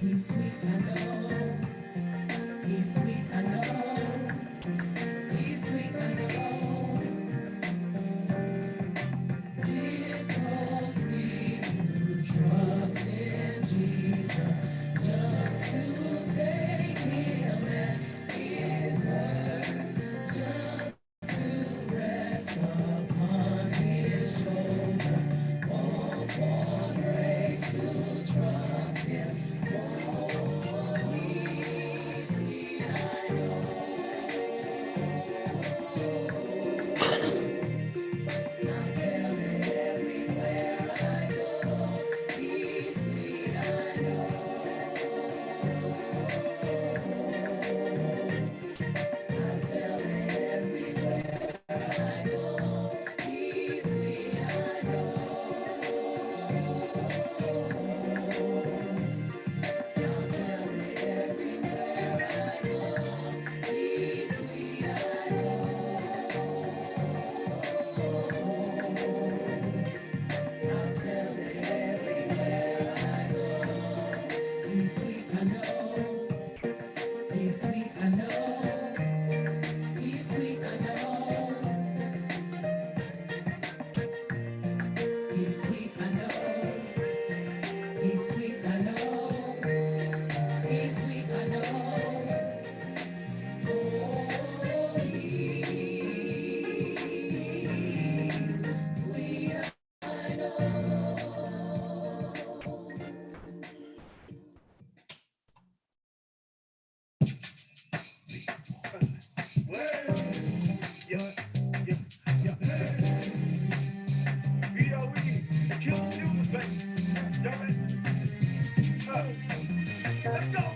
Let's go.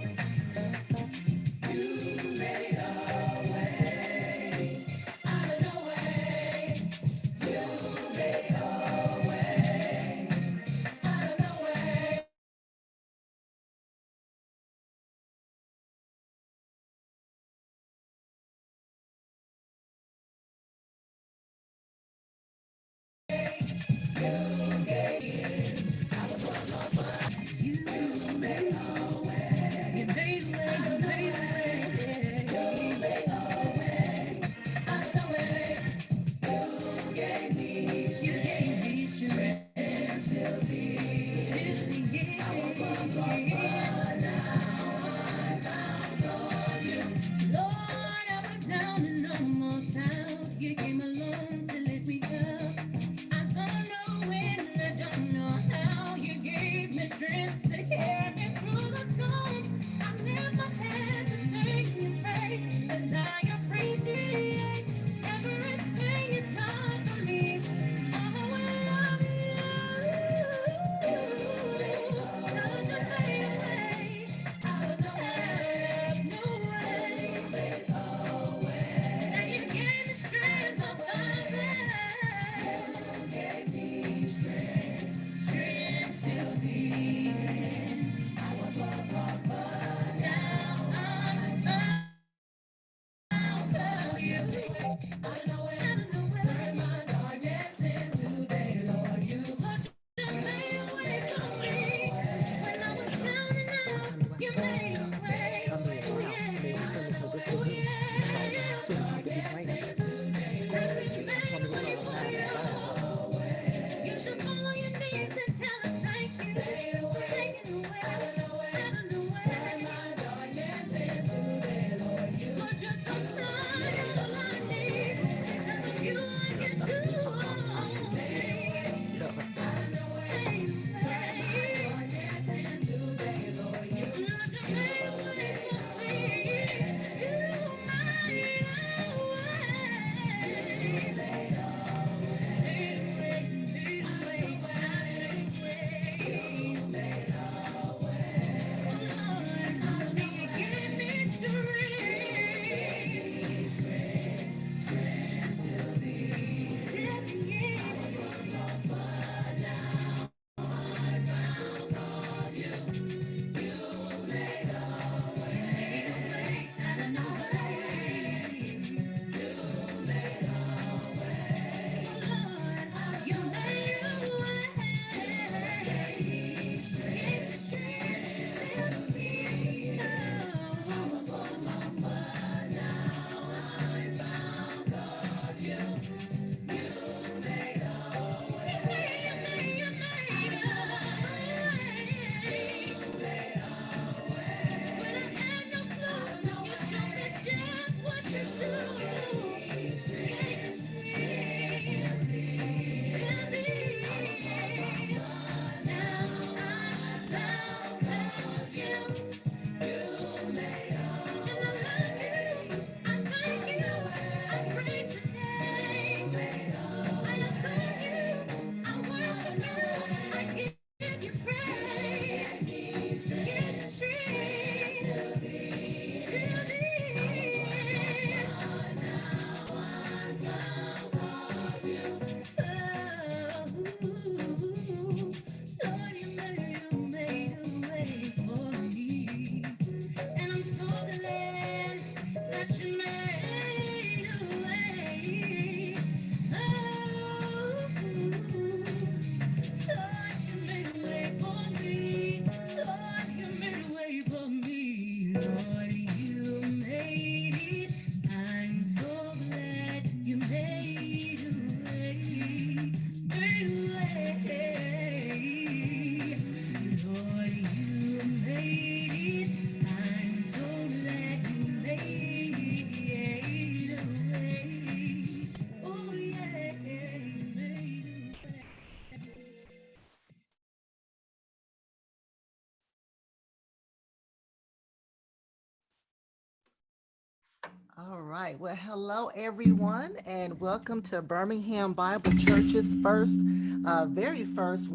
All right. Well, hello, everyone, and welcome to Birmingham Bible Church's very first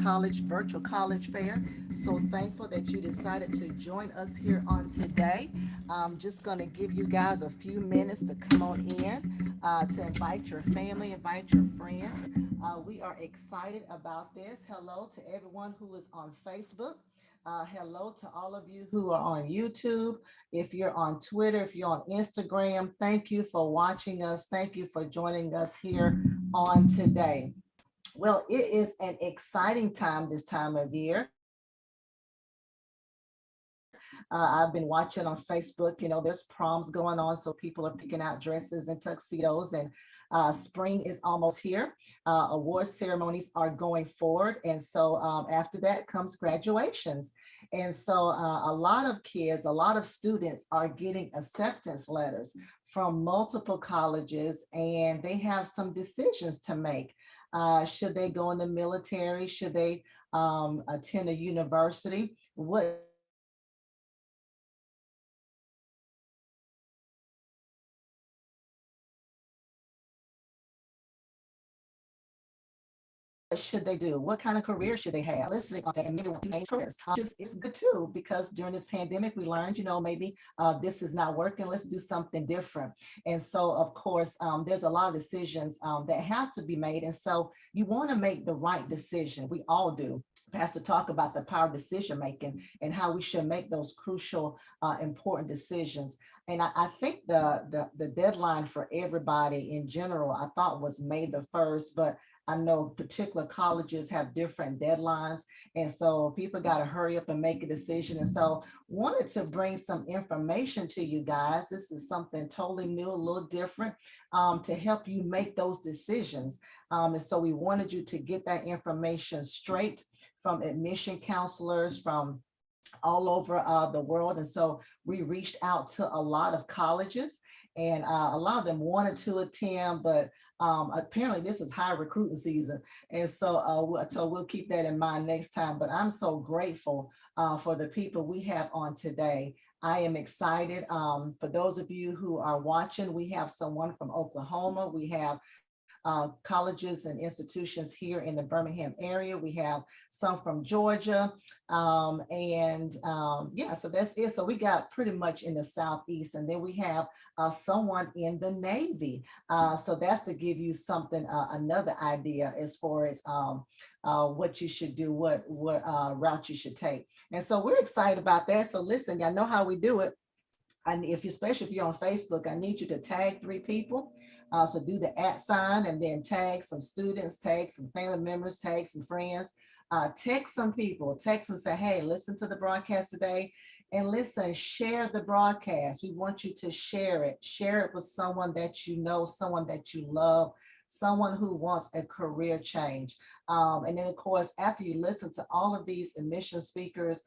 college virtual college fair. So thankful that you decided to join us here on today. I'm just going to give you guys a few minutes to come on in, to invite your family, invite your friends. We are excited about this. Hello to everyone who is on Facebook. Hello to all of you who are on YouTube. If you're on Twitter, if you're on Instagram, thank you for watching us. Thank you for joining us here on today. Well, it is an exciting time this time of year. I've been watching on Facebook, there's proms going on. So people are picking out dresses and tuxedos, and spring is almost here. Award ceremonies are going forward. And so after that comes graduations. And so a lot of kids, a lot of students are getting acceptance letters from multiple colleges, and they have some decisions to make. Should they go in the military? Should they attend a university? What should they do? What kind of career should they have? Listening on that, and maybe want to change careers. It's good too, because during this pandemic, we learned, maybe this is not working. Let's do something different. And so, of course, there's a lot of decisions that have to be made. And so you want to make the right decision. We all do. Pastor talk about the power of decision making and how we should make those crucial, important decisions. And I think the deadline for everybody in general, I thought was May the 1st, but I know particular colleges have different deadlines. And so people got to hurry up and make a decision. And so wanted to bring some information to you guys. This is something totally new, a little different, to help you make those decisions. And so we wanted you to get that information straight from admission counselors, from all over the world. And so we reached out to a lot of colleges, and a lot of them wanted to attend, but apparently this is high recruiting season. And so we'll keep that in mind next time. But I'm so grateful for the people we have on today. I am excited. For those of you who are watching, we have someone from Oklahoma. We have colleges and institutions here in the Birmingham area. We have some from Georgia. Yeah, so that's it. So we got pretty much in the Southeast. And then we have someone in the Navy. So that's to give you something, another idea as far as what you should do, what route you should take. And so we're excited about that. So listen, y'all know how we do it. And especially if you're on Facebook, I need you to tag 3 people. So do the @ sign and then tag some students, tag some family members, tag some friends, text some people, text and say, hey, listen to the broadcast today. And listen, share the broadcast. We want you to share it with someone that you know, someone that you love, someone who wants a career change. And then of course, after you listen to all of these admission speakers,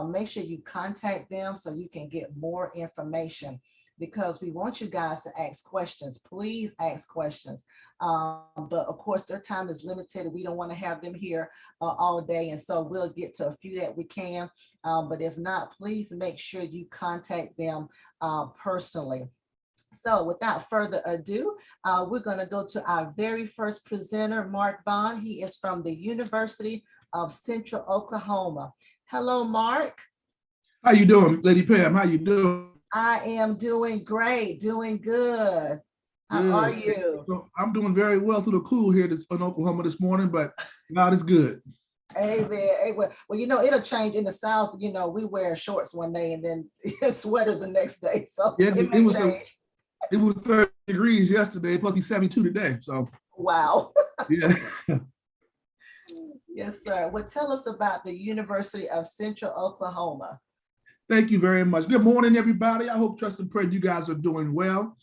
make sure you contact them so you can get more information, because we want you guys to ask questions. Please ask questions. But of course, their time is limited. We don't want to have them here all day. And so we'll get to a few that we can. But if not, please make sure you contact them personally. So without further ado, we're going to go to our very first presenter, Mark Vaughn. He is from the University of Central Oklahoma. Hello, Mark. How you doing, Lady Pam? How you doing? I am doing great, doing good. How are Good. you? So I'm doing very well through the cool here in Oklahoma this morning, but God is good. Amen. Amen. Well, it'll change in the South. We wear shorts one day and then sweaters the next day. So Yeah, it may change. it was 30 degrees yesterday, it's supposed to be 72 today. So Wow. yeah. Yes, sir. Well, tell us about the University of Central Oklahoma. Thank you very much. Good morning, everybody. I hope, trust, and pray you guys are doing well.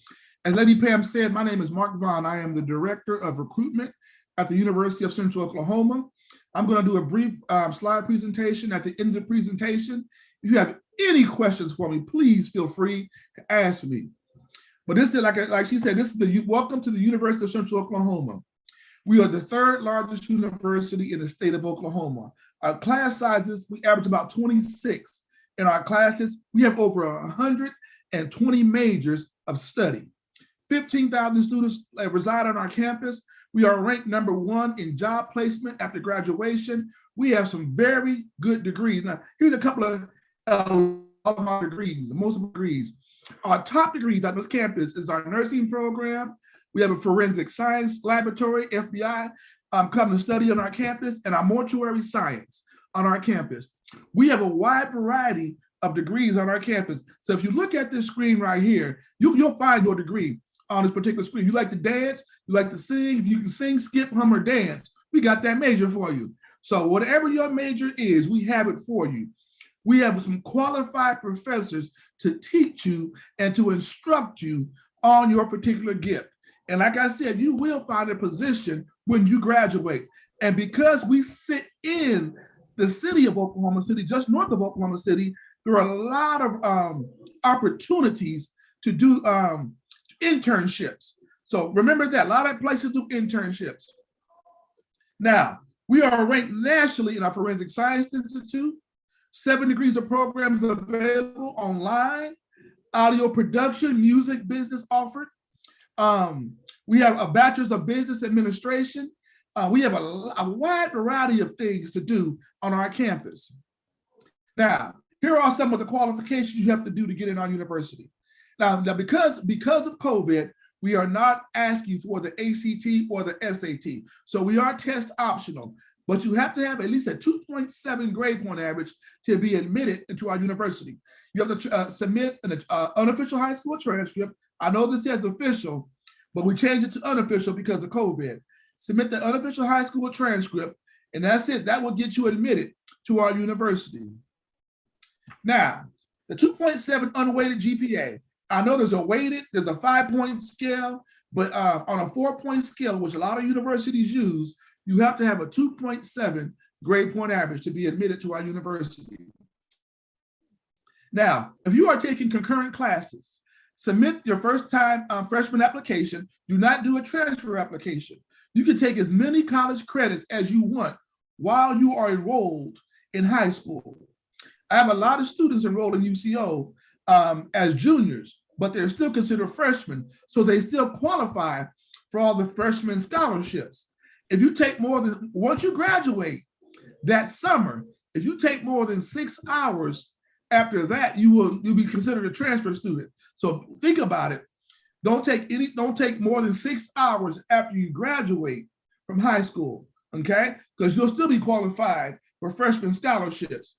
As Lady Pam said, my name is Mark Vaughn. I am the Director of Recruitment at the University of Central Oklahoma. I'm going to do a brief slide presentation at the end of the presentation. If you have any questions for me, please feel free to ask me. But this is, like she said, this is welcome to the University of Central Oklahoma. We are the 3rd largest university in the state of Oklahoma. Our class sizes, we average about 26. In our classes, we have over 120 majors of study. 15,000 students reside on our campus. We are ranked #1 in job placement after graduation. We have some very good degrees. Now, here's a couple of our degrees, most of our degrees. Our top degrees on this campus is our nursing program. We have a forensic science laboratory, FBI, come to study on our campus, and our mortuary science on our campus. We have a wide variety of degrees on our campus. So if you look at this screen right here, you'll find your degree on this particular screen. You like to dance, you like to sing, if you can sing, skip, hum, or dance, we got that major for you. So whatever your major is, we have it for you. We have some qualified professors to teach you and to instruct you on your particular gift. And like I said, you will find a position when you graduate. And because we sit in the city of Oklahoma City, just north of Oklahoma City, there are a lot of opportunities to do internships. So remember that, a lot of places do internships. Now, we are ranked nationally in our Forensic Science Institute. 7 degrees of programs available online, audio production, music, business offered. We have a bachelor's of business administration. We have a wide variety of things to do on our campus. Now, here are some of the qualifications you have to do to get in our university. Now because of COVID, we are not asking for the ACT or the SAT. So we are test optional, but you have to have at least a 2.7 grade point average to be admitted into our university. You have to submit an unofficial high school transcript. I know this says official, but we changed it to unofficial because of COVID. Submit the unofficial high school transcript, and that's it. That will get you admitted to our university. Now, the 2.7 unweighted GPA. I know there's a 5-point scale, but on a 4-point scale, which a lot of universities use, you have to have a 2.7 grade point average to be admitted to our university. Now, if you are taking concurrent classes, submit your first-time freshman application. Do not do a transfer application. You can take as many college credits as you want while you are enrolled in high school. I have a lot of students enrolled in UCO as juniors, but they're still considered freshmen, so they still qualify for all the freshman scholarships. If you take once you graduate that summer, if you take more than 6 hours after that, you'll be considered a transfer student. So think about it. Don't take more than 6 hours after you graduate from high school, okay? Because you'll still be qualified for freshman scholarships.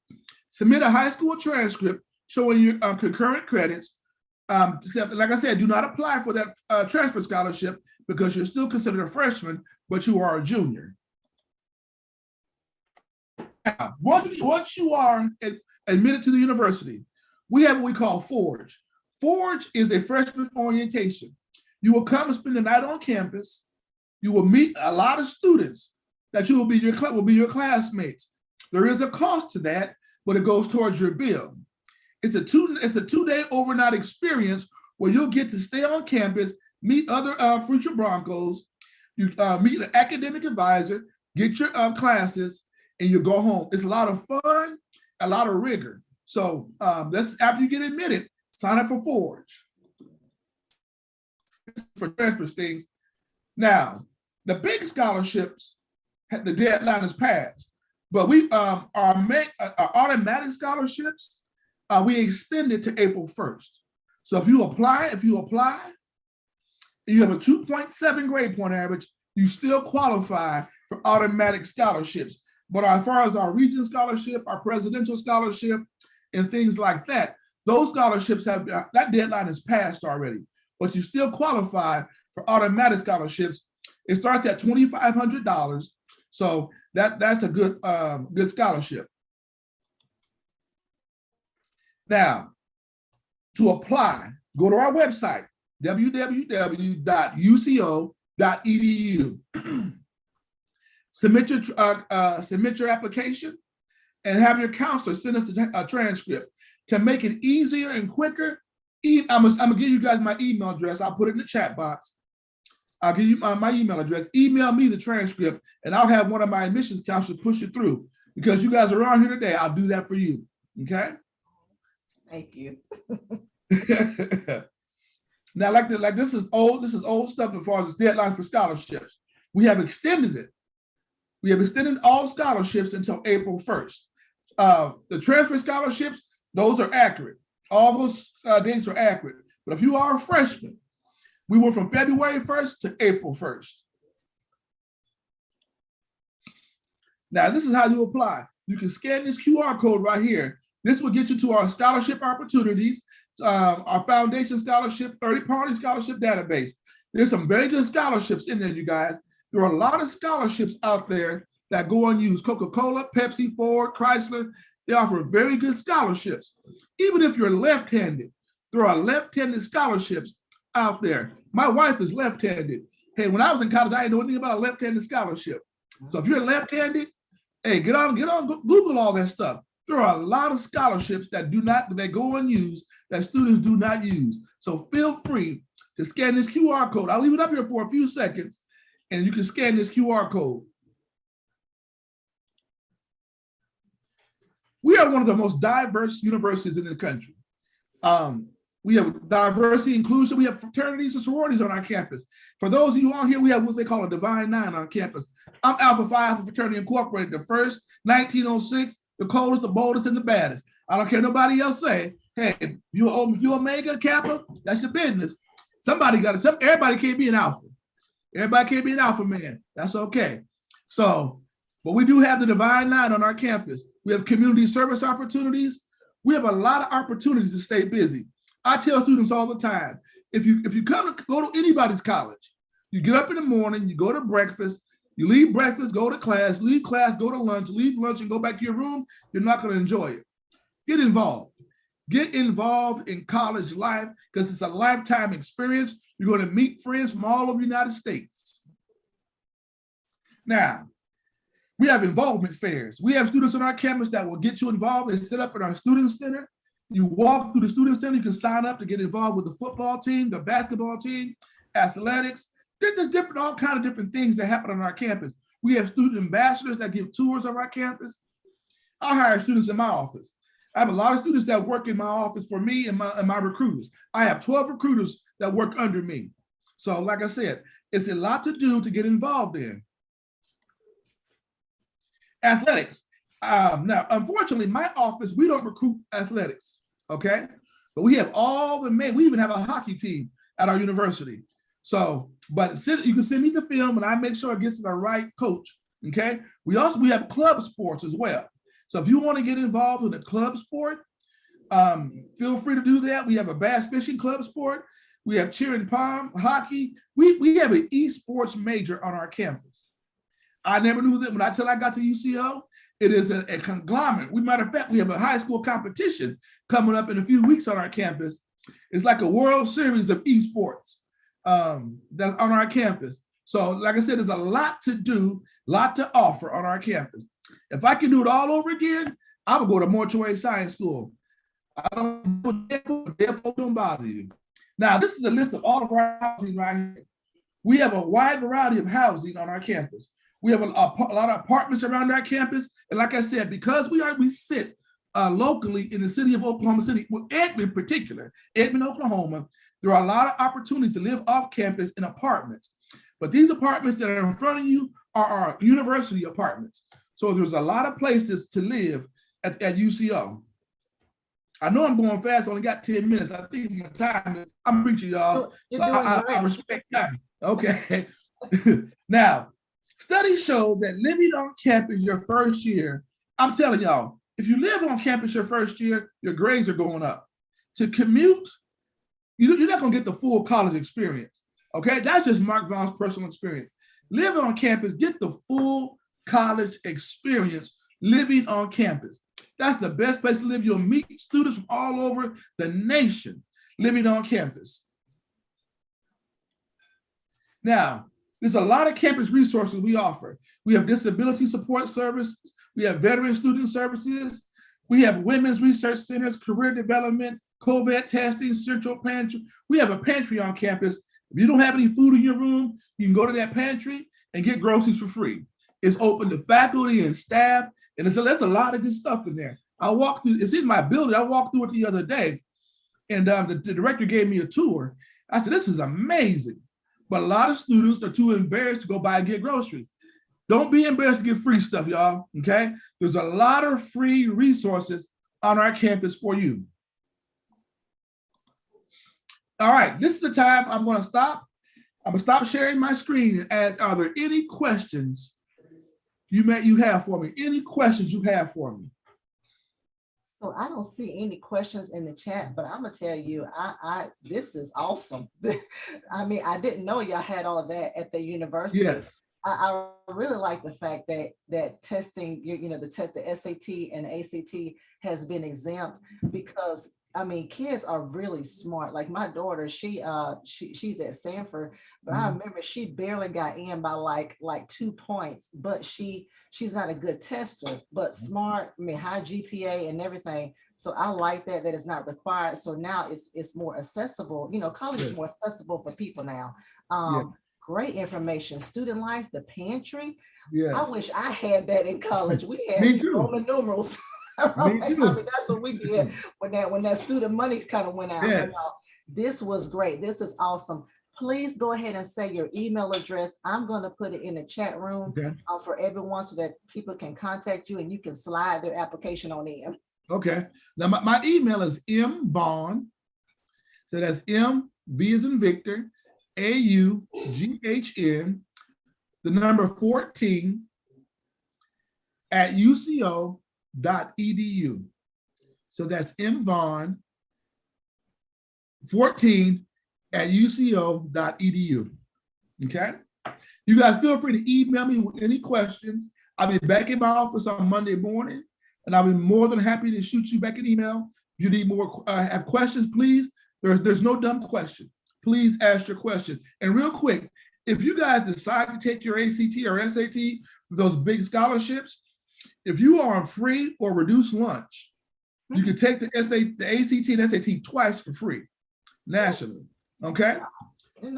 Submit a high school transcript showing your concurrent credits. Like I said, do not apply for that transfer scholarship because you're still considered a freshman, but you are a junior. Now, once you are admitted to the university, we have what we call Forge. Forge is a freshman orientation. You will come and spend the night on campus. You will meet a lot of students that will be your classmates. There is a cost to that, but it goes towards your bill. It's a two-day overnight experience where you'll get to stay on campus, meet other future Broncos, you meet an academic advisor, get your classes, and you go home. It's a lot of fun, a lot of rigor. So after you get admitted, sign up for Forge. For transfer things. Now, the big scholarships, the deadline is passed, but our automatic scholarships, we extended to April 1st. So if you apply, you have a 2.7 grade point average, you still qualify for automatic scholarships. But as far as our Regent Scholarship, our Presidential Scholarship, and things like that, those scholarships that deadline is passed already, but you still qualify for automatic scholarships. It starts at $2,500. So that's a good scholarship. Now, to apply, go to our website, www.uco.edu. Submit your application and have your counselor send us a transcript. To make it easier and quicker, I'm gonna give you guys my email address. I'll put it in the chat box. I'll give you my email address. Email me the transcript and I'll have one of my admissions counselors push it through. Because you guys are on here today, I'll do that for you, okay? Thank you. Now, this is old stuff as far as the deadline for scholarships. We have extended it. We have extended all scholarships until April 1st. The transfer scholarships, those are accurate. All those dates are accurate. But if you are a freshman, we went from February 1st to April 1st. Now, this is how you apply. You can scan this QR code right here. This will get you to our scholarship opportunities, our foundation scholarship, 30-party scholarship database. There's some very good scholarships in there, you guys. There are a lot of scholarships out there that go unused. Coca-Cola, Pepsi, Ford, Chrysler, they offer very good scholarships. Even if you're left-handed, there are left-handed scholarships out there. My wife is left-handed. Hey, when I was in college, I didn't know anything about a left-handed scholarship. So if you're left-handed, hey, get on, Google all that stuff. There are a lot of scholarships that go unused that students do not use. So feel free to scan this QR code. I'll leave it up here for a few seconds, and you can scan this QR code. We are one of the most diverse universities in the country. We have diversity, inclusion. We have fraternities and sororities on our campus. For those of you on here, we have what they call a Divine Nine on campus. I'm Alpha Phi Alpha Fraternity Incorporated, the first, 1906, the coldest, the boldest, and the baddest. I don't care nobody else say, hey, you Omega Kappa, that's your business. Everybody can't be an alpha. Everybody can't be an alpha man. That's okay. So, but we do have the Divine Nine on our campus. We have community service opportunities. We have a lot of opportunities to stay busy. I tell students all the time, if you go to anybody's college, you get up in the morning, you go to breakfast, you leave breakfast, go to class, leave class, go to lunch, leave lunch and go back to your room, you're not going to enjoy it. Get involved. Get involved in college life because it's a lifetime experience. You're going to meet friends from all over the United States. Now, we have involvement fairs. We have students on our campus that will get you involved and set up in our student center. You walk through the student center, you can sign up to get involved with the football team, the basketball team, athletics. There's all kinds of different things that happen on our campus. We have student ambassadors that give tours of our campus. I hire students in my office. I have a lot of students that work in my office for me and my recruiters. I have 12 recruiters that work under me. So like I said, it's a lot to do to get involved in. Athletics. Now, unfortunately, my office, we don't recruit athletics, okay? But we have all the men. We even have a hockey team at our university. So, but you can send me the film and I make sure it gets to the right coach, okay? We have club sports as well. So if you want to get involved in a club sport, feel free to do that. We have a bass fishing club sport. We have cheer and pom, hockey. We have an esports major on our campus. I never knew that until I got to UCO. It is a conglomerate. Matter of fact, we have a high school competition coming up in a few weeks on our campus. It's like a World Series of esports that's on our campus. So like I said, there's a lot to do, lot to offer on our campus. If I can do it all over again, I would go to mortuary science school. I don't bother you. Now, this is a list of all of our housing right here. We have a wide variety of housing on our campus. We have a lot of apartments around our campus. And like I said, because we sit locally in the city of Oklahoma City, well, Edmond in particular, Edmond, Oklahoma, there are a lot of opportunities to live off campus in apartments. But these apartments that are in front of you are our university apartments. So there's a lot of places to live at UCO. I know I'm going fast, I only got 10 minutes. I think my time, I'm preaching, y'all. So I respect time. Okay. Now, studies show that living on campus your first year, I'm telling y'all, if you live on campus your first year, your grades are going up. To commute, you're not going to get the full college experience. Okay, that's just Mark Vaughn's personal experience. Live on campus, get the full college experience living on campus. That's the best place to live. You'll meet students from all over the nation living on campus. Now, there's a lot of campus resources we offer. We have disability support services. We have veteran student services. We have women's research centers, career development, COVID testing, central pantry. We have a pantry on campus. If you don't have any food in your room, you can go to that pantry and get groceries for free. It's open to faculty and staff, and there's a lot of good stuff in there. I walked through, it's in my building. I walked through it the other day, and the director gave me a tour. I said, this is amazing. But a lot of students are too embarrassed to go buy and get groceries. Don't be embarrassed to get free stuff, y'all, okay? There's a lot of free resources on our campus for you. All right, this is the time I'm gonna stop. I'm gonna stop sharing my screen and ask, are there any questions you have for me? Any questions you have for me? So I don't see any questions in the chat, but I'm gonna tell you, this is awesome. I mean, I didn't know y'all had all of that at the university. Yes. I really like the fact that testing, the SAT and ACT has been exempt, because I mean, kids are really smart. Like my daughter, she's at Stanford, but I remember she barely got in by like 2 points, but she's not a good tester, but smart, I mean, high GPA and everything. So I like that it's not required. So now it's more accessible. College is more accessible for people now. Great information, student life, the pantry. Yes. I wish I had that in college. We had Roman numerals. Right? I mean, that's what we did when that student money kind of went out. Yes. This was great. This is awesome. Please go ahead and say your email address. I'm going to put it in the chat room for everyone so that people can contact you and you can slide their application on in. Okay. Now my email is mvaughn. So that's M, V as in Victor, AUGHN, the number 14 at UCO.edu. So that's mvaughn 14 at UCO.edu. Okay. You guys feel free to email me with any questions. I'll be back in my office on Monday morning, and I'll be more than happy to shoot you back an email. If you need more, have questions, please. There's no dumb question. Please ask your question. And real quick, if you guys decide to take your ACT or SAT, those big scholarships, if you are on free or reduced lunch, you can take the ACT and SAT twice for free, nationally, okay?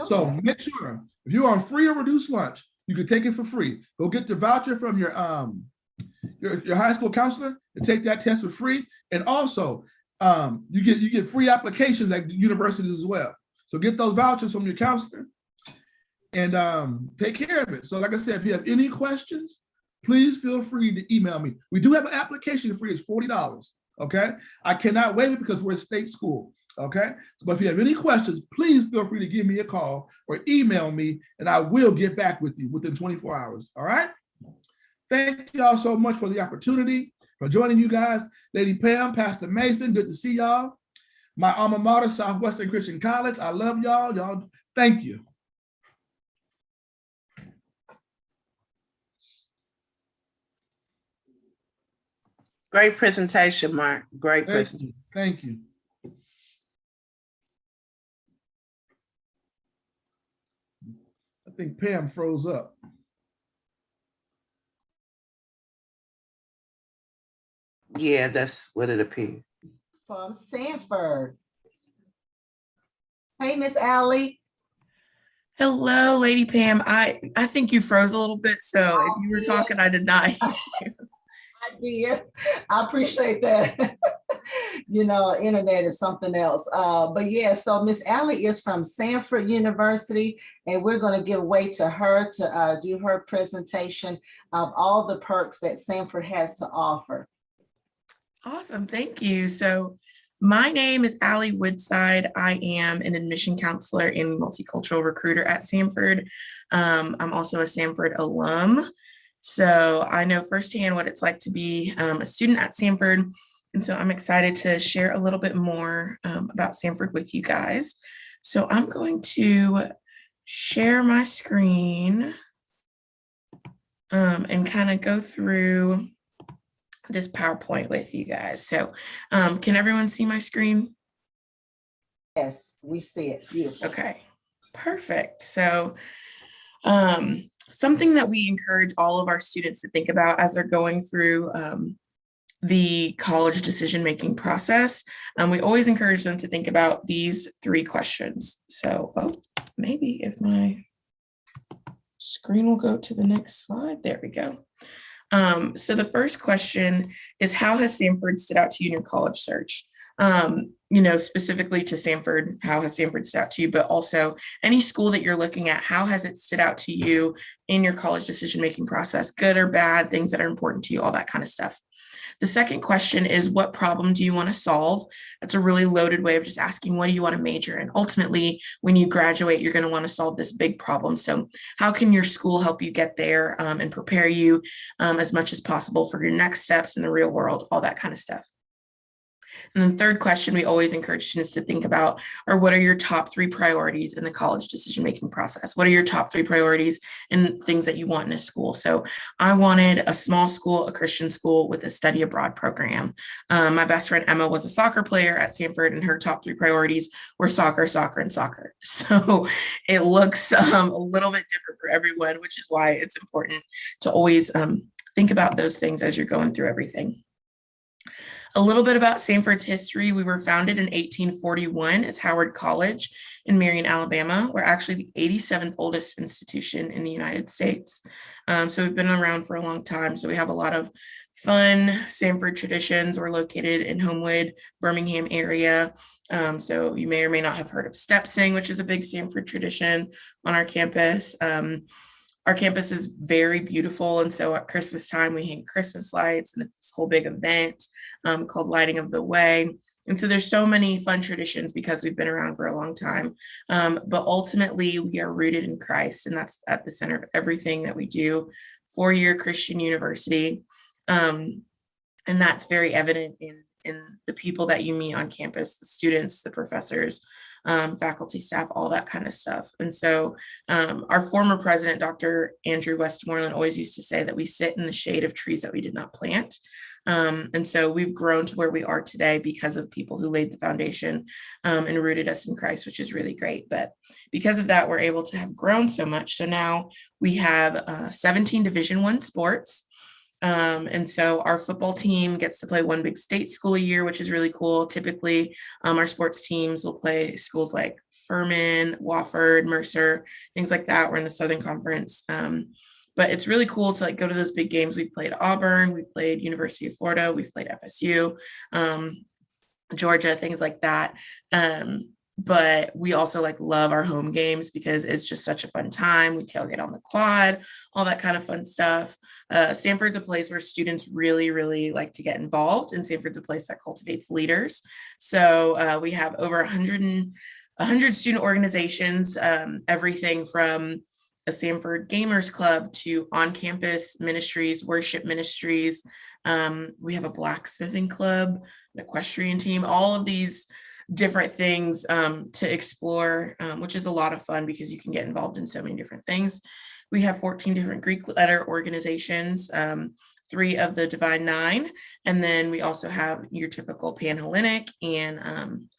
So make sure, if you're on free or reduced lunch, you can take it for free. Go get the voucher from your high school counselor and take that test for free. And also, you get free applications at the universities as well. So get those vouchers from your counselor and take care of it. So like I said, if you have any questions, please feel free to email me. We do have an application fee. It's $40, okay? I cannot waive it because we're a state school, okay? But if you have any questions, please feel free to give me a call or email me, and I will get back with you within 24 hours, all right? Thank y'all so much for the opportunity, for joining you guys. Lady Pam, Pastor Mason, good to see y'all. My alma mater, Southwestern Christian College, I love y'all. Y'all, thank you. Great presentation, Mark. Great presentation. Thank you. I think Pam froze up. Yeah, that's what it appeared. From Stanford. Hey, Miss Allie. Hello, Lady Pam. I think you froze a little bit, so if you were talking, I did not hear you. I did. I appreciate that. Internet is something else. But yeah, so Miss Allie is from Stanford University, and we're going to give way to her to do her presentation of all the perks that Stanford has to offer. Awesome. Thank you. So my name is Allie Woodside. I am an admission counselor and multicultural recruiter at Stanford. I'm also a Stanford alum. So I know firsthand what it's like to be a student at Stanford. And so I'm excited to share a little bit more about Stanford with you guys. So I'm going to share my screen and kind of go through this PowerPoint with you guys. So can everyone see my screen? Yes, we see it. Yes. Okay, perfect. So something that we encourage all of our students to think about as they're going through the college decision-making process, we always encourage them to think about these 3 questions. So maybe if my screen will go to the next slide. There we go. So the first question is, how has Stanford stood out to you in your college search? specifically to Stanford, how has Stanford stood out to you, but also any school that you're looking at, how has it stood out to you in your college decision-making process, good or bad, things that are important to you, all that kind of stuff. The second question is, what problem do you want to solve? That's a really loaded way of just asking, what do you want to major in? Ultimately, when you graduate, you're going to want to solve this big problem. So how can your school help you get there and prepare you as much as possible for your next steps in the real world, all that kind of stuff. And then third question we always encourage students to think about are, what are your top 3 priorities in the college decision-making process? What are your top 3 priorities and things that you want in a school? So I wanted a small school, a Christian school with a study abroad program. My best friend Emma was a soccer player at Stanford, and her top 3 priorities were soccer, soccer, and soccer. So it looks a little bit different for everyone, which is why it's important to always think about those things as you're going through everything. A little bit about Stanford's history. We were founded in 1841 as Howard College in Marion, Alabama. We're actually the 87th oldest institution in the United States. So we've been around for a long time. So we have a lot of fun Stanford traditions. We're located in Homewood, Birmingham area. So you may or may not have heard of step sing, which is a big Stanford tradition on our campus. Our campus is very beautiful, and so at Christmas time, we hang Christmas lights, and it's this whole big event called Lighting of the Way. And so there's so many fun traditions because we've been around for a long time. But ultimately, we are rooted in Christ, and that's at the center of everything that we do. 4-year Christian university, and that's very evident in the people that you meet on campus, the students, the professors, faculty, staff, all that kind of stuff. And so our former president, Dr. Andrew Westmoreland, always used to say that we sit in the shade of trees that we did not plant. And so we've grown to where we are today because of people who laid the foundation and rooted us in Christ, which is really great. But because of that, we're able to have grown so much. So now we have 17 Division I sports. And so our football team gets to play one big state school a year, which is really cool. Typically, our sports teams will play schools like Furman, Wofford, Mercer, things like that. We're in the Southern Conference. But it's really cool to go to those big games. We've played Auburn, we've played University of Florida, we've played FSU, Georgia, things like that. But we also love our home games because it's just such a fun time. We tailgate on the quad, all that kind of fun stuff. Stanford's a place where students really, really like to get involved, and Stanford's a place that cultivates leaders. So we have over 100 student organizations, everything from a Stanford Gamers Club to on-campus ministries, worship ministries. We have a blacksmithing club, an equestrian team, all of these different things to explore, which is a lot of fun because you can get involved in so many different things. We have 14 different Greek letter organizations, 3 of the Divine Nine, and then we also have your typical Panhellenic and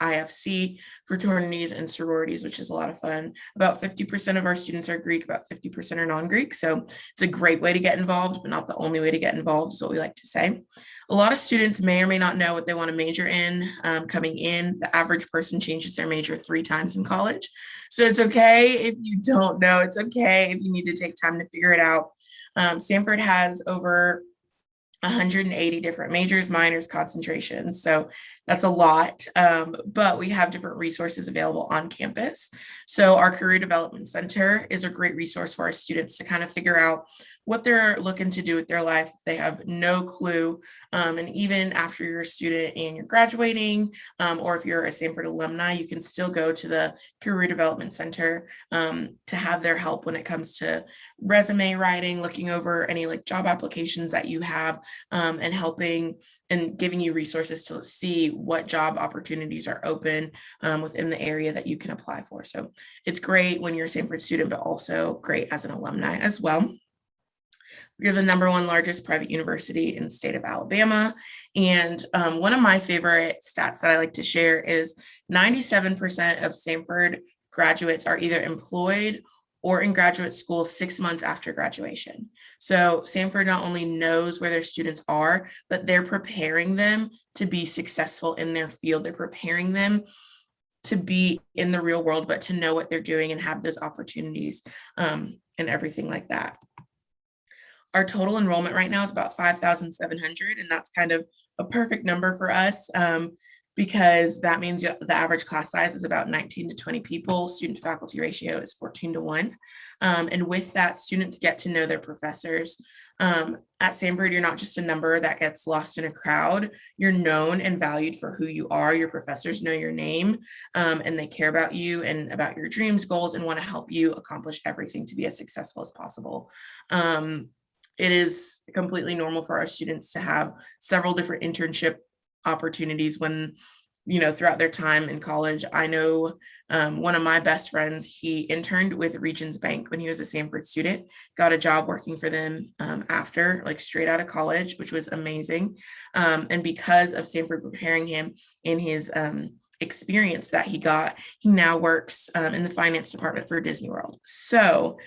IFC fraternities and sororities, which is a lot of fun. About 50% of our students are Greek, about 50% are non-Greek, so it's a great way to get involved, but not the only way to get involved, is what we like to say. A lot of students may or may not know what they want to major in coming in. The average person changes their major 3 times in college. So it's okay if you don't know. It's okay if you need to take time to figure it out. Stanford has over 180 different majors, minors, concentrations. So that's a lot, but we have different resources available on campus. So our Career Development Center is a great resource for our students to kind of figure out what they're looking to do with their life. They have no clue. And even after you're a student and you're graduating, or if you're a Stanford alumni, you can still go to the Career Development Center to have their help when it comes to resume writing, looking over any job applications that you have, and helping and giving you resources to see what job opportunities are open within the area that you can apply for. So it's great when you're a Stanford student, but also great as an alumni as well. We're the #1 largest private university in the state of Alabama. And one of my favorite stats that I like to share is 97% of Stanford graduates are either employed or in graduate school 6 months after graduation. So Stanford not only knows where their students are, but they're preparing them to be successful in their field. They're preparing them to be in the real world, but to know what they're doing and have those opportunities and everything like that. Our total enrollment right now is about 5,700, and that's kind of a perfect number for us. because that means the average class size is about 19 to 20 people. Student to faculty ratio is 14:1. And with that, students get to know their professors. At Stanford, you're not just a number that gets lost in a crowd. You're known and valued for who you are. Your professors know your name, and they care about you and about your dreams, goals, and want to help you accomplish everything to be as successful as possible. It is completely normal for our students to have several different internship opportunities when, throughout their time in college. I know one of my best friends, he interned with Regions Bank when he was a Stanford student, got a job working for them after, like straight out of college, which was amazing. And because of Stanford preparing him in his experience that he got, he now works in the finance department for Disney World. So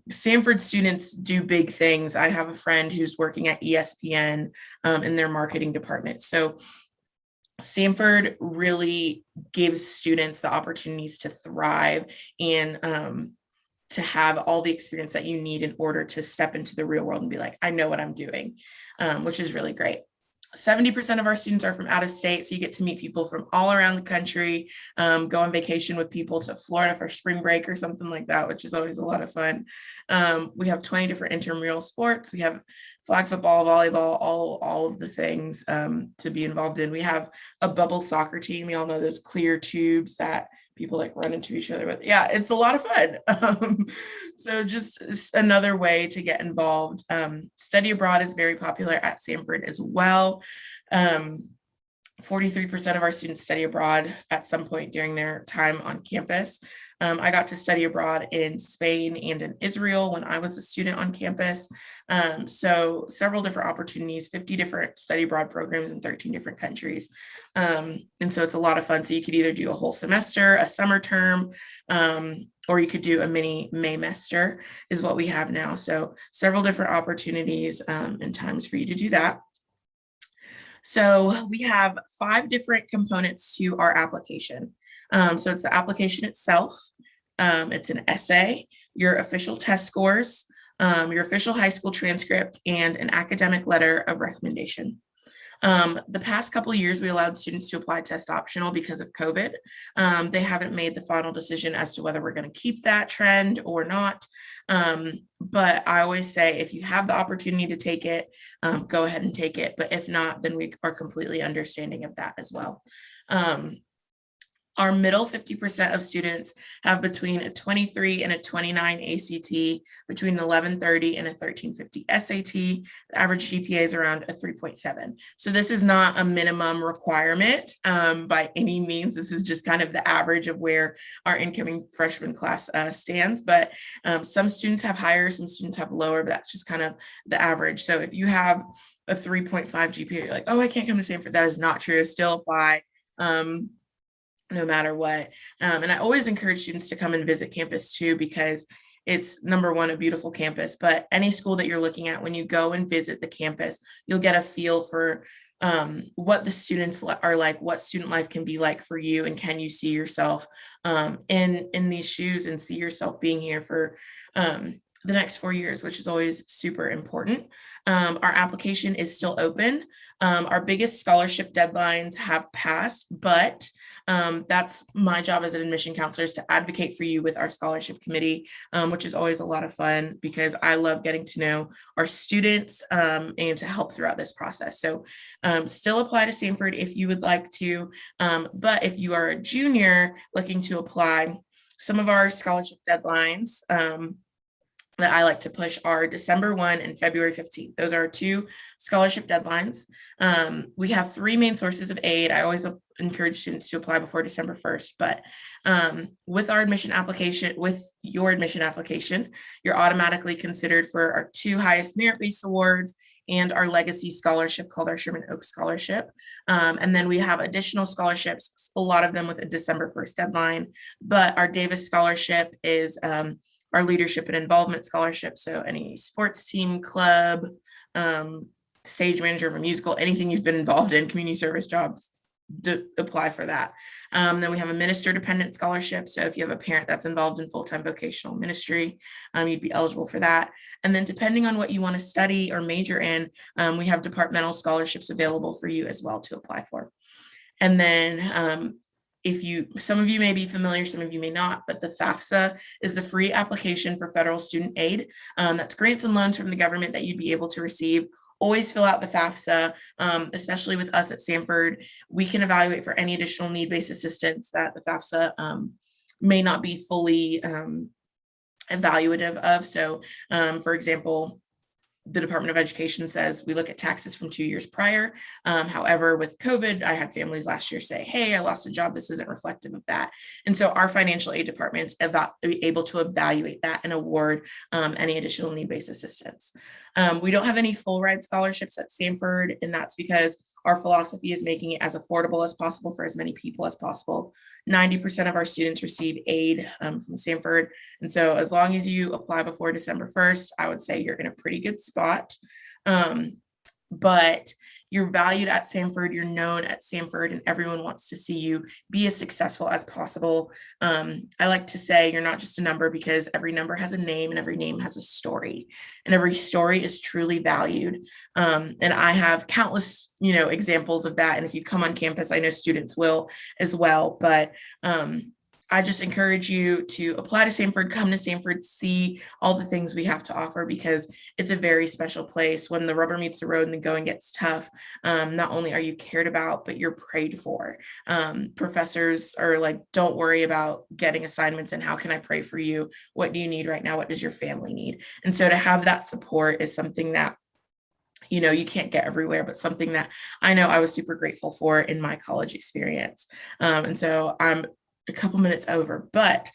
Stanford students do big things. I have a friend who's working at ESPN in their marketing department. So Stanford really gives students the opportunities to thrive and to have all the experience that you need in order to step into the real world and be like, I know what I'm doing, which is really great. 70% of our students are from out of state, so you get to meet people from all around the country, go on vacation with people to Florida for spring break or something like that, which is always a lot of fun. We have 20 different intramural sports. We have flag football, volleyball, all of the things to be involved in. We have a bubble soccer team. You all know those clear tubes that people like run into each other with. Yeah, it's a lot of fun. So just another way to get involved. Study abroad is very popular at Stanford as well. 43% of our students study abroad at some point during their time on campus. I got to study abroad in Spain and in Israel when I was a student on campus. So several different opportunities, 50 different study abroad programs in 13 different countries. And so it's a lot of fun. So you could either do a whole semester, a summer term, or you could do a mini Maymester is what we have now. So several different opportunities and times for you to do that. So we have 5 different components to our application. So it's the application itself. It's an essay, your official test scores, your official high school transcript, and an academic letter of recommendation. The past couple of years, we allowed students to apply test optional because of COVID. They haven't made the final decision as to whether we're going to keep that trend or not. But I always say, if you have the opportunity to take it, go ahead and take it. But if not, then we are completely understanding of that as well. Our middle 50% of students have between a 23 and a 29 ACT, between an 1130 and a 1350 SAT. The average GPA is around a 3.7. So this is not a minimum requirement by any means. This is just kind of the average of where our incoming freshman class stands. But some students have higher, some students have lower, but that's just kind of the average. So if you have a 3.5 GPA, you're like, oh, I can't come to Stanford. That is not true. Still apply. No matter what. And I always encourage students to come and visit campus too, because it's, number one, a beautiful campus, but any school that you're looking at, when you go and visit the campus, you'll get a feel for what the students are like, what student life can be like for you, and can you see yourself in these shoes and see yourself being here for the next 4 years, which is always super important. Our application is still open. Our biggest scholarship deadlines have passed, but that's my job as an admission counselor, is to advocate for you with our scholarship committee, which is always a lot of fun because I love getting to know our students and to help throughout this process. So still apply to Stanford if you would like to, but if you are a junior looking to apply, some of our scholarship deadlines that I like to push are December 1 and February 15th. Those are our 2 scholarship deadlines. We have 3 main sources of aid. I always encourage students to apply before December 1st, but with your admission application, you're automatically considered for our 2 highest merit-based awards and our legacy scholarship called our Sherman Oaks Scholarship. And then we have additional scholarships, a lot of them with a December 1st deadline, but our Davis Scholarship is our leadership and involvement scholarship. So any sports team, club, stage manager of a musical, anything you've been involved in, community service jobs, apply for that. Then we have a minister dependent scholarship. So if you have a parent that's involved in full-time vocational ministry, you'd be eligible for that. And then depending on what you want to study or major in, we have departmental scholarships available for you as well to apply for. And then some of you may be familiar, some of you may not, but the Fafsa is the free application for federal student aid. That's grants and loans from the government that you'd be able to receive. Always fill out the Fafsa, especially with us at Stanford. We can evaluate for any additional need-based assistance that the Fafsa may not be fully evaluative of. So, for example, the Department of Education says we look at taxes from 2 years prior. However, with COVID, I had families last year say, hey, I lost a job. This isn't reflective of that. And so our financial aid department's able to evaluate that and award any additional need-based assistance. We don't have any full ride scholarships at Stanford, and that's because our philosophy is making it as affordable as possible for as many people as possible. 90% of our students receive aid from Stanford. And so as long as you apply before December 1st, I would say you're in a pretty good spot. But you're valued at Stanford, you're known at Stanford, and everyone wants to see you be as successful as possible. I like to say you're not just a number, because every number has a name and every name has a story, and every story is truly valued. And I have countless, examples of that. And if you come on campus, I know students will as well, but I just encourage you to apply to Stanford, come to Stanford, see all the things we have to offer, because it's a very special place. When the rubber meets the road and the going gets tough, not only are you cared about, but you're prayed for. Professors are like, don't worry about getting assignments and how can I pray for you? What do you need right now? What does your family need? And so to have that support is something that you can't get everywhere, but something that I know I was super grateful for in my college experience. And so I'm a couple minutes over, but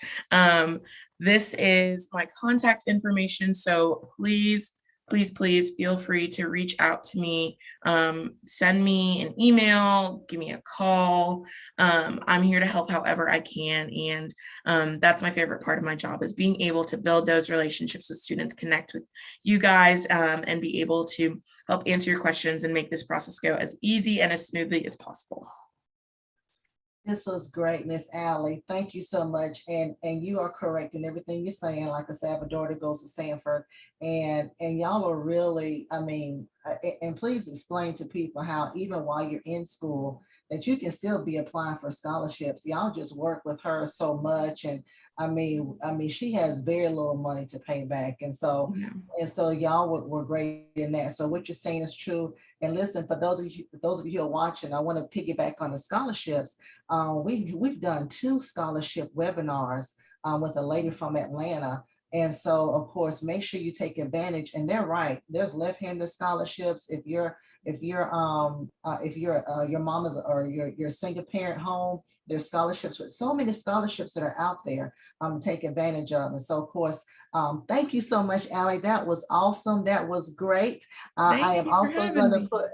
this is my contact information. So please feel free to reach out to me. Send me an email, give me a call. I'm here to help however I can. And that's my favorite part of my job, is being able to build those relationships with students, connect with you guys, and be able to help answer your questions and make this process go as easy and as smoothly as possible. This was great, Miss Allie. Thank you so much. And you are correct in everything you're saying. Like I said, my daughter goes to Stanford, and y'all are really, and please explain to people how even while you're in school, that you can still be applying for scholarships. Y'all just work with her so much. And she has very little money to pay back. And so y'all were great in that. So what you're saying is true. And listen, for those of you who are watching, I want to piggyback on the scholarships. We've done 2 scholarship webinars with a lady from Atlanta. And so, of course, make sure you take advantage. And they're right. There's left-handed scholarships. If your mom is, or your single parent home, there's scholarships, with so many scholarships that are out there to take advantage of. And so, of course, thank you so much, Allie. That was awesome. That was great. I am also going to put,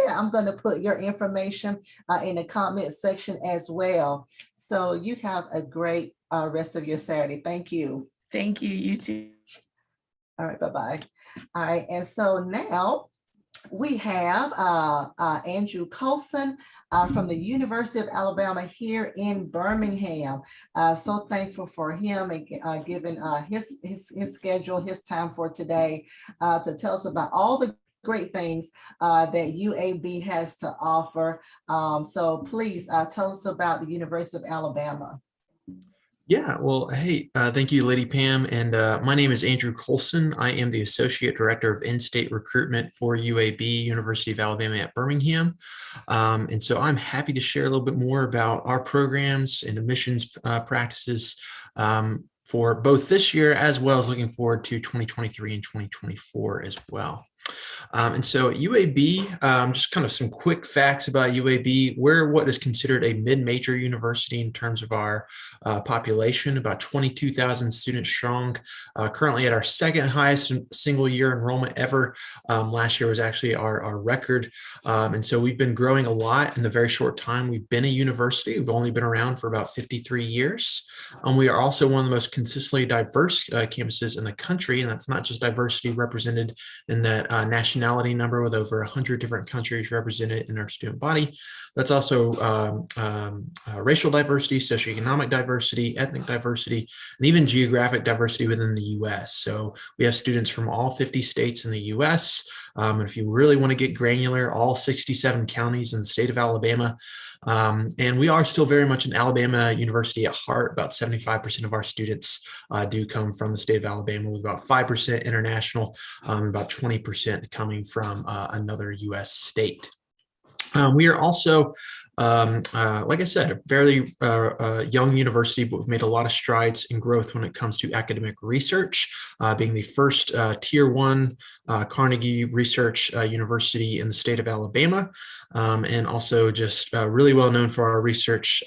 I'm going to put your information in the comment section as well. So you have a great rest of your Saturday. Thank you. Thank you. You too. All right. Bye-bye. All right. And so now we have Andrew Coulson from the University of Alabama here in Birmingham. So thankful for him and giving his schedule, his time for today to tell us about all the great things that UAB has to offer. So please tell us about the University of Alabama. Yeah, well, hey, thank you, Lady Pam. And my name is Andrew Coulson. I am the Associate Director of In-State Recruitment for UAB, University of Alabama at Birmingham. And so I'm happy to share a little bit more about our programs and admissions practices for both this year, as well as looking forward to 2023 and 2024 as well. And so at UAB, just kind of some quick facts about UAB. We're what is considered a mid-major university in terms of our population, about 22,000 students strong, currently at our second highest single year enrollment ever. Last year was actually our record. And so we've been growing a lot in the very short time we've been a university. We've only been around for about 53 years. We are also one of the most consistently diverse campuses in the country. And that's not just diversity represented in that nationality number with over 100 different countries represented in our student body. That's also racial diversity, socioeconomic diversity, ethnic diversity, and even geographic diversity within the U.S. So we have students from all 50 states in the U.S., And if you really want to get granular, all 67 counties in the state of Alabama. And we are still very much an Alabama university at heart. About 75% of our students do come from the state of Alabama, with about 5% international, about 20% coming from another U.S. state. We are also, like I said, a fairly young university, but we've made a lot of strides in growth when it comes to academic research, being the first Tier 1 Carnegie Research University in the state of Alabama, and also just really well known for our research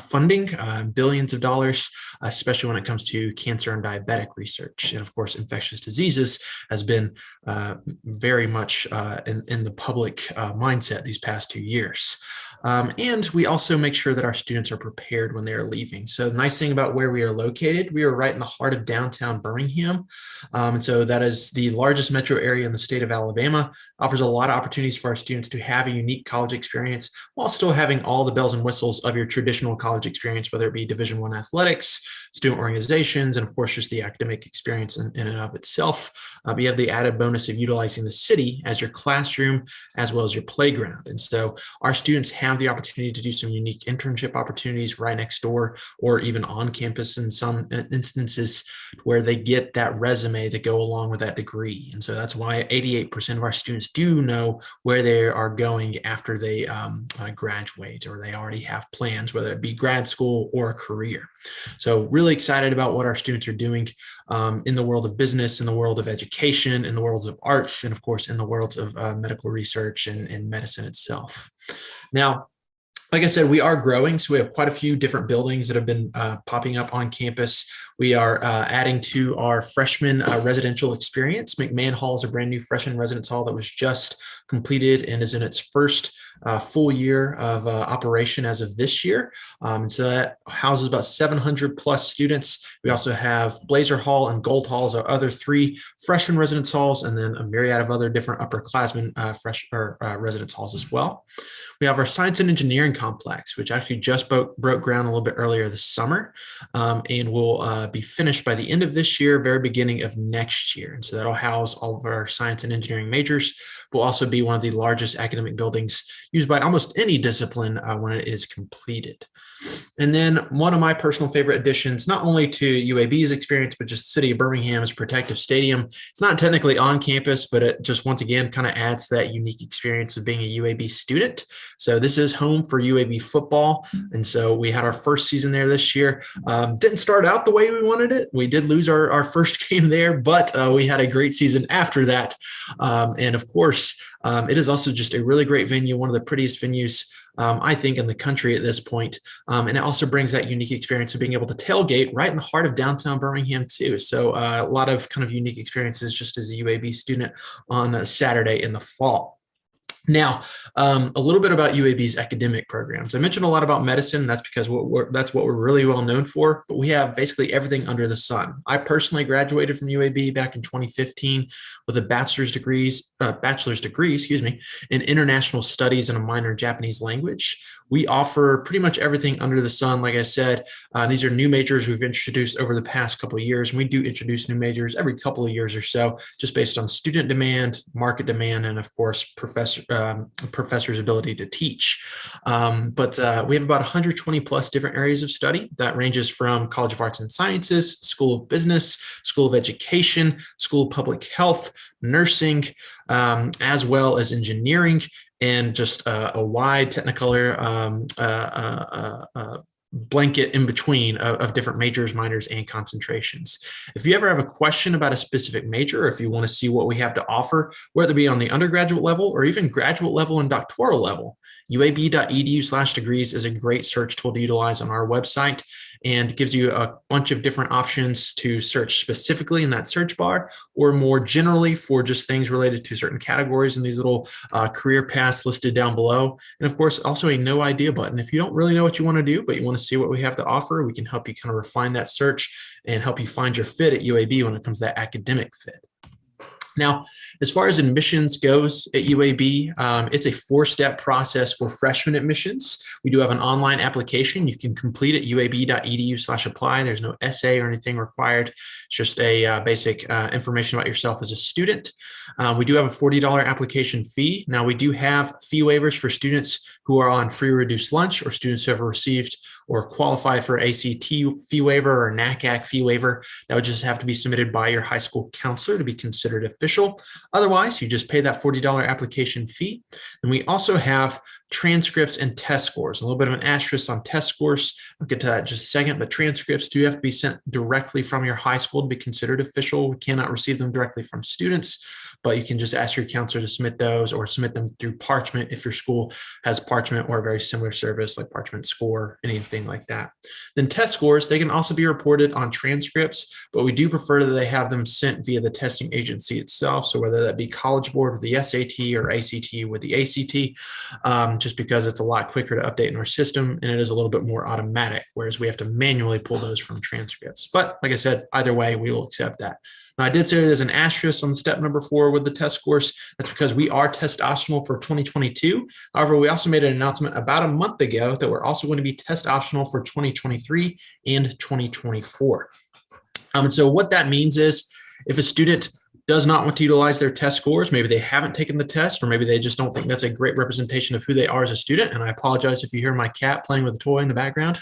funding, billions of dollars, especially when it comes to cancer and diabetic research. And of course, infectious diseases has been very much in the public mindset these past 2 years. And we also make sure that our students are prepared when they are leaving. So the nice thing about where we are located, we are right in the heart of downtown Birmingham. And so that is the largest metro area in the state of Alabama, offers a lot of opportunities for our students to have a unique college experience while still having all the bells and whistles of your traditional college experience, whether it be Division I athletics, student organizations, and of course, just the academic experience in and of itself. But you have the added bonus of utilizing the city as your classroom, as well as your playground. And so our students have the opportunity to do some unique internship opportunities right next door, or even on campus in some instances, where they get that resume to go along with that degree. And so that's why 88% of our students do know where they are going after they graduate, or they already have plans, whether it be grad school or a career. So really excited about what our students are doing in the world of business, in the world of education, in the worlds of arts, and of course, in the worlds of medical research and medicine itself. Now, like I said, we are growing. So we have quite a few different buildings that have been popping up on campus. We are adding to our freshman residential experience. Mcmahon Hall is a brand new freshman residence hall that was just completed and is in its first full year of operation as of this year. And so that houses about 700 plus students. We also have Blazer Hall and Gold Hall as our other 3 freshman residence halls, and then a myriad of other different upperclassmen residence halls as well. We have our science and engineering complex, which actually just broke ground a little bit earlier this summer, and will be finished by the end of this year, very beginning of next year. And so that'll house all of our science and engineering majors, will also be one of the largest academic buildings used by almost any discipline when it is completed. And then one of my personal favorite additions, not only to UAB's experience, but just the city of Birmingham's Protective Stadium. It's not technically on campus, but it just once again kind of adds to that unique experience of being a UAB student. So this is home for UAB football. And so we had our first season there this year. Didn't start out the way we wanted it. We did lose our first game there, but we had a great season after that. And of course, it is also just a really great venue, one of the prettiest venues I think in the country at this point. And it also brings that unique experience of being able to tailgate right in the heart of downtown Birmingham too. So a lot of kind of unique experiences just as a UAB student on a Saturday in the fall. Now, a little bit about UAB's academic programs. I mentioned a lot about medicine. That's because that's what we're really well known for, but we have basically everything under the sun. I personally graduated from UAB back in 2015 with a bachelor's degree, in international studies and a minor in Japanese language. We offer pretty much everything under the sun. Like I said, these are new majors we've introduced over the past couple of years. And we do introduce new majors every couple of years or so, just based on student demand, market demand, and of course, professors' ability to teach. But we have about 120 plus different areas of study that ranges from College of Arts and Sciences, School of Business, School of Education, School of Public Health, nursing, as well as engineering, and just a wide technicolor blanket in between of different majors, minors, and concentrations. If you ever have a question about a specific major, or if you want to see what we have to offer, whether it be on the undergraduate level or even graduate level and doctoral level, uab.edu/degrees is a great search tool to utilize on our website, and gives you a bunch of different options to search specifically in that search bar, or more generally for just things related to certain categories in these little career paths listed down below. And of course, also a no idea button. If you don't really know what you want to do, but you want to see what we have to offer, we can help you kind of refine that search and help you find your fit at UAB when it comes to that academic fit. Now, as far as admissions goes at UAB, it's a 4-step process for freshman admissions. We do have an online application. You can complete at uab.edu/apply. There's no essay or anything required. It's just a basic information about yourself as a student. We do have a $40 application fee. Now, we do have fee waivers for students who are on free or reduced lunch, or students who have received or qualify for ACT fee waiver or NACAC fee waiver. That would just have to be submitted by your high school counselor to be considered official. Otherwise, you just pay that $40 application fee. And we also have transcripts and test scores. A little bit of an asterisk on test scores. I'll get to that in just a second, but transcripts do have to be sent directly from your high school to be considered official. We cannot receive them directly from students, but you can just ask your counselor to submit those, or submit them through Parchment if your school has Parchment or a very similar service like Parchment Score, anything like that. Then test scores, they can also be reported on transcripts, but we do prefer that they have them sent via the testing agency itself. So whether that be College Board with the SAT or ACT with the ACT, just because it's a lot quicker to update in our system, and it is a little bit more automatic, whereas we have to manually pull those from transcripts. But like I said, either way, we will accept that. Now, I did say there's an asterisk on step number 4 with the test scores. That's because we are test optional for 2022. However, we also made an announcement about a month ago that we're also going to be test optional for 2023 and 2024. And so what that means is, if a student does not want to utilize their test scores, maybe they haven't taken the test, or maybe they just don't think that's a great representation of who they are as a student. And I apologize if you hear my cat playing with a toy in the background.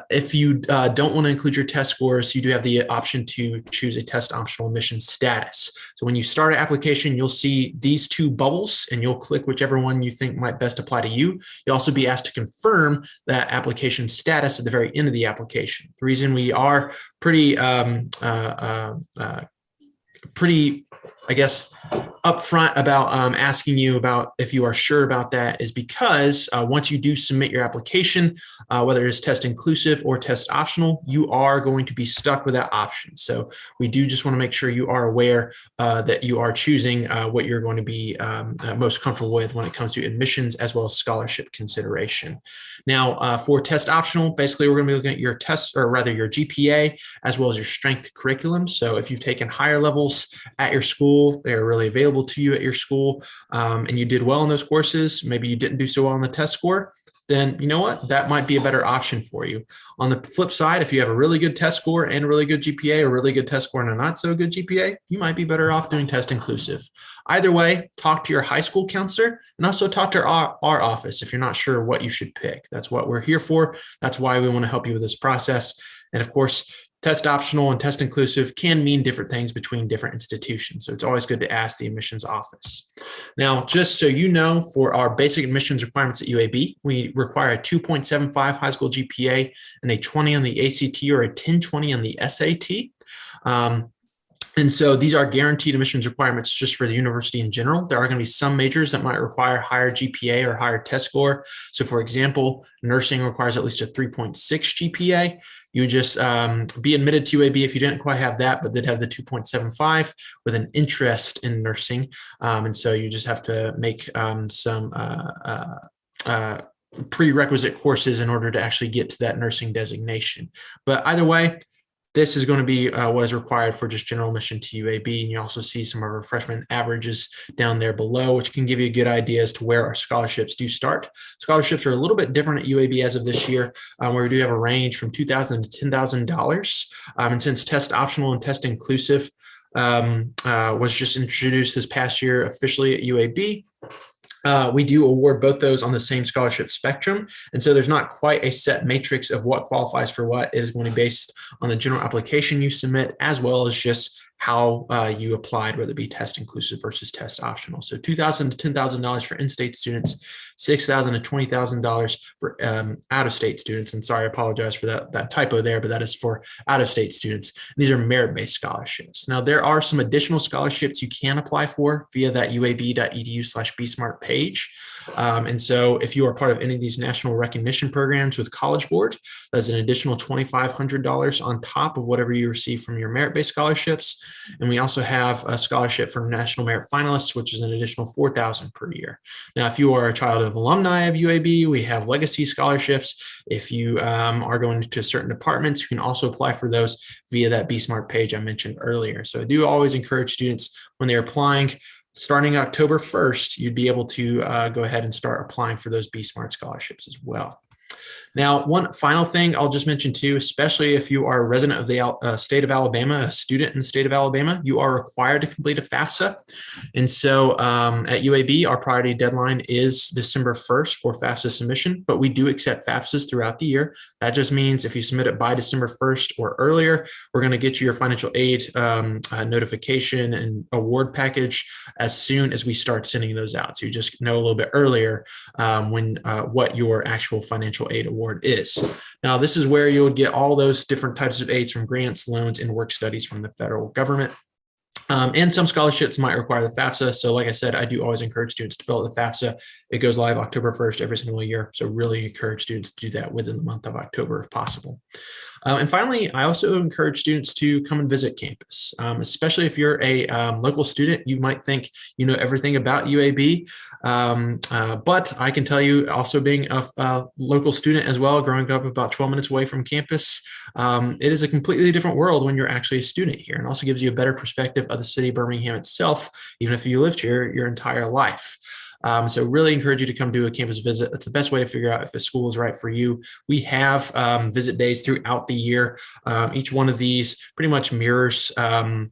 If you don't want to include your test scores, you do have the option to choose a test optional admission status. So when you start an application, you'll see these 2 bubbles, and you'll click whichever one you think might best apply to you. You'll also be asked to confirm that application status at the very end of the application. The reason we are pretty, I guess, upfront about asking you about if you are sure about that is because once you do submit your application, whether it's test inclusive or test optional, you are going to be stuck with that option. So we do just want to make sure you are aware that you are choosing what you're going to be most comfortable with when it comes to admissions as well as scholarship consideration. Now, for test optional, basically we're going to be looking at your tests, or rather your GPA, as well as your strength curriculum. So if you've taken higher levels at your school, they're really available to you at your school, and you did well in those courses, maybe you didn't do so well on the test score, then you know what, that might be a better option for you. On the flip side, if you have a really good test score and a really good GPA, or really good test score and a not so good GPA, you might be better off doing test inclusive. Either way, talk to your high school counselor, and also talk to our office if you're not sure what you should pick. That's what we're here for. That's why we want to help you with this process. And of course, test optional and test inclusive can mean different things between different institutions. So it's always good to ask the admissions office. Now, just so you know, for our basic admissions requirements at UAB, we require a 2.75 high school GPA and a 20 on the ACT or a 1020 on the SAT. And so these are guaranteed admissions requirements just for the university in general. There are going to be some majors that might require higher GPA or higher test score. So for example, nursing requires at least a 3.6 GPA. You just be admitted to UAB if you didn't quite have that, but did have the 2.75 with an interest in nursing. And so you just have to make some prerequisite courses in order to actually get to that nursing designation. But either way, this is going to be what is required for just general admission to UAB. And you also see some of our freshman averages down there below, which can give you a good idea as to where our scholarships do start. Scholarships are a little bit different at UAB as of this year, where we do have a range from $2,000 to $10,000. And since test optional and test inclusive was just introduced this past year officially at UAB, we do award both those on the same scholarship spectrum. And so there's not quite a set matrix of what qualifies for what. It is going to be based on the general application you submit, as well as just how you applied, whether it be test inclusive versus test optional. So $2,000 to $10,000 for in-state students, $6,000 to $20,000 for out-of-state students. And sorry, I apologize for that typo there, but that is for out-of-state students. These are merit-based scholarships. Now, there are some additional scholarships you can apply for via that uab.edu/bsmart page. And so if you are part of any of these national recognition programs with College Board, that's an additional $2,500 on top of whatever you receive from your merit-based scholarships. And we also have a scholarship for national merit finalists, which is an additional $4,000 per year. Now, if you are a child of alumni of UAB. We have legacy scholarships. If you are going to certain departments, you can also apply for those via that Be Smart page I mentioned earlier. So I do always encourage students when they're applying, starting October 1st, you'd be able to go ahead and start applying for those Be Smart scholarships as well. Now, one final thing I'll just mention too, especially if you are a resident of the state of Alabama, a student in the state of Alabama, you are required to complete a Fafsa. And so at UAB, our priority deadline is December 1st for Fafsa submission, but we do accept Fafsas throughout the year. That just means if you submit it by December 1st or earlier, we're going to get you your financial aid notification and award package as soon as we start sending those out. So you just know a little bit earlier what your actual financial aid award is. Now, this is where you'll get all those different types of aids from grants, loans, and work studies from the federal government. And some scholarships might require the Fafsa. So like I said, I do always encourage students to fill out the Fafsa. It goes live October 1st every single year. So really encourage students to do that within the month of October if possible. And finally, I also encourage students to come and visit campus, especially if you're a local student. You might think you know everything about UAB, but I can tell you, also being a local student as well, growing up about 12 minutes away from campus, it is a completely different world when you're actually a student here, and also gives you a better perspective of the city of Birmingham itself, even if you lived here your entire life. So really encourage you to come do a campus visit. That's the best way to figure out if a school is right for you. We have visit days throughout the year. Each one of these pretty much mirrors kind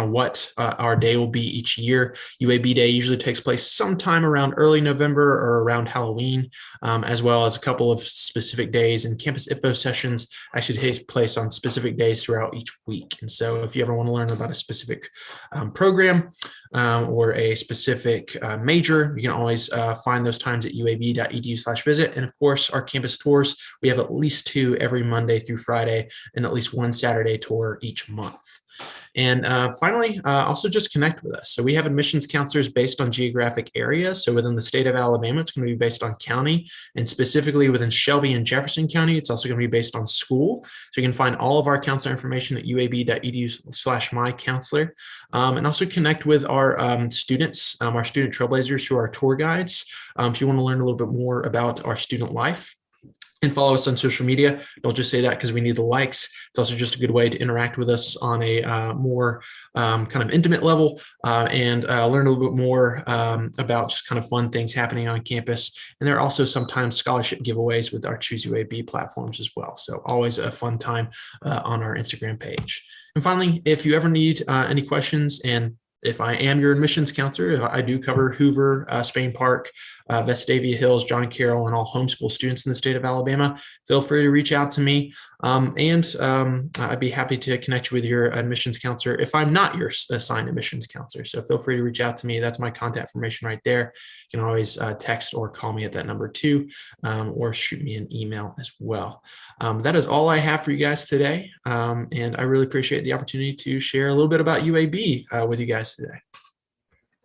of what our day will be each year. UAB Day usually takes place sometime around early November or around Halloween, as well as a couple of specific days. And campus IPO sessions actually take place on specific days throughout each week. And so if you ever want to learn about a specific program or a specific major, you can always find those times at uab.edu/visit. And of course, our campus tours, we have at least 2 every Monday through Friday and at least 1 Saturday tour each month. And finally, also just connect with us. So we have admissions counselors based on geographic area. So within the state of Alabama, it's going to be based on county, and specifically within Shelby and Jefferson County, it's also going to be based on school. So you can find all of our counselor information at uab.edu/mycounselor, and also connect with our students, our student trailblazers who are tour guides. If you want to learn a little bit more about our student life. And follow us on social media. Don't just say that because we need the likes. It's also just a good way to interact with us on a more kind of intimate level and learn a little bit more about just kind of fun things happening on campus. And there are also sometimes scholarship giveaways with our Choose UAB platforms as well. So always a fun time on our Instagram page. And finally, if you ever need any questions, and if I am your admissions counselor, I do cover Hoover, Spain Park, Vestavia Hills, John Carroll, and all homeschool students in the state of Alabama. Feel free to reach out to me, and I'd be happy to connect you with your admissions counselor if I'm not your assigned admissions counselor. So feel free to reach out to me. That's my contact information right there. You can always text or call me at that number too, or shoot me an email as well. That is all I have for you guys today, and I really appreciate the opportunity to share a little bit about UAB with you guys today.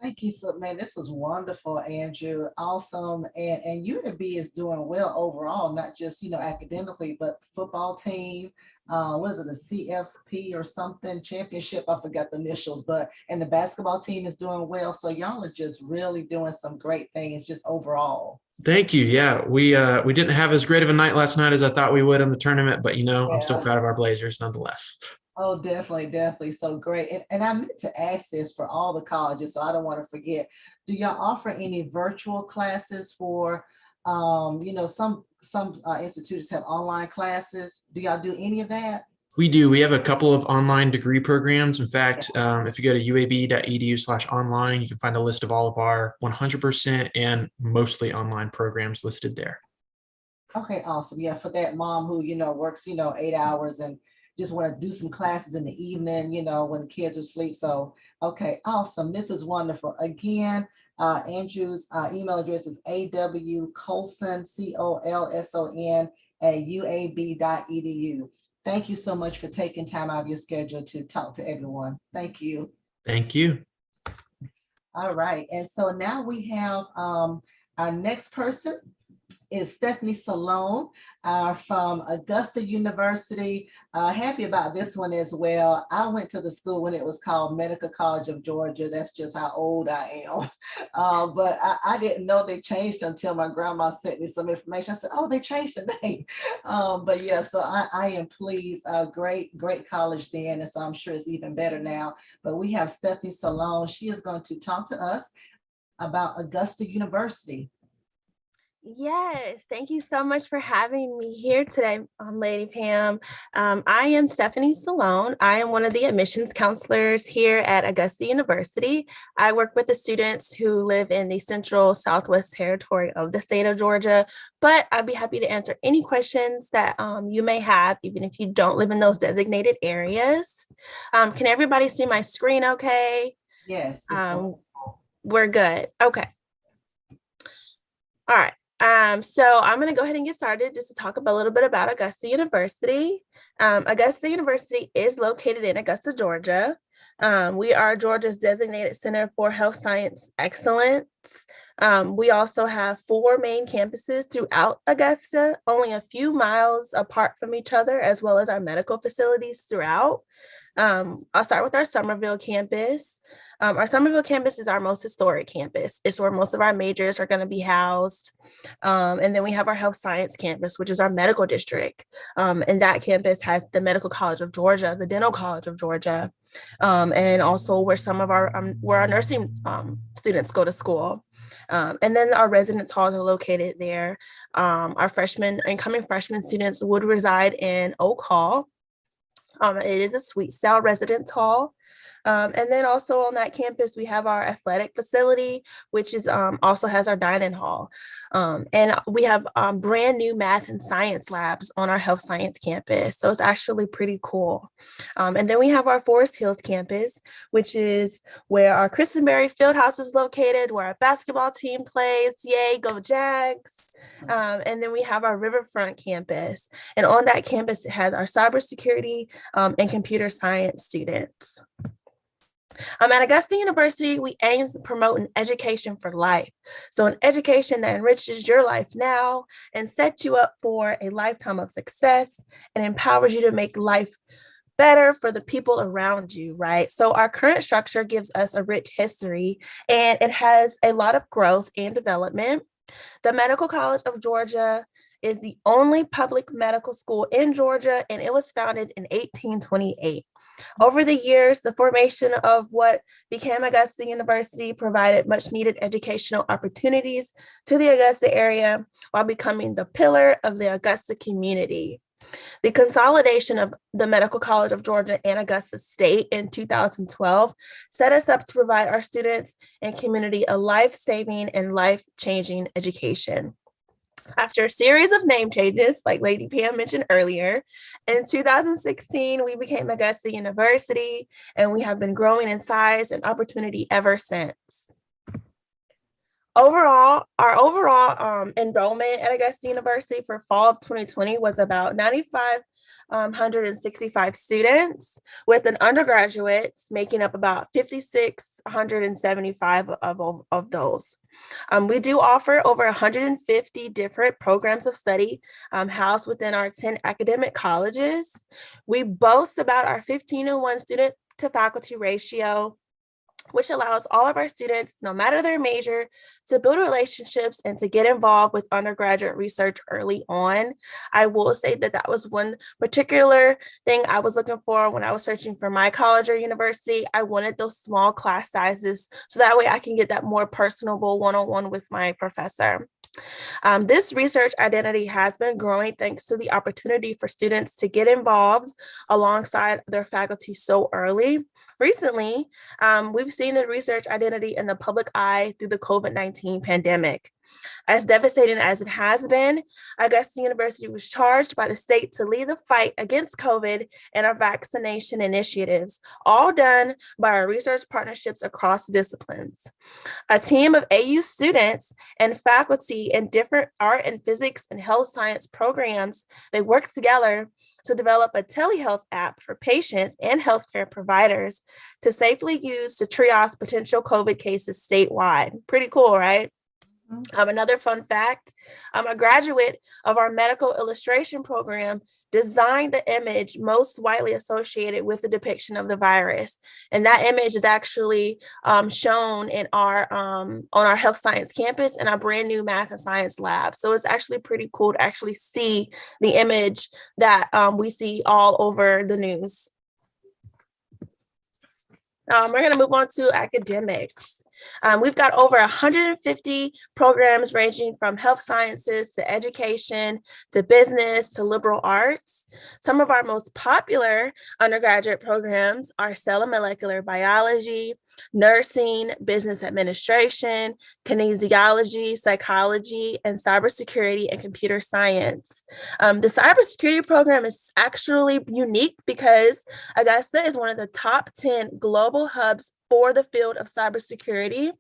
Thank you. So, man, this was wonderful, Andrew. Awesome. And UAB is doing well overall, not just, academically, but football team. Was it a CFP or something championship? I forgot the initials, and the basketball team is doing well. So y'all are just really doing some great things just overall. Thank you. Yeah, we didn't have as great of a night last night as I thought we would in the tournament, but I'm still proud of our Blazers nonetheless. Oh, definitely. So great. And I meant to ask this for all the colleges, so I don't want to forget. Do y'all offer any virtual classes for, some institutes have online classes? Do y'all do any of that? We do. We have a couple of online degree programs. In fact, if you go to uab.edu/online, you can find a list of all of our 100% and mostly online programs listed there. Okay, awesome. Yeah, for that mom who, works, 8 hours and just want to do some classes in the evening, when the kids are asleep. So, okay, awesome. This is wonderful. Again, Andrew's email address is awcolson, COLSON @uab.edu. Thank you so much for taking time out of your schedule to talk to everyone. Thank you. Thank you. All right. And so now we have our next person. is Stephanie Salone from Augusta University. Happy about this one as well. I went to the school when it was called Medical College of Georgia. That's just how old I am. But I didn't know they changed until my grandma sent me some information. I said, oh, they changed the name. But yeah, so I am pleased. Great college then. And so I'm sure it's even better now. But we have Stephanie Salone. She is going to talk to us about Augusta University. Yes, thank you so much for having me here today, Lady Pam. I am Stephanie Salone. I am one of the admissions counselors here at Augusta University. I work with the students who live in the central southwest territory of the state of Georgia, but I'd be happy to answer any questions that you may have, even if you don't live in those designated areas. Can everybody see my screen okay? Yes. We're good. Okay. All right. So I'm going to go ahead and get started just to talk a little bit about Augusta University. Augusta University is located in Augusta, Georgia. We are Georgia's designated Center for Health Science Excellence. We also have 4 main campuses throughout Augusta, only a few miles apart from each other, as well as our medical facilities throughout. I'll start with our Summerville campus. Our Summerville campus is our most historic campus. It's where most of our majors are going to be housed. And then we have our health science campus, which is our medical district. And that campus has the Medical College of Georgia, the Dental College of Georgia, and also where some of our nursing students go to school. And then our residence halls are located there. Our incoming freshman students would reside in Oak Hall. It is a suite style residence hall. And then also on that campus, we have our athletic facility, which is also has our dining hall. And we have brand new math and science labs on our health science campus. So it's actually pretty cool. And then we have our Forest Hills campus, which is where our Christenberry Fieldhouse is located, where our basketball team plays. Yay, go Jags. And then we have our Riverfront campus. And on that campus, it has our cybersecurity and computer science students. At Augusta University, we aim to promote an education for life. So an education that enriches your life now and sets you up for a lifetime of success and empowers you to make life better for the people around you, right? So our current structure gives us a rich history and it has a lot of growth and development. The Medical College of Georgia is the only public medical school in Georgia, and it was founded in 1828. Over the years, the formation of what became Augusta University provided much needed educational opportunities to the Augusta area while becoming the pillar of the Augusta community. The consolidation of the Medical College of Georgia and Augusta State in 2012 set us up to provide our students and community a life-saving and life-changing education. After a series of name changes, like Lady Pam mentioned earlier, in 2016, we became Augusta University, and we have been growing in size and opportunity ever since. Our overall enrollment at Augusta University for fall of 2020 was about 9,565 students, with an undergraduates making up about 5,675 of those. We do offer over 150 different programs of study housed within our 10 academic colleges. We boast about our 15:1 student to faculty ratio, which allows all of our students, no matter their major, to build relationships and to get involved with undergraduate research early on. I will say that that was one particular thing I was looking for when I was searching for my college or university. I wanted those small class sizes so that way I can get that more personable one-on-one with my professor. This research identity has been growing thanks to the opportunity for students to get involved alongside their faculty so early. Recently, we've seen the research identity in the public eye through the COVID-19 pandemic. As devastating as it has been, Augusta University was charged by the state to lead the fight against COVID and our vaccination initiatives, all done by our research partnerships across disciplines. A team of AU students and faculty in different art and physics and health science programs, they work together to develop a telehealth app for patients and healthcare providers to safely use to triage potential COVID cases statewide. Pretty cool, right? Another fun fact, a graduate of our medical illustration program designed the image most widely associated with the depiction of the virus. And that image is actually shown in our on our health science campus in our brand new math and science lab. So it's actually pretty cool to actually see the image that we see all over the news. We're going to move on to academics. We've got over 150 programs ranging from health sciences to education to business to liberal arts. Some of our most popular undergraduate programs are cell and molecular biology, nursing, business administration, kinesiology, psychology, and cybersecurity and computer science. The cybersecurity program is actually unique because Augusta is one of the top 10 global hubs for the field of cybersecurity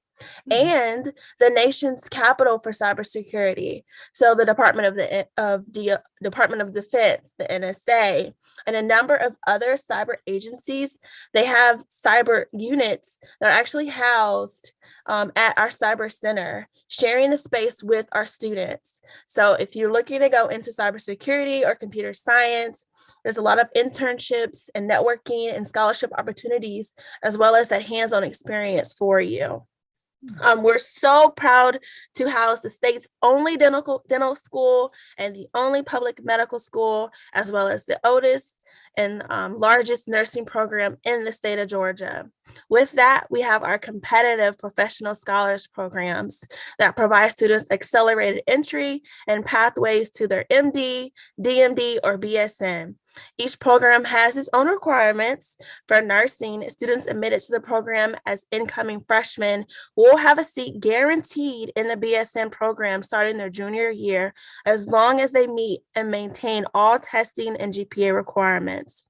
and the nation's capital for cybersecurity. So the Department of Defense, the NSA, and a number of other cyber agencies, they have cyber units that are actually housed at our cyber center, sharing the space with our students. So if you're looking to go into cybersecurity or computer science, there's a lot of internships and networking and scholarship opportunities, as well as that hands-on experience for you. We're so proud to house the state's only dental school and the only public medical school, as well as the oldest and largest nursing program in the state of Georgia. With that, we have our competitive professional scholars programs that provide students accelerated entry and pathways to their MD, DMD, or BSN. Each program has its own requirements. For nursing, students admitted to the program as incoming freshmen will have a seat guaranteed in the BSN program starting their junior year, as long as they meet and maintain all testing and GPA requirements.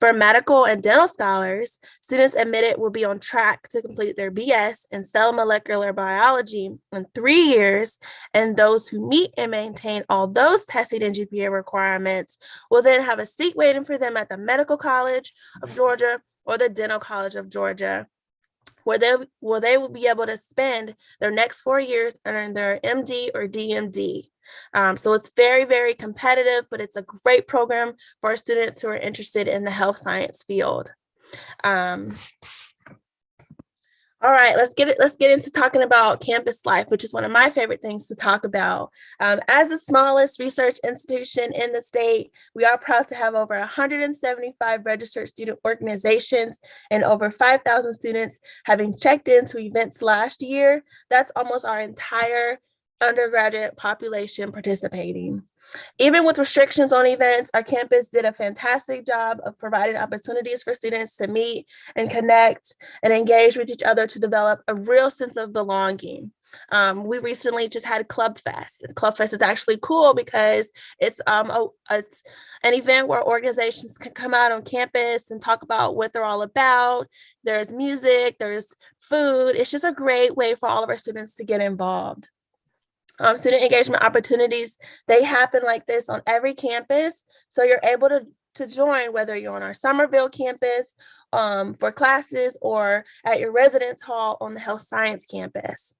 For medical and dental scholars, students admitted will be on track to complete their BS in cell molecular biology in 3 years, and those who meet and maintain all those testing and GPA requirements will then have a seat waiting for them at the Medical College of Georgia or the Dental College of Georgia, where they will be able to spend their next 4 years earning their MD or DMD. So it's very, very competitive, but it's a great program for students who are interested in the health science field. All right, let's get into talking about campus life, which is one of my favorite things to talk about. As the smallest research institution in the state, we are proud to have over 175 registered student organizations and over 5,000 students having checked into events last year. That's almost our entire undergraduate population participating. Even with restrictions on events, our campus did a fantastic job of providing opportunities for students to meet and connect and engage with each other to develop a real sense of belonging. We recently just had Club Fest. Club Fest is actually cool because it's an event where organizations can come out on campus and talk about what they're all about. There's music, there's food. It's just a great way for all of our students to get involved. Student engagement opportunities, they happen like this on every campus. So you're able to join whether you're on our Summerville campus for classes or at your residence hall on the health science campus.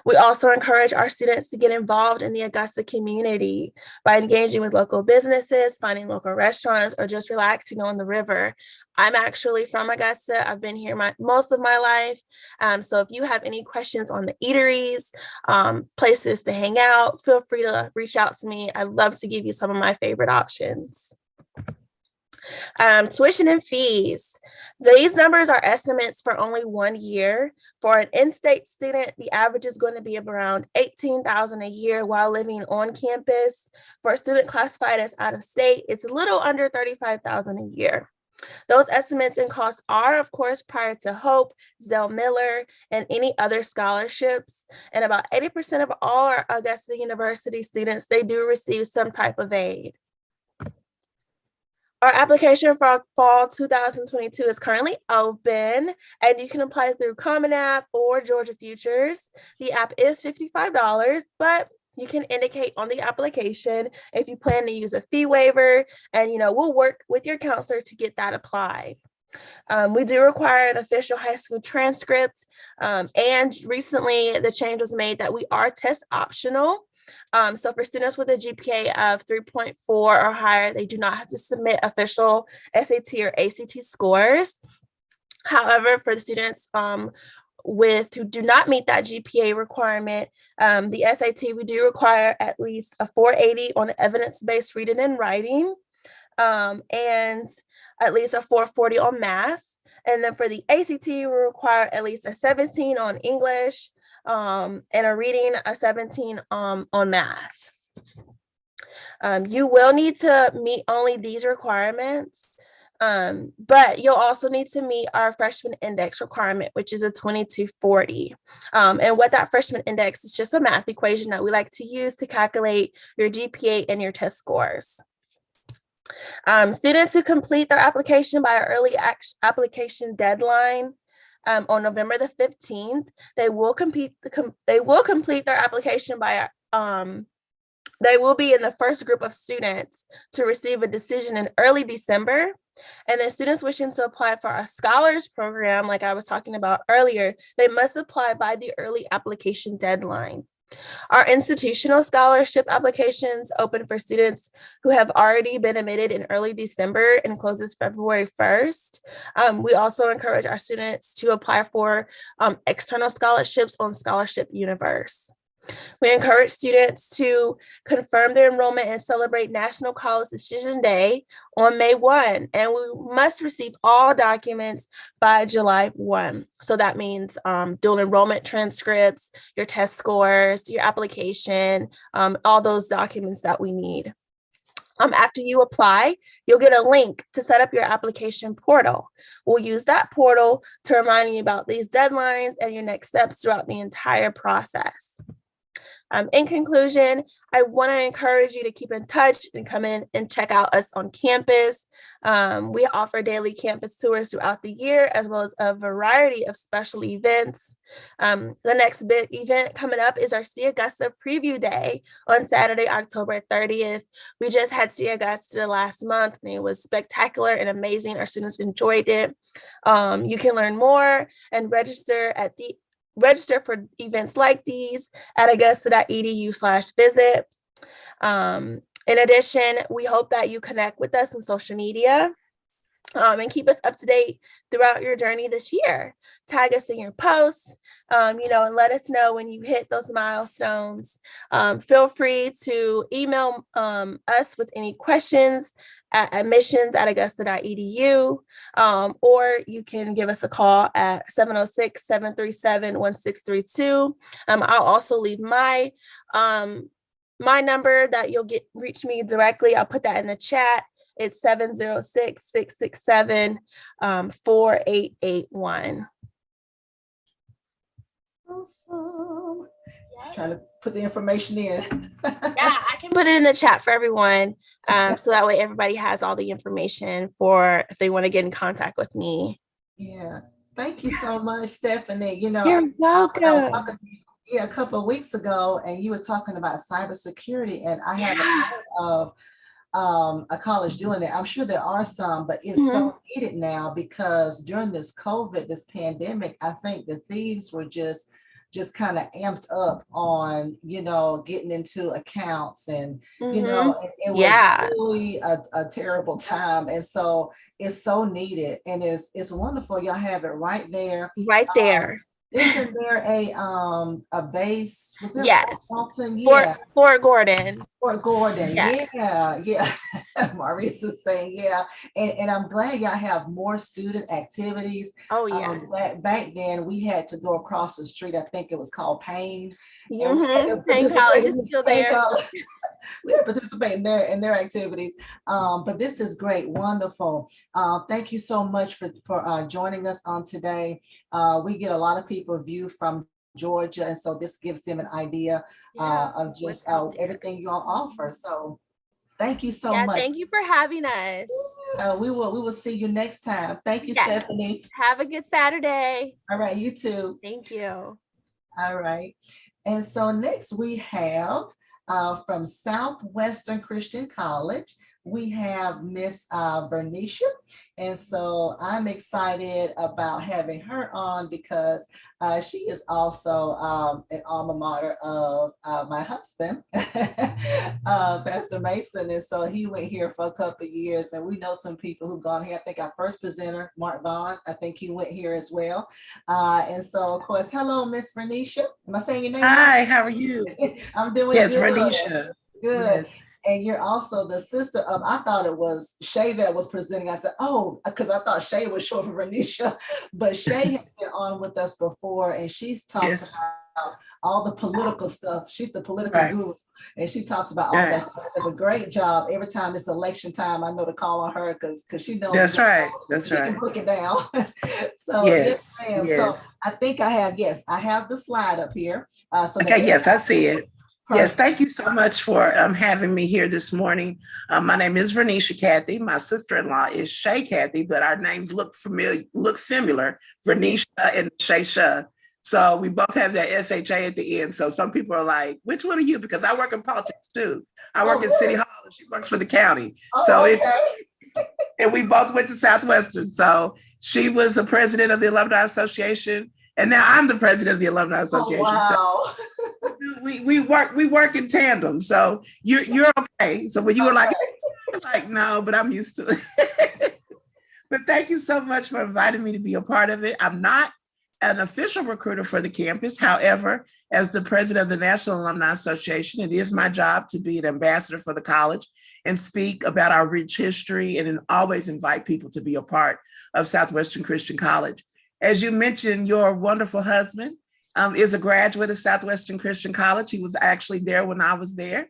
We also encourage our students to get involved in the Augusta community by engaging with local businesses, finding local restaurants, or just relaxing on the river. I'm actually from Augusta. I've been here most of my life. So if you have any questions on the eateries, places to hang out, feel free to reach out to me. I'd love to give you some of my favorite options. Tuition and fees. These numbers are estimates for only 1 year. For an in-state student, the average is going to be around $18,000 a year while living on campus. For a student classified as out of state, it's a little under $35,000 a year. Those estimates and costs are, of course, prior to Hope, Zell Miller, and any other scholarships. And about 80% of all our Augusta University students, they do receive some type of aid. Our application for fall 2022 is currently open, and you can apply through Common App or Georgia Futures. The app is $55, but you can indicate on the application if you plan to use a fee waiver, and we'll work with your counselor to get that applied. We do require an official high school transcript, and recently the change was made that we are test optional. So for students with a GPA of 3.4 or higher, they do not have to submit official SAT or ACT scores. However, for the students who do not meet that GPA requirement, the SAT, we do require at least a 480 on evidence-based reading and writing, and at least a 440 on math. And then for the ACT, we require at least a 17 on English, and a reading, a 17 on math. You will need to meet only these requirements, but you'll also need to meet our freshman index requirement, which is a 2240. And what that freshman index is, just a math equation that we like to use to calculate your GPA and your test scores. Students who complete their application by our early application deadline on November the 15th, they will complete their application by they will be in the first group of students to receive a decision in early December. And then students wishing to apply for a scholars program, like I was talking about earlier, they must apply by the early application deadline. Our institutional scholarship applications open for students who have already been admitted in early December and closes February 1st. We also encourage our students to apply for external scholarships on Scholarship Universe. We encourage students to confirm their enrollment and celebrate National College Decision Day on May 1, and we must receive all documents by July 1. So that means dual enrollment transcripts, your test scores, your application, all those documents that we need. After you apply, you'll get a link to set up your application portal. We'll use that portal to remind you about these deadlines and your next steps throughout the entire process. In conclusion, I want to encourage you to keep in touch and come in and check out us on campus. We offer daily campus tours throughout the year, as well as a variety of special events. The next big event coming up is our See Augusta Preview Day on Saturday, October 30th. We just had See Augusta last month, and it was spectacular and amazing. Our students enjoyed it. You can learn more and register for events like these at augusta.edu/visit. In addition, we hope that you connect with us on social media and keep us up to date throughout your journey this year. Tag us in your posts, and let us know when you hit those milestones. Feel free to email us with any questions at admissions@augusta.edu, or you can give us a call at 706-737-1632. I'll also leave my number that you'll reach me directly. I'll put that in the chat. It's 706-667-4881. Awesome. Trying to put the information in. Yeah, I can put it in the chat for everyone, so that way everybody has all the information for if they want to get in contact with me. Yeah, thank you so much, Stephanie. You're welcome. I was talking to you a couple of weeks ago, and you were talking about cybersecurity, and I haven't heard of a college doing that. I'm sure there are some, but it's so needed now, because during this pandemic, I think the thieves were just kind of amped up on, getting into accounts, and, it was really a terrible time. And so it's so needed, and it's wonderful. Y'all have it right there. Right there. Isn't there a base? Was there yes. Something? Yeah. Fort Gordon. Fort Gordon. Yeah. Maurice is saying, yeah. And I'm glad y'all have more student activities. Oh, yeah. Back then, we had to go across the street. I think it was called Payne. Payne College is still there. We had to participate in their activities. But this is great. Wonderful. Thank you so much for joining us on today. We get a lot of people view from Georgia, and so this gives them an idea of just everything you all offer. So thank you so much. Thank you for having us. We will see you next time. Thank you, Stephanie. Have a good Saturday. All right, you too. Thank you. All right. And so next we have from Southwestern Christian College, we have Miss Bernicia. And so I'm excited about having her on because she is also an alma mater of my husband, Pastor Mason. And so he went here for a couple of years, and we know some people who've gone here. I think our first presenter, Mark Vaughn, I think he went here as well. And so, of course, hello, Miss Bernicia. Am I saying your name Hi, right? how are you? I'm doing Yes, good. Vernisha. Good. Yes. And you're also the sister of, I thought it was Shay that was presenting. I said, oh, because I thought Shay was short for Bernicia, but Shay has been on with us before, and she's talked Yes. about all the political stuff. She's the political Right. guru, and she talks about all Right. that stuff. Does a great job. Every time it's election time, I know to call on her because she knows. That's right. That's She right. can break it down. So Yes. ma'am. Yes. So I think I have the slide up here. So that Okay. Yes, I see it. Yes, Perfect. thank you so much for having me here this morning. My name is Vernisha Kathy. My sister-in-law is Shay Kathy, but our names look similar, Vernisha and Shay Sha. So we both have that SHA at the end. So some people are like, which one are you? Because I work in politics too. I work in City Hall and she works for the county. So it's, and we both went to Southwestern. So she was the president of the Alumni Association, and now I'm the president of the Alumni Association. Wow. So we work in tandem. So you're okay. So when you were like no, but I'm used to it. But thank you so much for inviting me to be a part of it. I'm not an official recruiter for the campus. However, as the president of the National Alumni Association, it is my job to be an ambassador for the college and speak about our rich history and always invite people to be a part of Southwestern Christian College. As you mentioned, your wonderful husband is a graduate of Southwestern Christian College. He was actually there when I was there,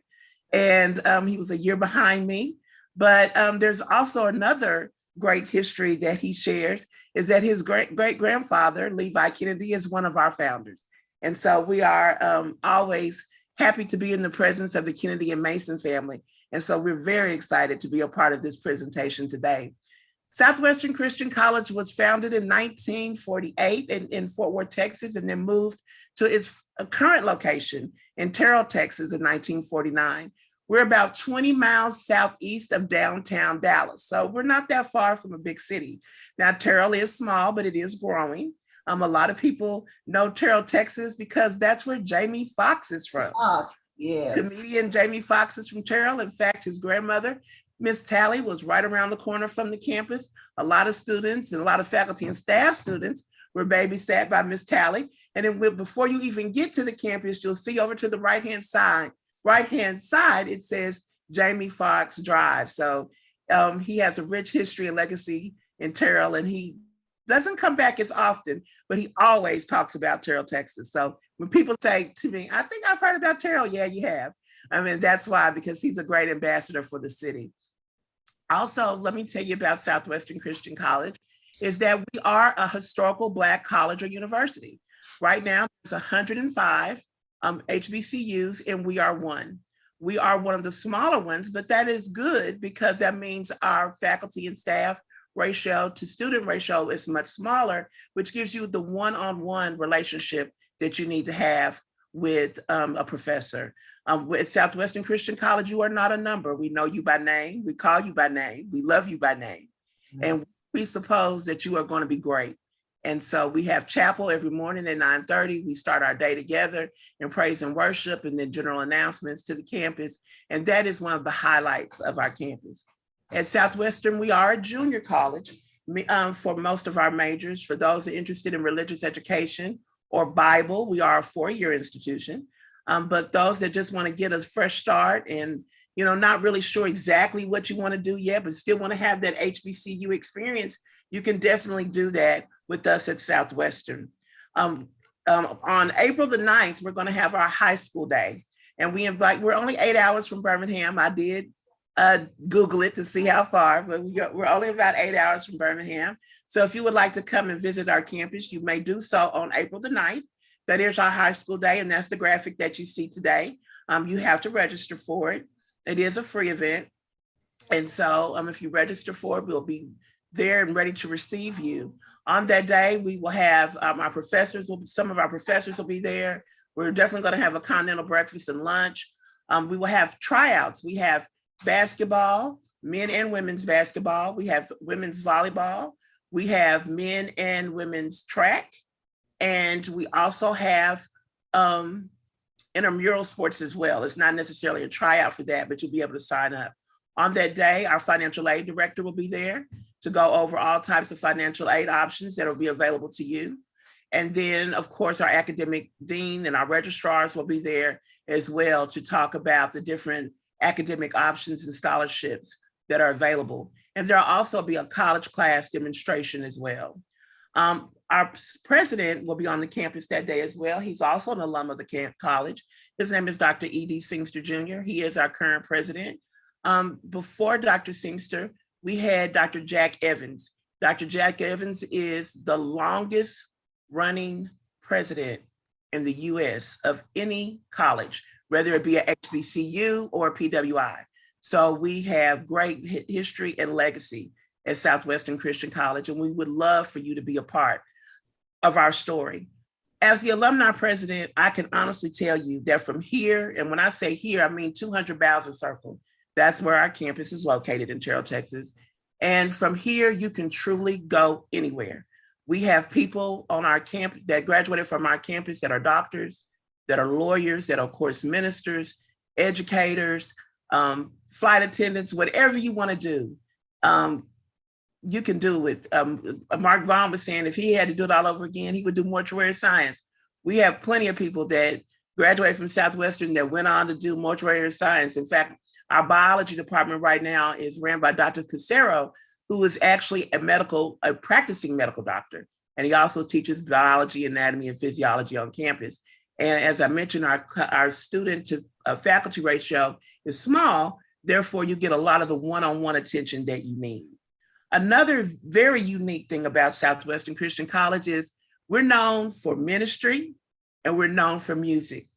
and he was a year behind me. But there's also another great history that he shares, is that his great-grandfather, Levi Kennedy, is one of our founders. And so we are always happy to be in the presence of the Kennedy and Mason family. And so we're very excited to be a part of this presentation today. Southwestern Christian College was founded in 1948 in Fort Worth, Texas, and then moved to its current location in Terrell, Texas in 1949. We're about 20 miles southeast of downtown Dallas. So we're not that far from a big city. Now, Terrell is small, but it is growing. A lot of people know Terrell, Texas, because that's where Jamie Foxx is from. Yes. Comedian Jamie Foxx is from Terrell. In fact, his grandmother, Miss Tally, was right around the corner from the campus. A lot of students and a lot of faculty and staff students were babysat by Miss Tally. And then before you even get to the campus, you'll see over to the right-hand side, it says Jamie Foxx Drive. So he has a rich history and legacy in Terrell, and he doesn't come back as often, but he always talks about Terrell, Texas. So when people say to me, I think I've heard about Terrell. Yeah, you have. I mean, that's why, because he's a great ambassador for the city. Also, let me tell you about Southwestern Christian College, is that we are a historical Black college or university. Right now, there's 105 HBCUs, and we are one. We are one of the smaller ones, but that is good because that means our faculty and staff ratio to student ratio is much smaller, which gives you the one-on-one relationship that you need to have with a professor. With Southwestern Christian College, you are not a number. We know you by name. We call you by name. We love you by name. And we suppose that you are going to be great. And so we have chapel every morning at 9:30. We start our day together in praise and worship, and then general announcements to the campus. And that is one of the highlights of our campus. At Southwestern, we are a junior college for most of our majors. For those that are interested in religious education or Bible, we are a 4-year institution. But those that just want to get a fresh start and, not really sure exactly what you want to do yet, but still want to have that HBCU experience, you can definitely do that with us at Southwestern. On April the 9th, we're going to have our high school day. And we're only 8 hours from Birmingham. I did Google it to see how far, but we're only about 8 hours from Birmingham. So if you would like to come and visit our campus, you may do so on April the 9th. That is our high school day, and that's the graphic that you see today. You have to register for it. It is a free event. And so if you register for it, we'll be there and ready to receive you. On that day, we will have some of our professors will be there. We're definitely going to have a continental breakfast and lunch. We will have tryouts. We have basketball, men and women's basketball. We have women's volleyball. We have men and women's track. And we also have intramural sports as well. It's not necessarily a tryout for that, but you'll be able to sign up. On that day, our financial aid director will be there to go over all types of financial aid options that will be available to you. And then, of course, our academic dean and our registrars will be there as well to talk about the different academic options and scholarships that are available. And there'll also be a college class demonstration as well. Our president will be on the campus that day as well. He's also an alum of the college. His name is Dr. E.D. Singster Jr. He is our current president. Before Dr. Singster, we had Dr. Jack Evans. Dr. Jack Evans is the longest running president in the US of any college, whether it be at HBCU or PWI. So we have great history and legacy at Southwestern Christian College, and we would love for you to be a part of our story. As the alumni president, I can honestly tell you that from here, and when I say here, I mean 200 Bowser Circle. That's where our campus is located in Terrell, Texas. And from here, you can truly go anywhere. We have people on our campus that graduated from our campus that are doctors, that are lawyers, that are, of course, ministers, educators, flight attendants, whatever you want to do, you can do it. Mark Vaughn was saying if he had to do it all over again, he would do mortuary science. We have plenty of people that graduated from Southwestern that went on to do mortuary science. In fact, our biology department right now is ran by Dr. Casero, who is actually a practicing medical doctor. And he also teaches biology, anatomy, and physiology on campus. And as I mentioned, our student to faculty ratio is small. Therefore, you get a lot of the one-on-one attention that you need. Another very unique thing about Southwestern Christian College is we're known for ministry and we're known for music.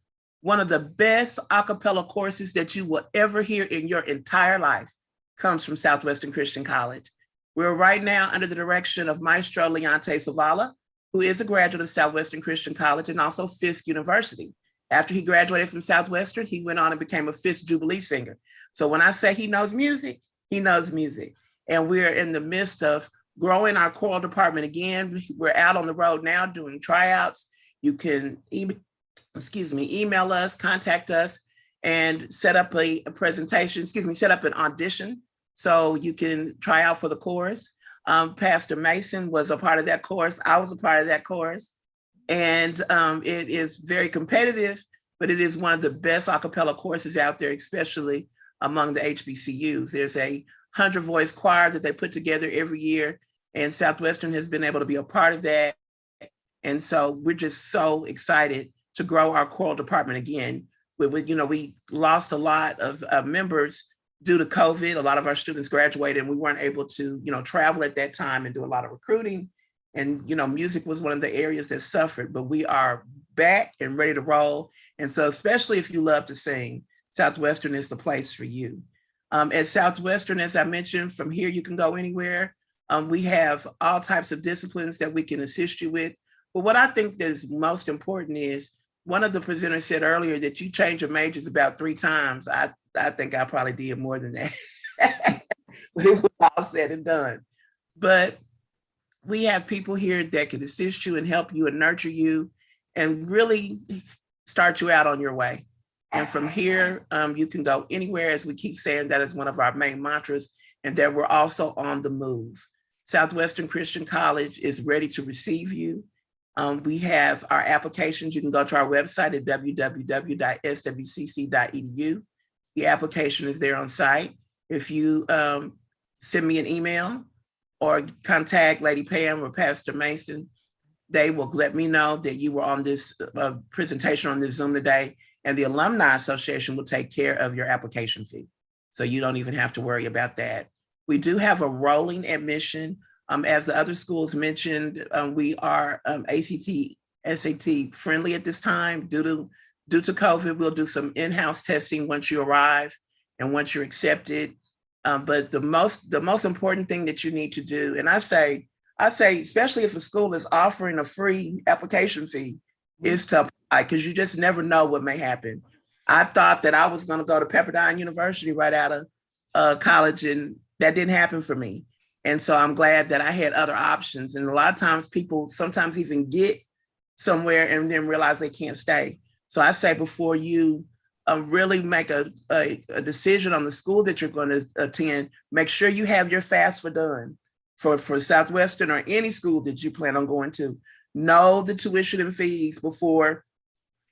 One of the best a cappella courses that you will ever hear in your entire life comes from Southwestern Christian College. We're right now under the direction of Maestro Leonte Zavala, who is a graduate of Southwestern Christian College and also Fisk University. After he graduated from Southwestern, he went on and became a Fisk Jubilee singer. So when I say he knows music, he knows music. And we're in the midst of growing our choral department again. We're out on the road now doing tryouts. You can email us, contact us, and set up a presentation, set up an audition so you can try out for the chorus. Pastor Mason was a part of that chorus. I was a part of that chorus. And it is very competitive, but it is one of the best a cappella courses out there, especially among the HBCUs. There's a 100-voice choir that they put together every year, and Southwestern has been able to be a part of that. And so we're just so excited to grow our choral department again. We lost a lot of members due to COVID. A lot of our students graduated and we weren't able to, travel at that time and do a lot of recruiting. And, music was one of the areas that suffered, but we are back and ready to roll. And so, especially if you love to sing, Southwestern is the place for you. At Southwestern, as I mentioned, from here, you can go anywhere. We have all types of disciplines that we can assist you with. But what I think that is most important is, one of the presenters said earlier that you change your majors about 3 times. I think I probably did more than that. But it was all said and done. But we have people here that can assist you and help you and nurture you and really start you out on your way. And from here, you can go anywhere. As we keep saying, that is one of our main mantras, and that we're also on the move. Southwestern Christian College is ready to receive you. We have our applications. You can go to our website at www.swcc.edu. The application is there on site. If you send me an email or contact Lady Pam or Pastor Mason, they will let me know that you were on this presentation on this Zoom today, and the Alumni Association will take care of your application fee. So you don't even have to worry about that. We do have a rolling admission. As the other schools mentioned, we are ACT, SAT friendly at this time. Due to COVID, we'll do some in-house testing once you arrive and once you're accepted. But the most important thing that you need to do, and I say, especially if a school is offering a free application fee, is to apply, because you just never know what may happen. I thought that I was going to go to Pepperdine University right out of college, and that didn't happen for me. And so I'm glad that I had other options. And a lot of times people sometimes even get somewhere and then realize they can't stay. So I say before you really make a decision on the school that you're going to attend, make sure you have your FAFSA done for Southwestern or any school that you plan on going to. Know the tuition and fees before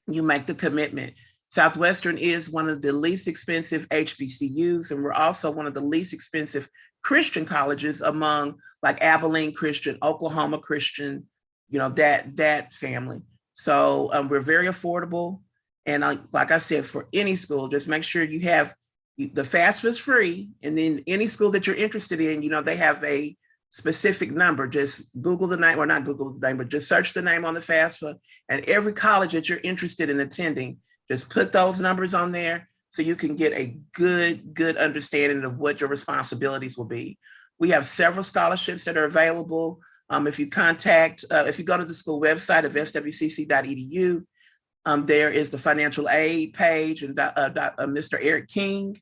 you make the commitment. Southwestern is one of the least expensive HBCUs, and we're also one of the least expensive Christian colleges among like Abilene Christian, Oklahoma Christian, you know, that family. So we're very affordable. And like I said, for any school, just make sure you have the FAFSA is free. And then any school that you're interested in, you know, they have a specific number. Just Google the name, or not Google the name, but just search the name on the FAFSA. And every college that you're interested in attending, just put those numbers on there so you can get a good understanding of what your responsibilities will be. We have several scholarships that are available. If you go to the school website of swcc.edu, there is the financial aid page, and Mr. Eric King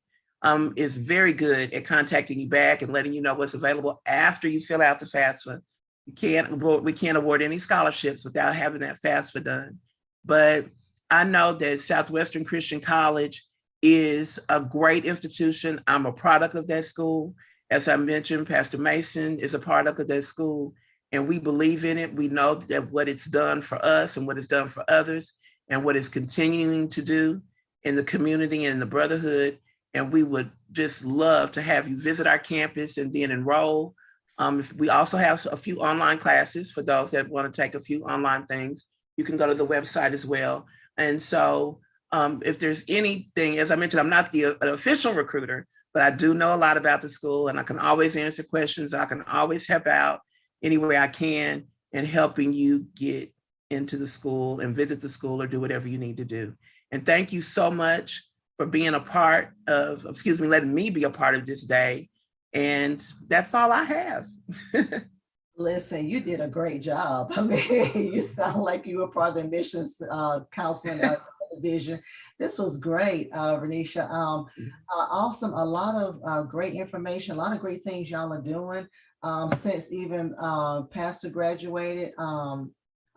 is very good at contacting you back and letting you know what's available after you fill out the FAFSA. We can't award any scholarships without having that FAFSA done. But I know that Southwestern Christian College is a great institution. I'm a product of that school. As I mentioned, Pastor Mason is a product of that school, and we believe in it. We know that what it's done for us and what it's done for others and what it's continuing to do in the community and in the brotherhood. And we would just love to have you visit our campus and then enroll. We also have a few online classes for those that want to take a few online things. You can go to the website as well. And so if there's anything, as I mentioned, I'm not an official recruiter, but I do know a lot about the school, and I can always answer questions. I can always help out any way I can in helping you get into the school and visit the school or do whatever you need to do. And thank you so much for being a part of, letting me be a part of this day. And that's all I have. Listen, you did a great job. I mean, you sound like you were part of the admissions counseling division. This was great, Renisha. Awesome. A lot of great information, a lot of great things y'all are doing since even Pastor graduated.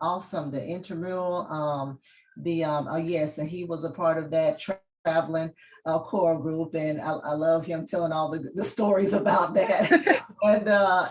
Awesome. The intramural, yes, and he was a part of that traveling core group, and I love him telling all the stories about that. And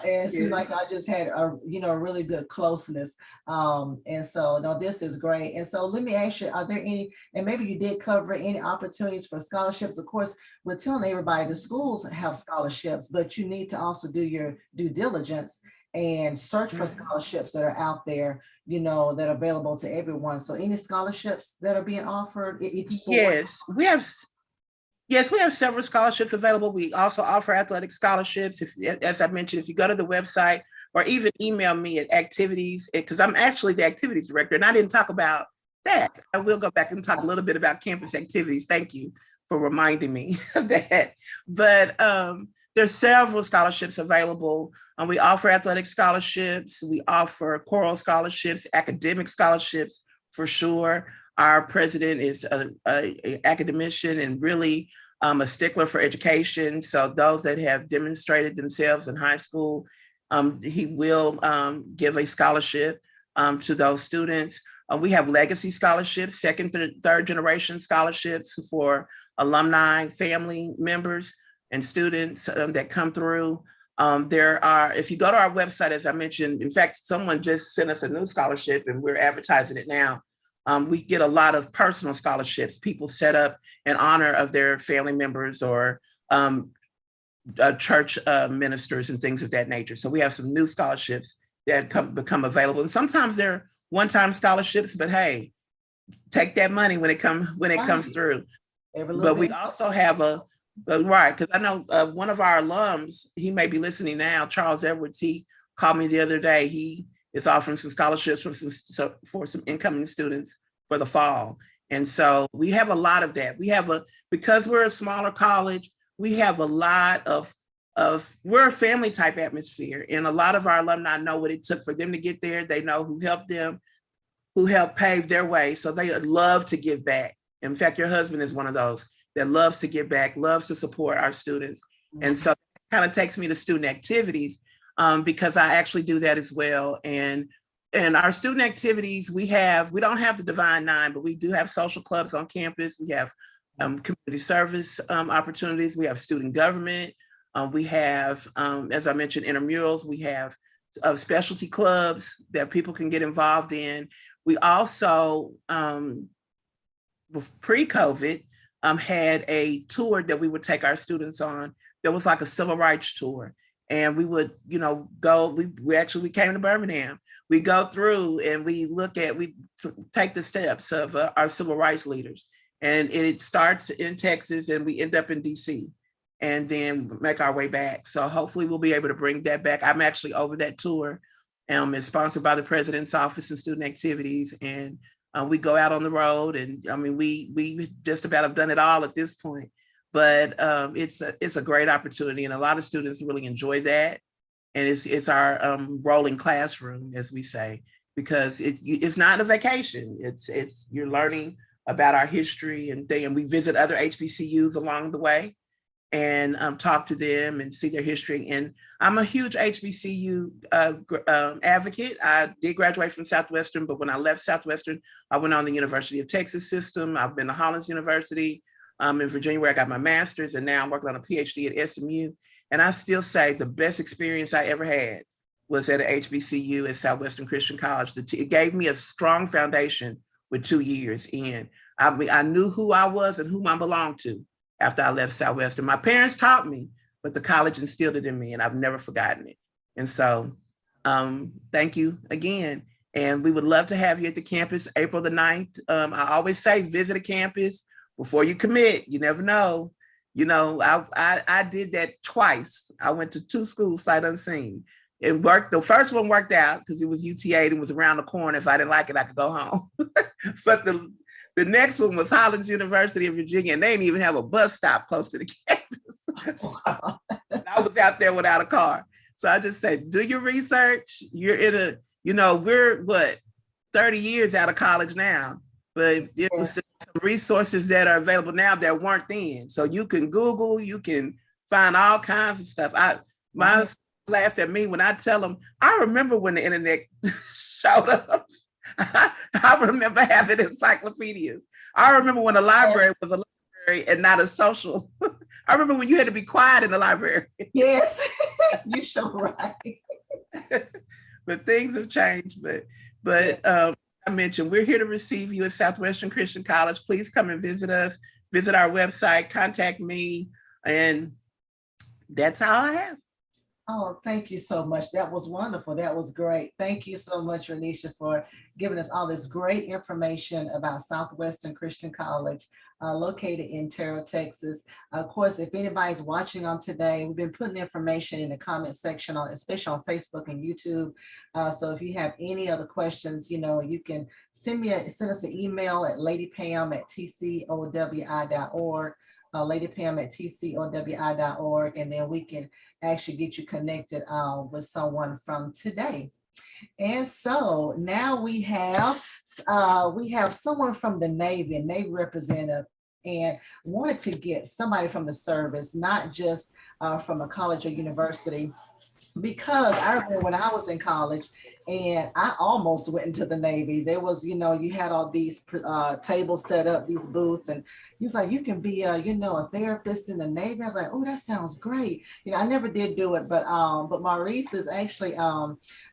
it seemed like I just had a really good closeness. And so no, this is great. And so let me ask you, are there any, and maybe you did cover any opportunities for scholarships? Of course, we're telling everybody the schools have scholarships, but you need to also do your due diligence and search for scholarships that are out there, that are available to everyone. So any scholarships that are being offered? Yes, we have several scholarships available. We also offer athletic scholarships. As I mentioned, if you go to the website or even email me at activities, because I'm actually the activities director, and I didn't talk about that. I will go back and talk a little bit about campus activities. Thank you for reminding me of that. But there's several scholarships available. We offer athletic scholarships. We offer choral scholarships, academic scholarships for sure. Our president is an academician and really a stickler for education. So those that have demonstrated themselves in high school, he will give a scholarship to those students. We have legacy scholarships, second, third generation scholarships for alumni, family members, and students that come through. There are, if you go to our website, as I mentioned, in fact, someone just sent us a new scholarship and we're advertising it now. We get a lot of personal scholarships. People set up in honor of their family members or church ministers and things of that nature. So we have some new scholarships that become available. And sometimes they're one-time scholarships, but hey, take that money when it comes through. But we also have right, because I know one of our alums, he may be listening now, Charles Edwards, he called me the other day. He is offering some scholarships for some incoming students for the fall. And so we have a lot of that. Because we're a smaller college, we have a lot of we're a family type atmosphere. And a lot of our alumni know what it took for them to get there. They know who helped them, who helped pave their way. So they love to give back. In fact, your husband is one of those that loves to give back, loves to support our students. And so it kind of takes me to student activities because I actually do that as well. And our student activities, we don't have the Divine Nine, but we do have social clubs on campus. We have community service opportunities. We have student government. We have, as I mentioned, intramurals. We have specialty clubs that people can get involved in. We also, pre-COVID, had a tour that we would take our students on. There was like a civil rights tour. And we would, go, we came to Birmingham. We go through and we take the steps of our civil rights leaders. And it starts in Texas and we end up in DC and then make our way back. So hopefully we'll be able to bring that back. I'm actually over that tour. It's sponsored by the President's Office and Student Activities. And we go out on the road and we just about have done it all at this point. But it's a great opportunity and a lot of students really enjoy that. And it's our rolling classroom, as we say, because it's not a vacation. It's you're learning about our history and we visit other HBCUs along the way and talk to them and see their history. And I'm a huge HBCU advocate. I did graduate from Southwestern, but when I left Southwestern, I went on the University of Texas system. I've been to Hollins University in Virginia, where I got my master's, and now I'm working on a PhD at SMU. And I still say the best experience I ever had was at a HBCU at Southwestern Christian College. It gave me a strong foundation with 2 years in. I knew who I was and whom I belonged to after I left Southwestern. My parents taught me, but the college instilled it in me, and I've never forgotten it. And so thank you again. And we would love to have you at the campus April the 9th. I always say visit a campus before you commit. You never know. I did that twice. I went to 2 schools sight unseen. It worked. The first one worked out because it was UTA and it was around the corner. If I didn't like it, I could go home. But the next one was Hollins University of Virginia, and they didn't even have a bus stop close to the campus. So I was out there without a car. So I just said, do your research. You're in we're 30 years out of college now, but it was some resources that are available now that weren't then. So you can Google, you can find all kinds of stuff. My laugh at me when I tell them, I remember when the internet showed up. I remember having encyclopedias. I remember when a library was a library and not a social. I remember when you had to be quiet in the library. Yes, you sure right. But things have changed. But I mentioned we're here to receive you at Southwestern Christian College. Please come and visit us. Visit our website. Contact me, and that's all I have. Oh, thank you so much. That was wonderful. That was great. Thank you so much, Renisha, for giving us all this great information about Southwestern Christian College, located in Terrell, Texas. Of course, if anybody's watching on today, we've been putting information in the comment section, especially on Facebook and YouTube. So if you have any other questions, you can send us an email at ladypam@tcowi.org. ladypam@tcowi.org, and then we can actually get you connected with someone from today. And so now we have someone from the Navy representative, and wanted to get somebody from the service, not just from a college or university, because I remember when I was in college and I almost went into the Navy. There was, you had all these tables set up, these booths, and he was like, you can be a therapist in the Navy. I was like, oh, that sounds great. I never did do it, but Maurice is actually,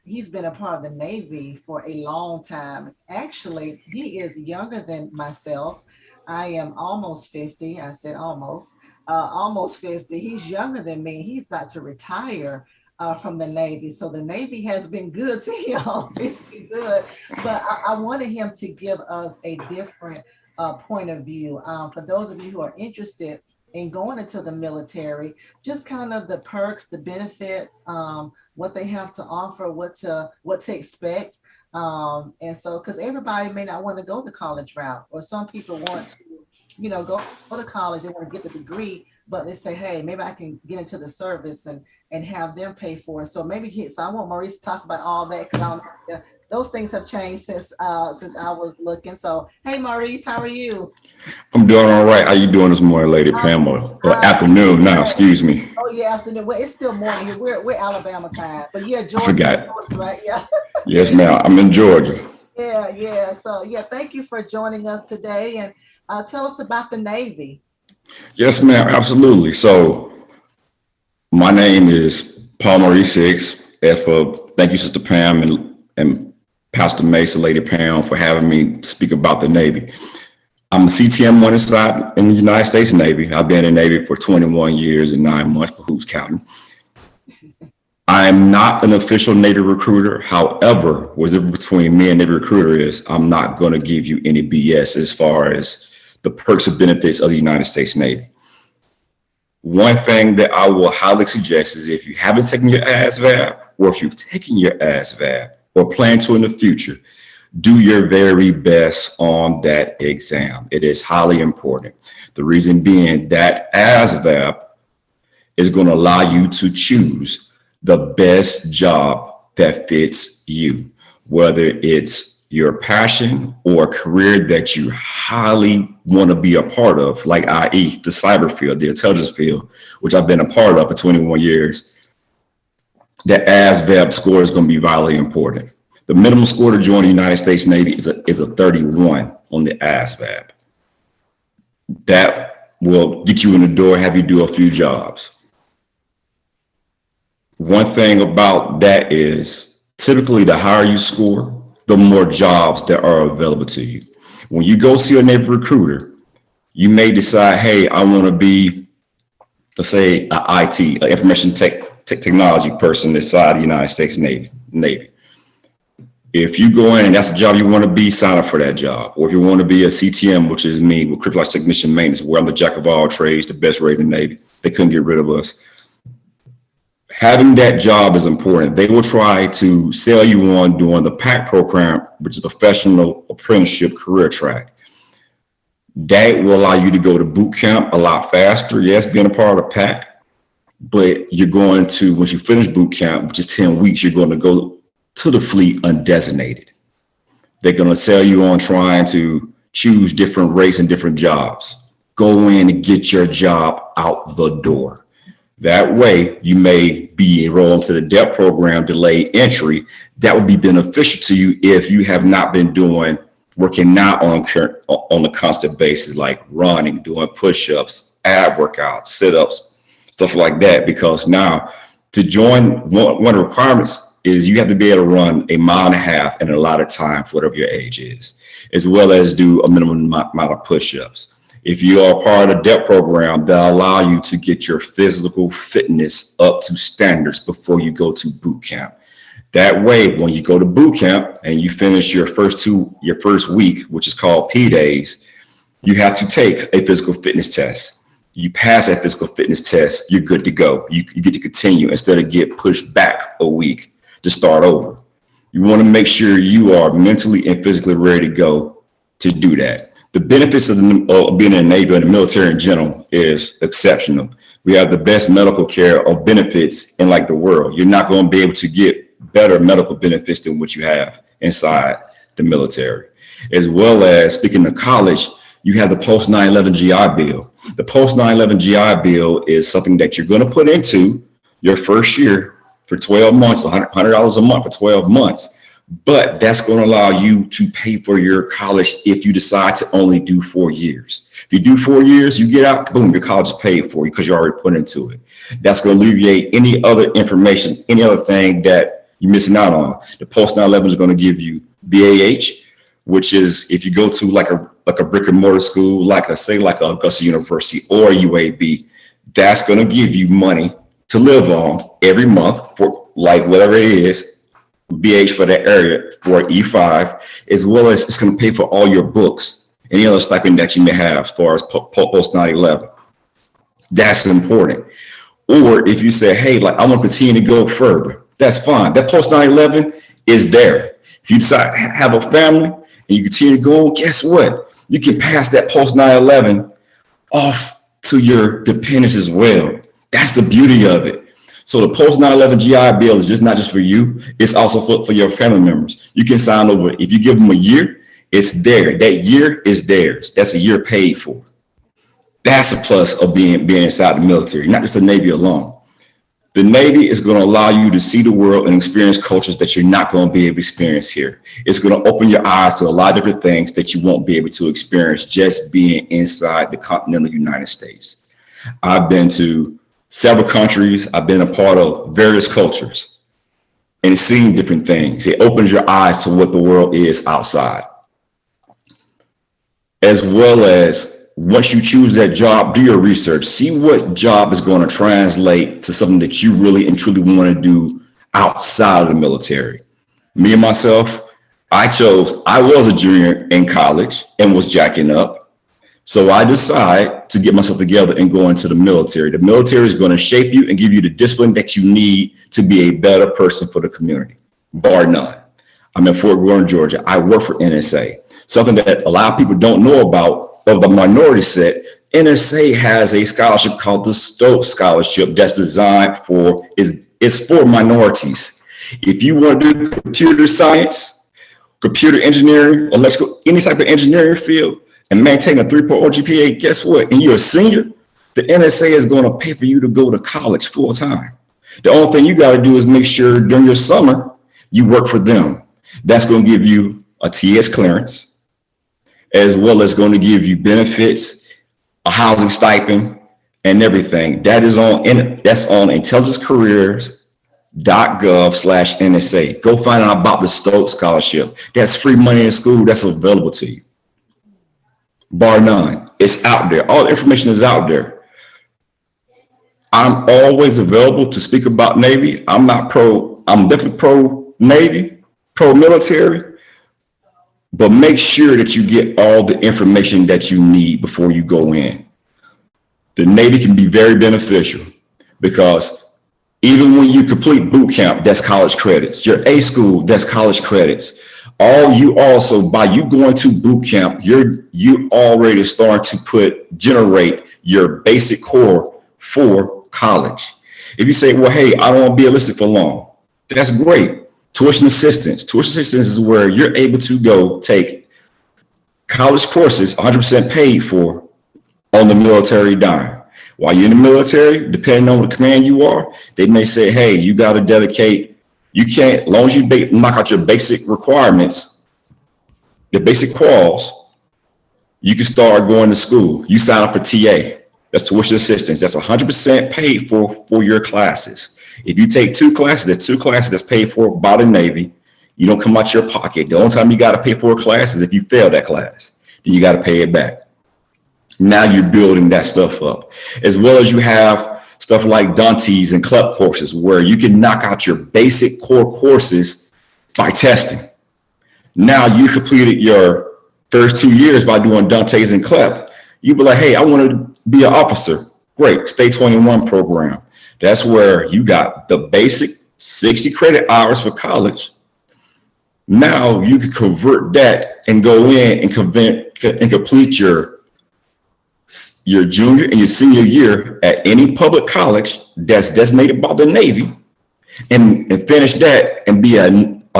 he's been a part of the Navy for a long time. Actually, he is younger than myself. I am almost 50. I said almost 50. He's younger than me. He's about to retire from the Navy. So the Navy has been good to him. It's been good. But I wanted him to give us a different point of view. For those of you who are interested in going into the military, just kind of the perks, the benefits, what they have to offer, what to expect. And so, because everybody may not want to go the college route, or some people want to, go to college, they want to get the degree, but they say, hey, maybe I can get into the service and have them pay for it. So I want Maurice to talk about all that, because I don't know those things have changed since I was looking. So, hey, Maurice, how are you? I'm doing all right. How you doing this morning, Lady Pamela? Or afternoon now, excuse me. Oh yeah, afternoon. Well, it's still morning here. We're Alabama time, but yeah, Georgia. I forgot. Georgia, right? Yeah. Yes, ma'am. I'm in Georgia. Yeah. So yeah, thank you for joining us today, and tell us about the Navy. Yes, ma'am. Absolutely. So my name is Paul Maurice Hicks. Thank you, Sister Pam and Pastor Mason, Lady Pam, for having me speak about the Navy. I'm a CTM 1 inside in the United States Navy. I've been in the Navy for 21 years and 9 months, but who's counting? I'm not an official Navy recruiter. However, what's the difference between me and Navy recruiter is I'm not going to give you any BS as far as the perks and benefits of the United States Navy. One thing that I will highly suggest is if you haven't taken your ASVAB, or if you've taken your ASVAB or plan to in the future, do your very best on that exam. It is highly important. The reason being that ASVAB is going to allow you to choose the best job that fits you, whether it's your passion or a career that you highly want to be a part of, like i.e. the cyber field, the intelligence field, which I've been a part of for 21 years. The ASVAB score is going to be vitally important. The minimum score to join the United States Navy is a 31 on the ASVAB. That will get you in the door, have you do a few jobs. One thing about that is typically the higher you score, the more jobs that are available to you. When you go see a Navy recruiter, you may decide, hey, I want to be, let's say, an IT, an information technology person inside the United States Navy. If you go in and that's the job you want to be, sign up for that job. Or if you want to be a CTM, which is me, with Cryptologic Technician Maintenance, where I'm the jack of all trades, the best rated in the Navy. They couldn't get rid of us. Having that job is important. They will try to sell you on doing the PAC program, which is a professional apprenticeship career track. That will allow you to go to boot camp a lot faster. Yes, being a part of PAC, but you're going to, once you finish boot camp, which is 10 weeks, you're going to go to the fleet undesignated. They're going to sell you on trying to choose different rates and different jobs. Go in and get your job out the door. That way, you may be enrolled into the DEP program, delayed entry. That would be beneficial to you if you have not been working now on a constant basis, like running, doing push-ups, ab workouts, sit-ups, stuff like that. Because now, to join, one of the requirements is you have to be able to run a 1.5 miles in a lot of time for whatever your age is, as well as do a minimum amount of push-ups. If you are part of the DEP program, they'll allow you to get your physical fitness up to standards before you go to boot camp. That way, when you go to boot camp and you finish your first week, which is called P days, you have to take a physical fitness test. You pass that physical fitness test, you're good to go. You get to continue instead of get pushed back a week to start over. You want to make sure you are mentally and physically ready to go to do that. The benefits of being in the Navy and the military in general is exceptional. We have the best medical care or benefits in like the world. You're not going to be able to get better medical benefits than what you have inside the military. As well as, speaking of college, you have the post 9/11 GI Bill. The post 9/11 GI Bill is something that you're going to put into your first year for 12 months, $100 a month for 12 months. But that's going to allow you to pay for your college if you decide to only do 4 years. If you do 4 years, you get out, boom, your college is paid for you because you already put into it. That's going to alleviate any other information, any other thing that you're missing out on. The post 9/11 is going to give you BAH, which is if you go to like a brick and mortar school, like Augusta University or UAB, that's going to give you money to live on every month for like whatever it is. BH for that area for E5, as well as it's going to pay for all your books, any other stipend that you may have as far as post 9/11. That's important. Or if you say, hey, like I want to continue to go further, that's fine. That post 9/11 is there. If you decide to have a family and you continue to go, guess what? You can pass that post 9/11 off to your dependents as well. That's the beauty of it. So the post 9/11 GI Bill is not just for you, it's also for your family members. You can sign over. If you give them a year, it's there. That year is theirs. That's a year paid for. That's a plus of being inside the military, not just the Navy alone. The Navy is going to allow you to see the world and experience cultures that you're not going to be able to experience here. It's going to open your eyes to a lot of different things that you won't be able to experience just being inside the continental United States. I've been to several countries. I've been a part of various cultures and seen different things. It opens your eyes to what the world is outside. As well as once you choose that job, do your research. See what job is going to translate to something that you really and truly want to do outside of the military. Me and myself, I was a junior in college and was jacking up. So I decided to get myself together and go into the military. The military is going to shape you and give you the discipline that you need to be a better person for the community, bar none. I'm in Fort Gordon, Georgia. I work for NSA. Something that a lot of people don't know about of the minority set. NSA has a scholarship called the Stoke Scholarship that's designed is for minorities. If you want to do computer science, computer engineering, electrical, any type of engineering field, and maintain a 3.0 GPA, guess what? And you're a senior, the NSA is going to pay for you to go to college full time. The only thing you got to do is make sure during your summer, you work for them. That's going to give you a TS clearance, as well as going to give you benefits, a housing stipend, and everything. That's on intelligencecareers.gov/NSA. Go find out about the Stoke Scholarship. That's free money in school that's available to you. Bar none. It's out there. All the information is out there. I'm always available to speak about Navy. I'm definitely pro Navy, pro military. But make sure that you get all the information that you need before you go in. The Navy can be very beneficial because even when you complete boot camp, that's college credits. Your A school, that's college credits. By you going to boot camp, you already starting to generate your basic core for college. If you say, well, hey, I don't want to be enlisted for long, that's great. Tuition assistance. Tuition assistance is where you're able to go take college courses 100% paid for on the military dime. While you're in the military, depending on the command you are, they may say, hey, you got to dedicate, you can't, as long as you knock out your basic requirements, the basic quals, you can start going to school. You sign up for TA. That's tuition assistance. That's 100% paid for your classes. If you take two classes, there's two classes that's paid for by the Navy. You don't come out your pocket. The only time you got to pay for a class is if you fail that class. Then you got to pay it back. Now you're building that stuff up. As well as you have stuff like Dante's and CLEP courses where you can knock out your basic core courses by testing. Now you completed your first 2 years by doing Dante's and CLEP. You be like, hey, I want to be an officer. Great, Stay 21 program. That's where you got the basic 60 credit hours for college. Now you can convert that and go in and complete your junior and your senior year at any public college that's designated by the Navy and finish that and be a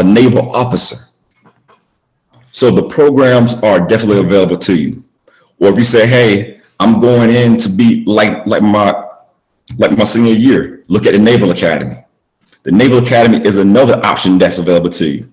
naval officer. So the programs are definitely available to you. Or if you say, hey, I'm going in to be like my senior year, look at the Naval Academy. The Naval Academy is another option that's available to you.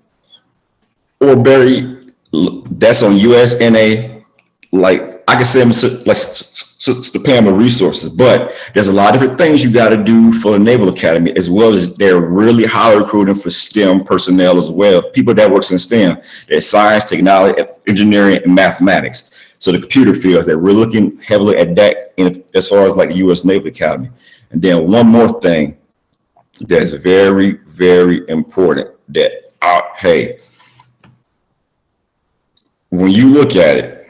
Or that's on USNA. Like I can say, like Stamford resources, but there's a lot of different things you got to do for the Naval Academy, as well as they're really highly recruiting for STEM personnel as well. People that works in STEM, there's science, technology, engineering, and mathematics. So the computer fields, that we're looking heavily at that as far as like the U.S. Naval Academy. And then one more thing that's very, very important hey, when you look at it,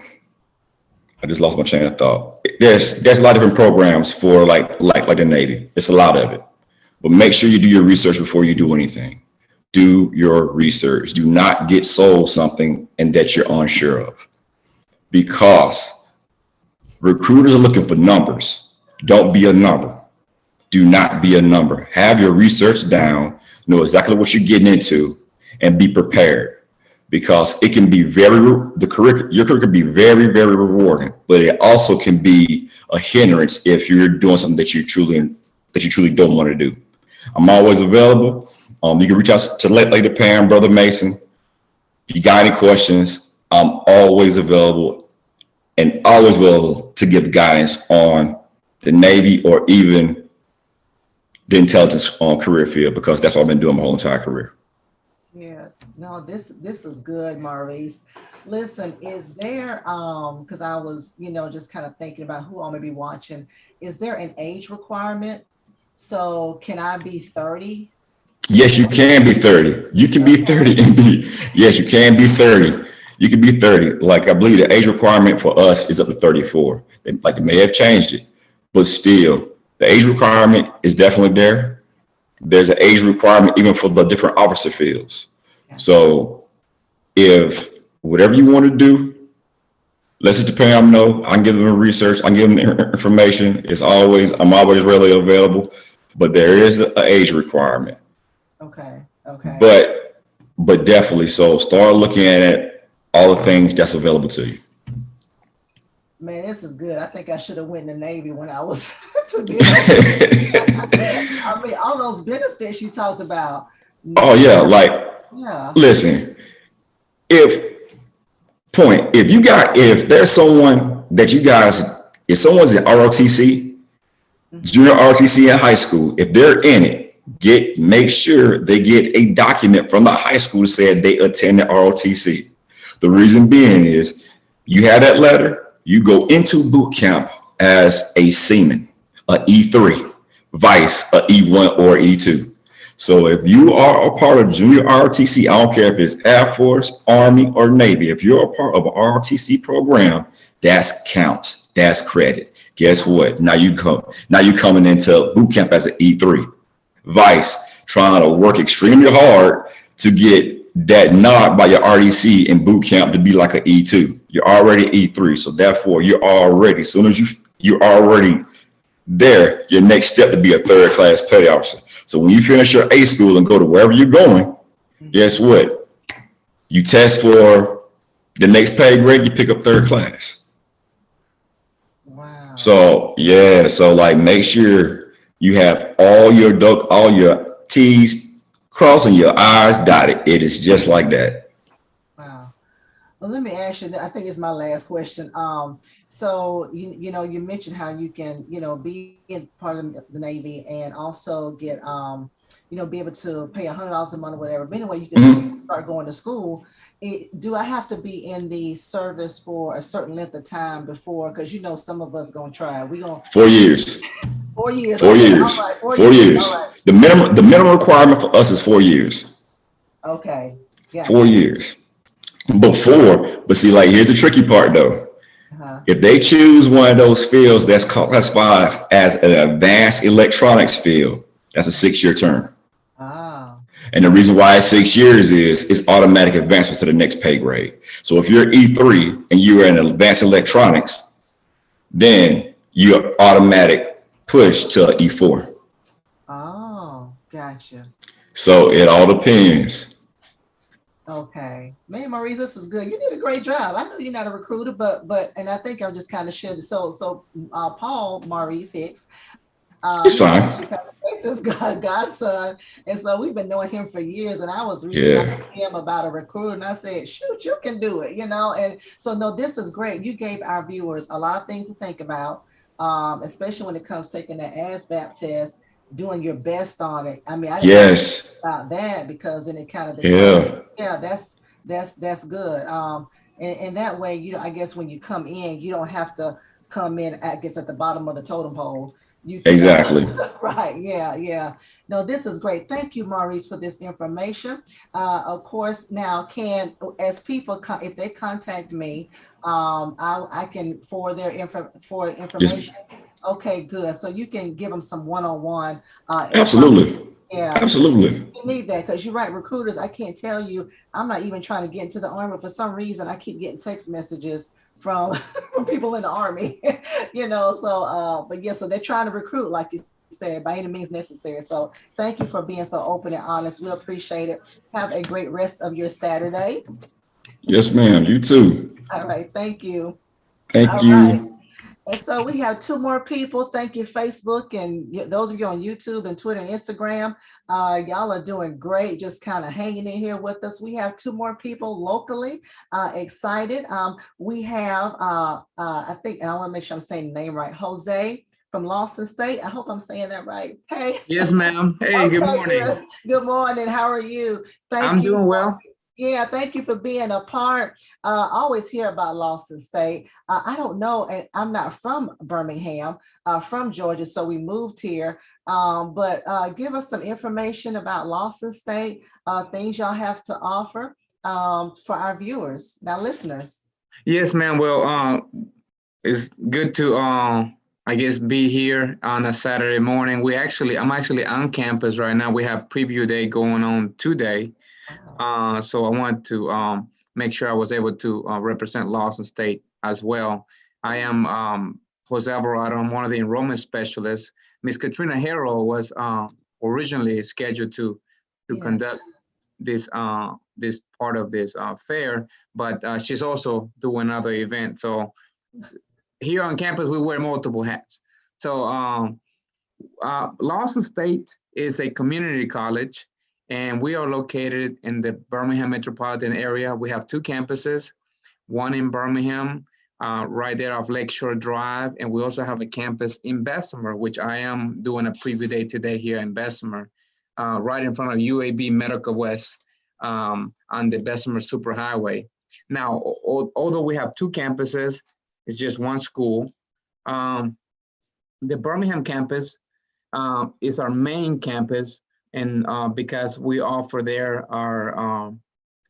I just lost my train of thought. There's a lot of different programs for like the Navy. It's a lot of it. But make sure you do your research before you do anything. Do your research. Do not get sold something and that you're unsure of. Because recruiters are looking for numbers. Don't be a number. Do not be a number. Have your research down, know exactly what you're getting into, and be prepared. Because it can be your career can be very, very rewarding, but it also can be a hindrance if you're doing something that you truly don't want to do. I'm always available. You can reach out to Lady Pam, Brother Mason. If you got any questions, I'm always available and always will to give guidance on the Navy or even the intelligence career field, because that's what I've been doing my whole entire career. Yeah, no, this is good, Maurice. Listen, is there, because I was, just kind of thinking about who all may be watching, is there an age requirement? So can I be 30? Yes, you can be 30. You can be 30 and yes, you can be 30. You can be 30. Like, I believe the age requirement for us is up to 34. They may have changed it, but still, the age requirement is definitely there. There's an age requirement even for the different officer fields. So if whatever you want to do, let's let Pam know. I can give them the research. I can give them the information. I'm always readily available, but there is an age requirement. Okay. But definitely, so start looking at all the things that's available to you. Man, this is good. I think I should have went in the Navy when I was to be I mean, all those benefits you talked about. Oh yeah, listen, if someone's in ROTC, junior ROTC in high school, if they're in it, make sure they get a document from the high school that said they attended ROTC. The reason being is you have that letter, you go into boot camp as a seaman, a E3, vice, a E1 or E2. So if you are a part of junior ROTC, I don't care if it's Air Force, Army, or Navy, if you're a part of an ROTC program, that's counts, that's credit. Guess what? Now you coming into boot camp as an E3, vice, trying to work extremely hard to get that nod by your RDC in boot camp to be like an E2. You're already E3, so therefore you're already, as soon as you're already there, your next step to be a third class petty officer. So when you finish your A school and go to wherever you're going, guess what? You test for the next pay grade, you pick up third class. Wow. So yeah, so make sure you have all your T's crossed and your I's dotted. It is just like that. Wow. Well, let me ask you, I think it's my last question. So you mentioned how you can, be in part of the Navy and also get, be able to pay $100 a month or whatever. But anyway, you can start going to school. Do I have to be in the service for a certain length of time before? Because some of us gonna try. 4 years. 4 years. 4 years. All right, 4 years. All right. The minimum requirement for us is 4 years. Okay. Yeah. 4 years. But see, here's the tricky part though. If they choose one of those fields that's classified as an advanced electronics field, that's a 6-year term. Ah. And the reason why it's 6 years is it's automatic advancement to the next pay grade. So if you're E3 and you're in advanced electronics, then you're automatic push to E4. Oh, gotcha. So it all depends. Okay, man, Maurice, this was good. You did a great job. I know you're not a recruiter, but and I think I'm just kind of sharing. So Paul Maurice Hicks, it's fine. This is Godson, and so we've been knowing him for years. And I was reaching out to him about a recruiter, and I said, "Shoot, you can do it," And so no, this was great. You gave our viewers a lot of things to think about, especially when it comes to taking that ASVAB test. Doing your best on it. I mean, I didn't think about that because then it kind of that's good. And that way, I guess when you come in, you don't have to come in, I guess, at the bottom of the totem pole. Exactly. Right. Yeah. No, this is great. Thank you, Maurice, for this information. Of course, now as people if they contact me, I can forward their information. Yes. Okay, good. So you can give them some one-on-one. Absolutely. Yeah. Absolutely. You need that because you're right. Recruiters, I can't tell you, I'm not even trying to get into the Army. For some reason, I keep getting text messages from people in the Army, so, but yeah, so they're trying to recruit, like you said, by any means necessary. So thank you for being so open and honest. We appreciate it. Have a great rest of your Saturday. Yes, ma'am. You too. All right. Thank you. Thank All you. right. And so we have two more people. Thank you, Facebook, and those of you on YouTube and Twitter and Instagram. Y'all are doing great, just kind of hanging in here with us. We have two more people locally excited. We have, I think, and I want to make sure I'm saying the name right, Jose from Lawson State. I hope I'm saying that right. Hey. Yes, ma'am. Hey, good morning. Good morning. How are you? I'm doing well. Yeah, thank you for being a part. I always hear about Lawson State. I don't know, and I'm not from Birmingham, from Georgia, so we moved here. But give us some information about Lawson State, things y'all have to offer for our viewers, now listeners. Yes, ma'am. Well, it's good to, I guess, be here on a Saturday morning. I'm actually on campus right now. We have preview day going on today. So I want to make sure I was able to represent Lawson State as well. I am Jose Alvarado. I'm one of the enrollment specialists. Miss Katrina Harrell was originally scheduled to conduct this this part of this fair, but she's also doing another event. So here on campus, we wear multiple hats. So Lawson State is a community college, and we are located in the Birmingham metropolitan area. We have two campuses, one in Birmingham, right there off Lakeshore Drive. And we also have a campus in Bessemer, which I am doing a preview day today here in Bessemer, right in front of UAB Medical West on the Bessemer Superhighway. Now, although we have two campuses, it's just one school. The Birmingham campus is our main campus. And because we offer there, our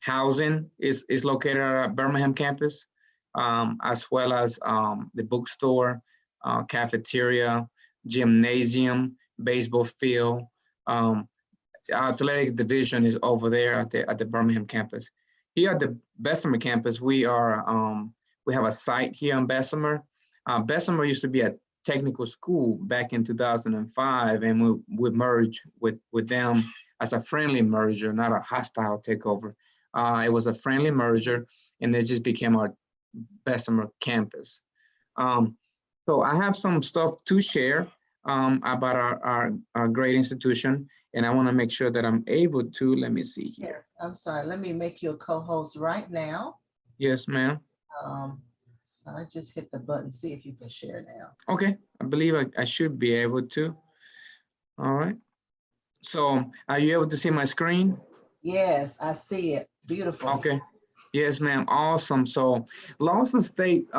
housing is located at our Birmingham campus, as well as the bookstore, cafeteria, gymnasium, baseball field. Athletic division is over there at the Birmingham campus. Here at the Bessemer campus, we have a site here in Bessemer. Bessemer used to be a technical school back in 2005, and we merged with them as a friendly merger, not a hostile takeover. It was a friendly merger, and it just became our Bessemer campus. So I have some stuff to share about our great institution, and I want to make sure that I'm able to. Let me see here. Yes, I'm sorry. Let me make you a co-host right now. Yes, ma'am. So I just hit the button, see if you can share now. Okay, I believe I should be able to. All right. So are you able to see my screen? Yes, I see it. Beautiful. Okay. Yes, ma'am. Awesome. So Lawson State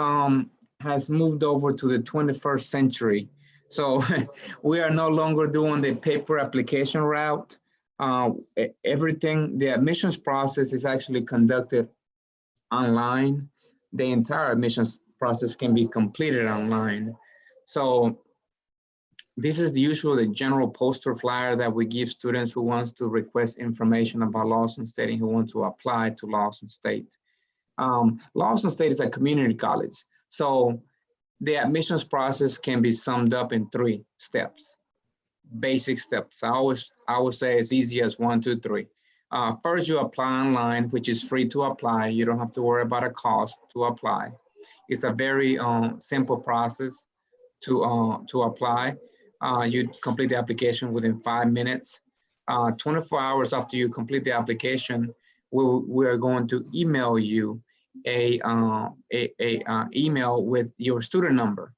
has moved over to the 21st century. So we are no longer doing the paper application route. The admissions process is actually conducted online. The entire admissions process can be completed online. So this is the general poster flyer that we give students who wants to request information about Lawson State and who want to apply to Lawson State. Lawson State is a community college. So the admissions process can be summed up in 3 steps, basic steps. I always say as easy as 1, 2, 3. First, you apply online, which is free to apply. You don't have to worry about a cost to apply. It's a very simple process to apply. You complete the application within 5 minutes. 24 hours after you complete the application, we are going to email you a email with your student number.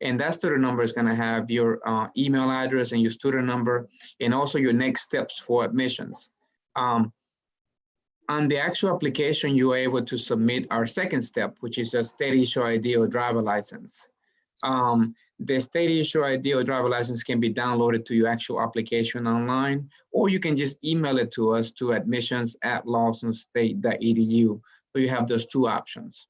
And that student number is going to have your email address and your student number, and also your next steps for admissions. On the actual application, you are able to submit our second step, which is a state issue ID or driver license. The state issue ID or driver license can be downloaded to your actual application online, or you can just email it to us to admissions@lawsonstate.edu. So you have those 2 options.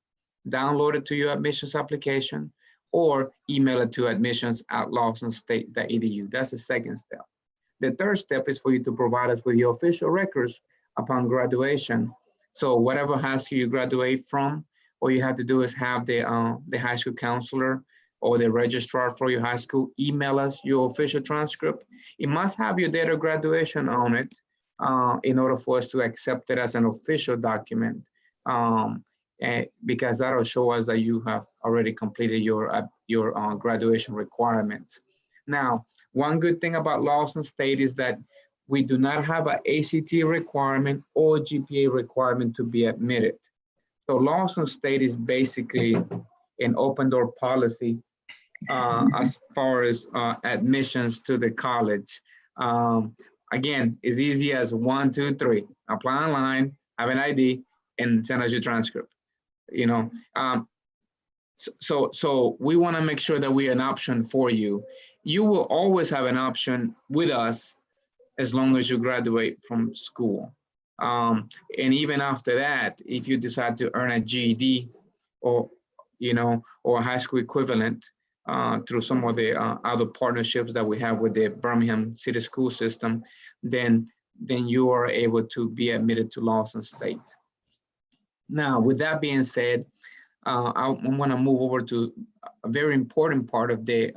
Download it to your admissions application, or email it to admissions@lawsonstate.edu. That's the second step. The third step is for you to provide us with your official records upon graduation. So whatever high school you graduate from, all you have to do is have the high school counselor or the registrar for your high school, email us your official transcript. It must have your date of graduation on it in order for us to accept it as an official document, because that'll show us that you have already completed your graduation requirements. Now, one good thing about Lawson State is that we do not have an ACT requirement or GPA requirement to be admitted. So Lawson State is basically an open door policy as far as admissions to the college. Again, as easy as 1, 2, 3. Apply online, have an ID, and send us your transcript. You know, so we want to make sure that we're an option for you. You will always have an option with us as long as you graduate from school. And even after that, if you decide to earn a GED or, you know, or a high school equivalent through some of the other partnerships that we have with the Birmingham City School System, then you are able to be admitted to Lawson State. Now, with that being said, I want to move over to a very important part of the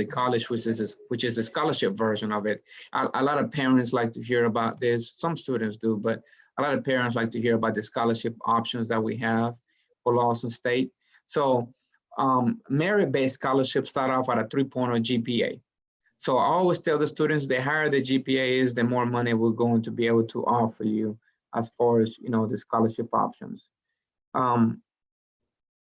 college, which is the scholarship version of it. A lot of parents like to hear about this. Some students do, but a lot of parents like to hear about the scholarship options that we have for Lawson State. So merit-based scholarships start off at a 3.0 GPA. So I always tell the students, the higher the GPA is, the more money we're going to be able to offer you as far as, you know, the scholarship options.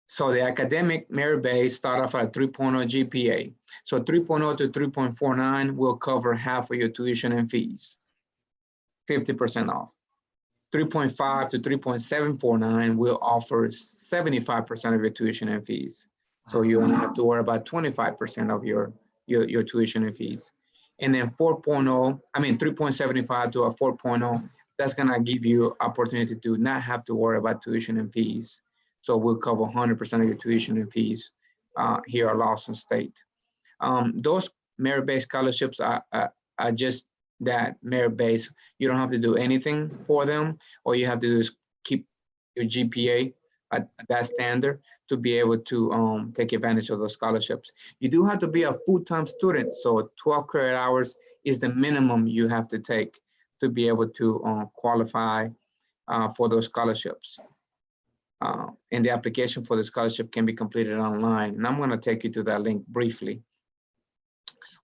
So the academic merit-based start off at a 3.0 GPA. So 3.0 to 3.49 will cover half of your tuition and fees, 50% off. 3.5 to 3.749 will offer 75% of your tuition and fees. So you only have to worry about 25% of your tuition and fees. And then 3.75 to a 4.0, that's gonna give you opportunity to not have to worry about tuition and fees. So we'll cover 100% of your tuition and fees here at Lawson State. Those merit-based scholarships are just that, merit-based. You don't have to do anything for them. All you have to do is keep your GPA at that standard to be able to take advantage of those scholarships. You do have to be a full-time student, so 12 credit hours is the minimum you have to take to be able to qualify for those scholarships. And the application for the scholarship can be completed online. And I'm going to take you to that link briefly.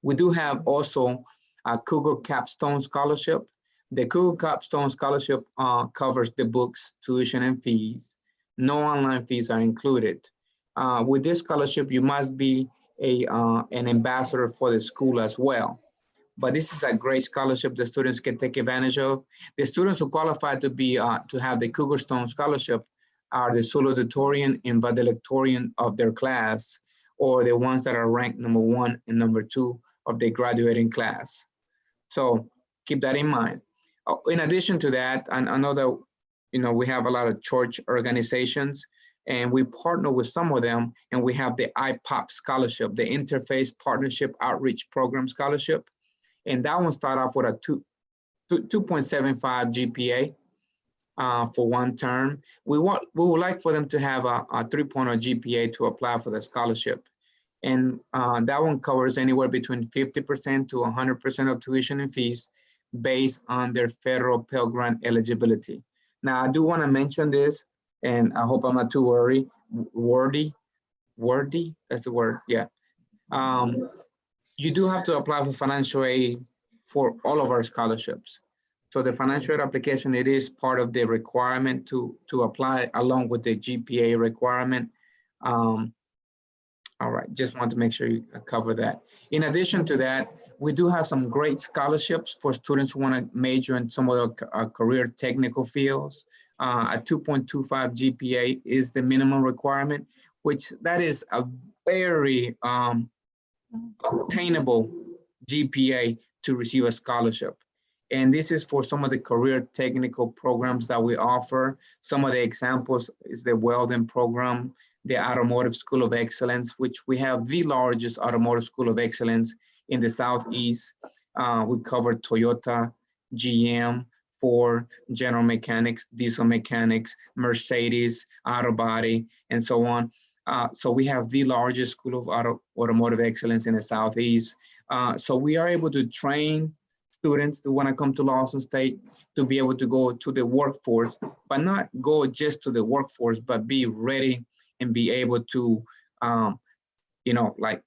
We do have also a Cougar Capstone Scholarship. The Cougar Capstone Scholarship covers the books, tuition, and fees. No online fees are included. With this scholarship, you must be an ambassador for the school as well. But this is a great scholarship the students can take advantage of. The students who qualify to be to have the Cougar Stone Scholarship are the salutatorian and valedictorian of their class, or the ones that are ranked number 1 and number 2 of their graduating class. So keep that in mind. In addition to that, I know that, you know, we have a lot of church organizations, and we partner with some of them, and we have the Ipop Scholarship, the Interfaith Partnership Outreach Program Scholarship. And that one started off with a 2.75 GPA. For one term. We would like for them to have a 3.0 GPA to apply for the scholarship. And that one covers anywhere between 50% to 100% of tuition and fees based on their federal Pell Grant eligibility. Now, I do want to mention this, and I hope I'm not too wordy, that's the word, yeah. You do have to apply for financial aid for all of our scholarships. So the financial aid application, it is part of the requirement to apply along with the GPA requirement. All right, just want to make sure you cover that. In addition to that, we do have some great scholarships for students who want to major in some of the career technical fields. A 2.25 GPA is the minimum requirement, which that is a very obtainable GPA to receive a scholarship. And this is for some of the career technical programs that we offer. Some of the examples is the welding program, the Automotive School of Excellence, which we have the largest automotive school of excellence in the Southeast. We cover Toyota, GM, Ford, General Mechanics, diesel mechanics, Mercedes, auto body, and so on. So we have the largest school of automotive excellence in the Southeast. So we are able to train students who want to come to Lawson State to be able to go to the workforce, but not go just to the workforce, but be ready and be able to, you know, like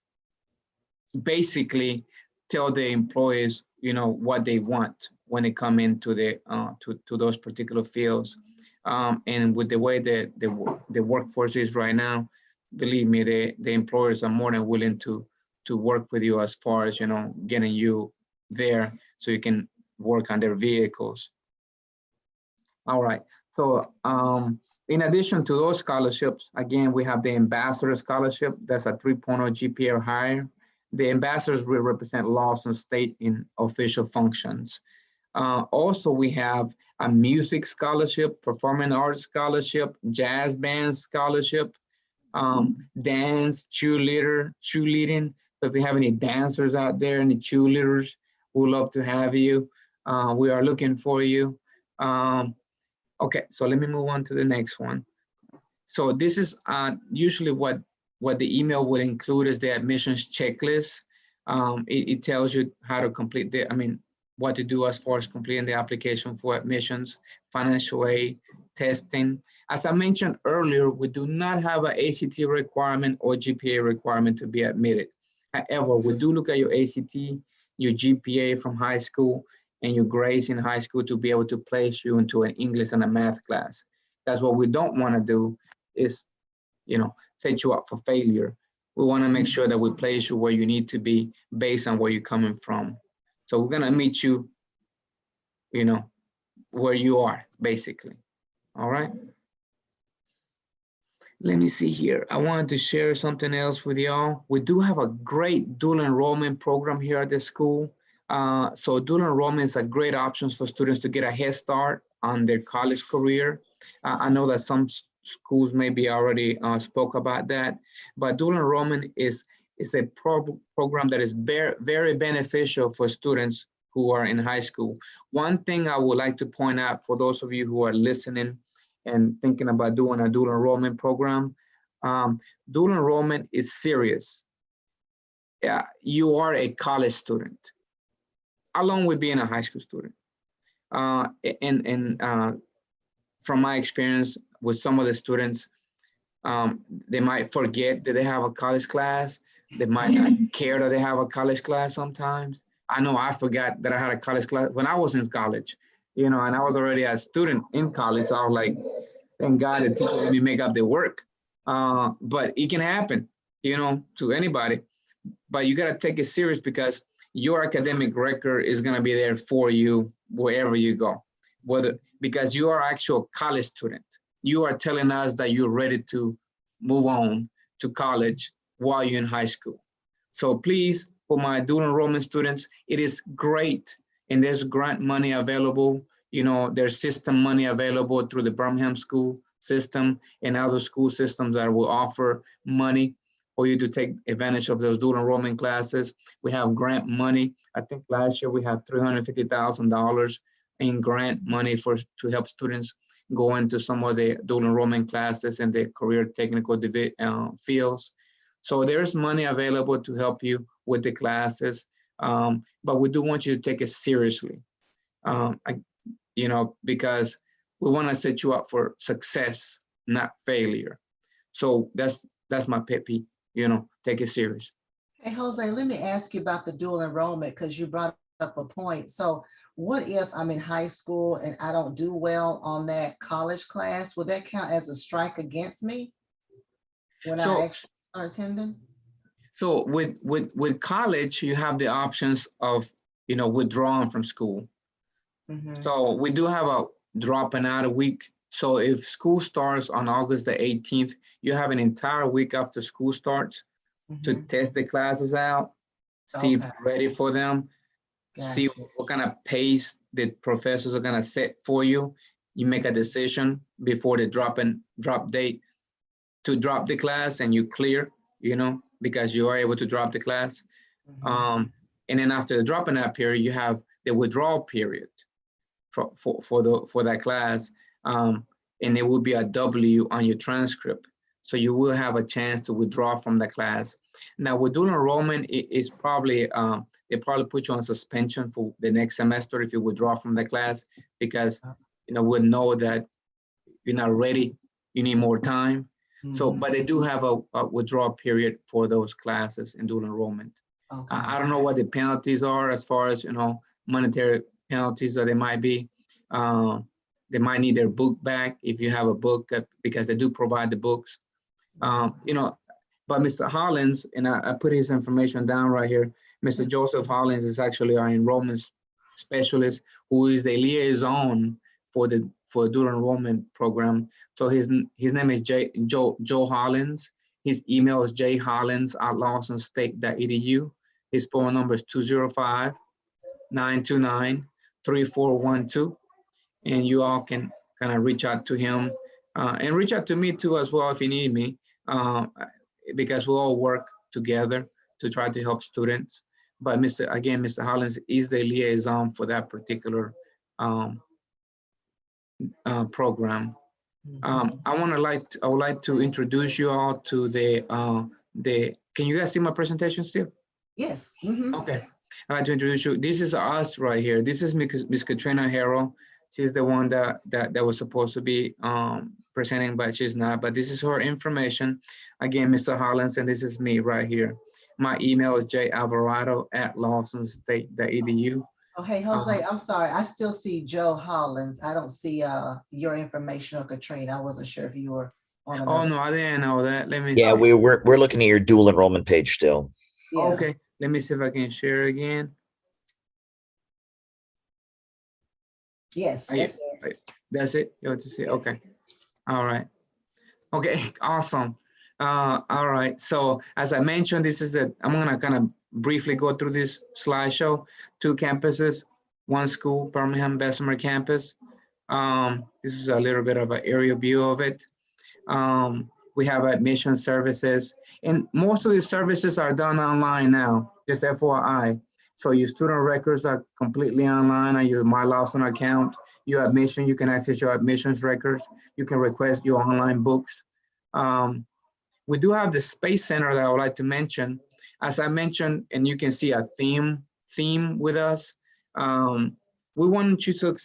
basically tell the employees, you know, what they want when they come into the to those particular fields. And with the way that the workforce is right now, believe me, the employers are more than willing to work with you as far as, you know, getting you there so you can work on their vehicles. All right. So in addition to those scholarships, again, we have the Ambassador Scholarship. That's a 3.0 GPA or higher. The ambassadors will represent Lawson State in official functions. Also, we have a music scholarship, performing arts scholarship, jazz band scholarship, dance, cheerleading. So if you have any dancers out there, any cheerleaders, we'd love to have you. We are looking for you. Okay, so let me move on to the next one. So this is usually what the email will include is the admissions checklist. It tells you how to complete what to do as far as completing the application for admissions, financial aid, testing. As I mentioned earlier, we do not have an ACT requirement or GPA requirement to be admitted. However, we do look at your ACT, your GPA from high school, and your grades in high school to be able to place you into an English and a math class. That's what we don't want to do is, you know, set you up for failure. We want to make sure that we place you where you need to be based on where you're coming from. So we're going to meet you, you know, where you are, basically. All right. Let me see here. I wanted to share something else with y'all. We do have a great dual enrollment program here at the school. So dual enrollment is a great option for students to get a head start on their college career. I know that some schools maybe already spoke about that, but dual enrollment is a program that is very beneficial for students who are in high school. One thing I would like to point out for those of you who are listening and thinking about doing a dual enrollment program, dual enrollment is serious. Yeah, you are a college student, along with being a high school student. From my experience with some of the students, they might forget that they have a college class. They might not care that they have a college class sometimes. I know I forgot that I had a college class when I was in college, you know, and I was already a student in college. So I was like, thank God the teacher let me make up the work. But it can happen, you know, to anybody. But you got to take it serious because your academic record is going to be there for you wherever you go, because you are actual college student. You are telling us that you're ready to move on to college while you're in high school. So please, for my dual enrollment students, it is great. And there's grant money available. You know, there's system money available through the Birmingham school system and other school systems that will offer money for you to take advantage of those dual enrollment classes. We have grant money. I think last year we had $350,000 in grant money to help students go into some of the dual enrollment classes in the career technical fields. So there's money available to help you with the classes, but we do want you to take it seriously, you know, because we want to set you up for success, not failure. So that's my pet peeve, you know, take it serious. Hey, Jose, let me ask you about the dual enrollment because you brought up a point. So what if I'm in high school and I don't do well on that college class? Will that count as a strike against me when I actually start attending? So with college, you have the options of, you know, withdrawing from school. Mm-hmm. So we do have a dropping out a week. So if school starts on August the 18th, you have an entire week after school starts to test the classes out, see if you're ready for them, see what kind of pace the professors are going to set for you. You make a decision before the drop date to drop the class, and you clear, you know, because you are able to drop the class. And then after the dropping out period, you have the withdrawal period for that class. And there will be a W on your transcript. So you will have a chance to withdraw from the class. Now with dual enrollment, it's probably, they probably put you on suspension for the next semester if you withdraw from the class, because we'll know that you're not ready, you need more time. So, but they do have a withdrawal period for those classes in dual enrollment. Okay. I don't know what the penalties are as far as, monetary penalties that they might be. They might need their book back if you have a book, because they do provide the books. But Mr. Hollins, and I put his information down right here. Mr. Joseph Hollins is actually our enrollment specialist, who is the liaison for the dual enrollment program. So his name is Joe Hollins. His email is jhollins@lawsonstate.edu. His phone number is 205-929-3412. And you all can kind of reach out to him and reach out to me too as well if you need me, because we all work together to try to help students. But Mr. Hollins is the liaison for that particular program. I would like to introduce you all to can you guys see my presentation still? Yes. Okay. I'd like to introduce you. This is us right here. This is Miss Katrina Harrell. She's the one that was supposed to be presenting, but she's not. But this is her information. Again, Mr. Hollins, and this is me right here. My email is jalvarado@lawsonstate.edu. Oh, hey, Jose, I'm sorry. I still see Joe Hollins. I don't see your information or Katrina. I wasn't sure if you were on another. Oh, no, I didn't know that. Let me. Yeah, we're looking at your dual enrollment page still. Yeah. Okay, let me see if I can share again. Yes, that's it. That's it. You want to see? Okay. All right. Okay. Awesome. All right. So as I mentioned, I'm gonna kind of briefly go through this slideshow. 2 campuses, 1 school, Birmingham Bessemer Campus. This is a little bit of an aerial view of it. We have admission services, and most of these services are done online now, just FYI. So your student records are completely online on your My Lawson account. Your admission, you can access your admissions records. You can request your online books. We do have the Space Center that I would like to mention. As I mentioned, and you can see a theme with us. We want you to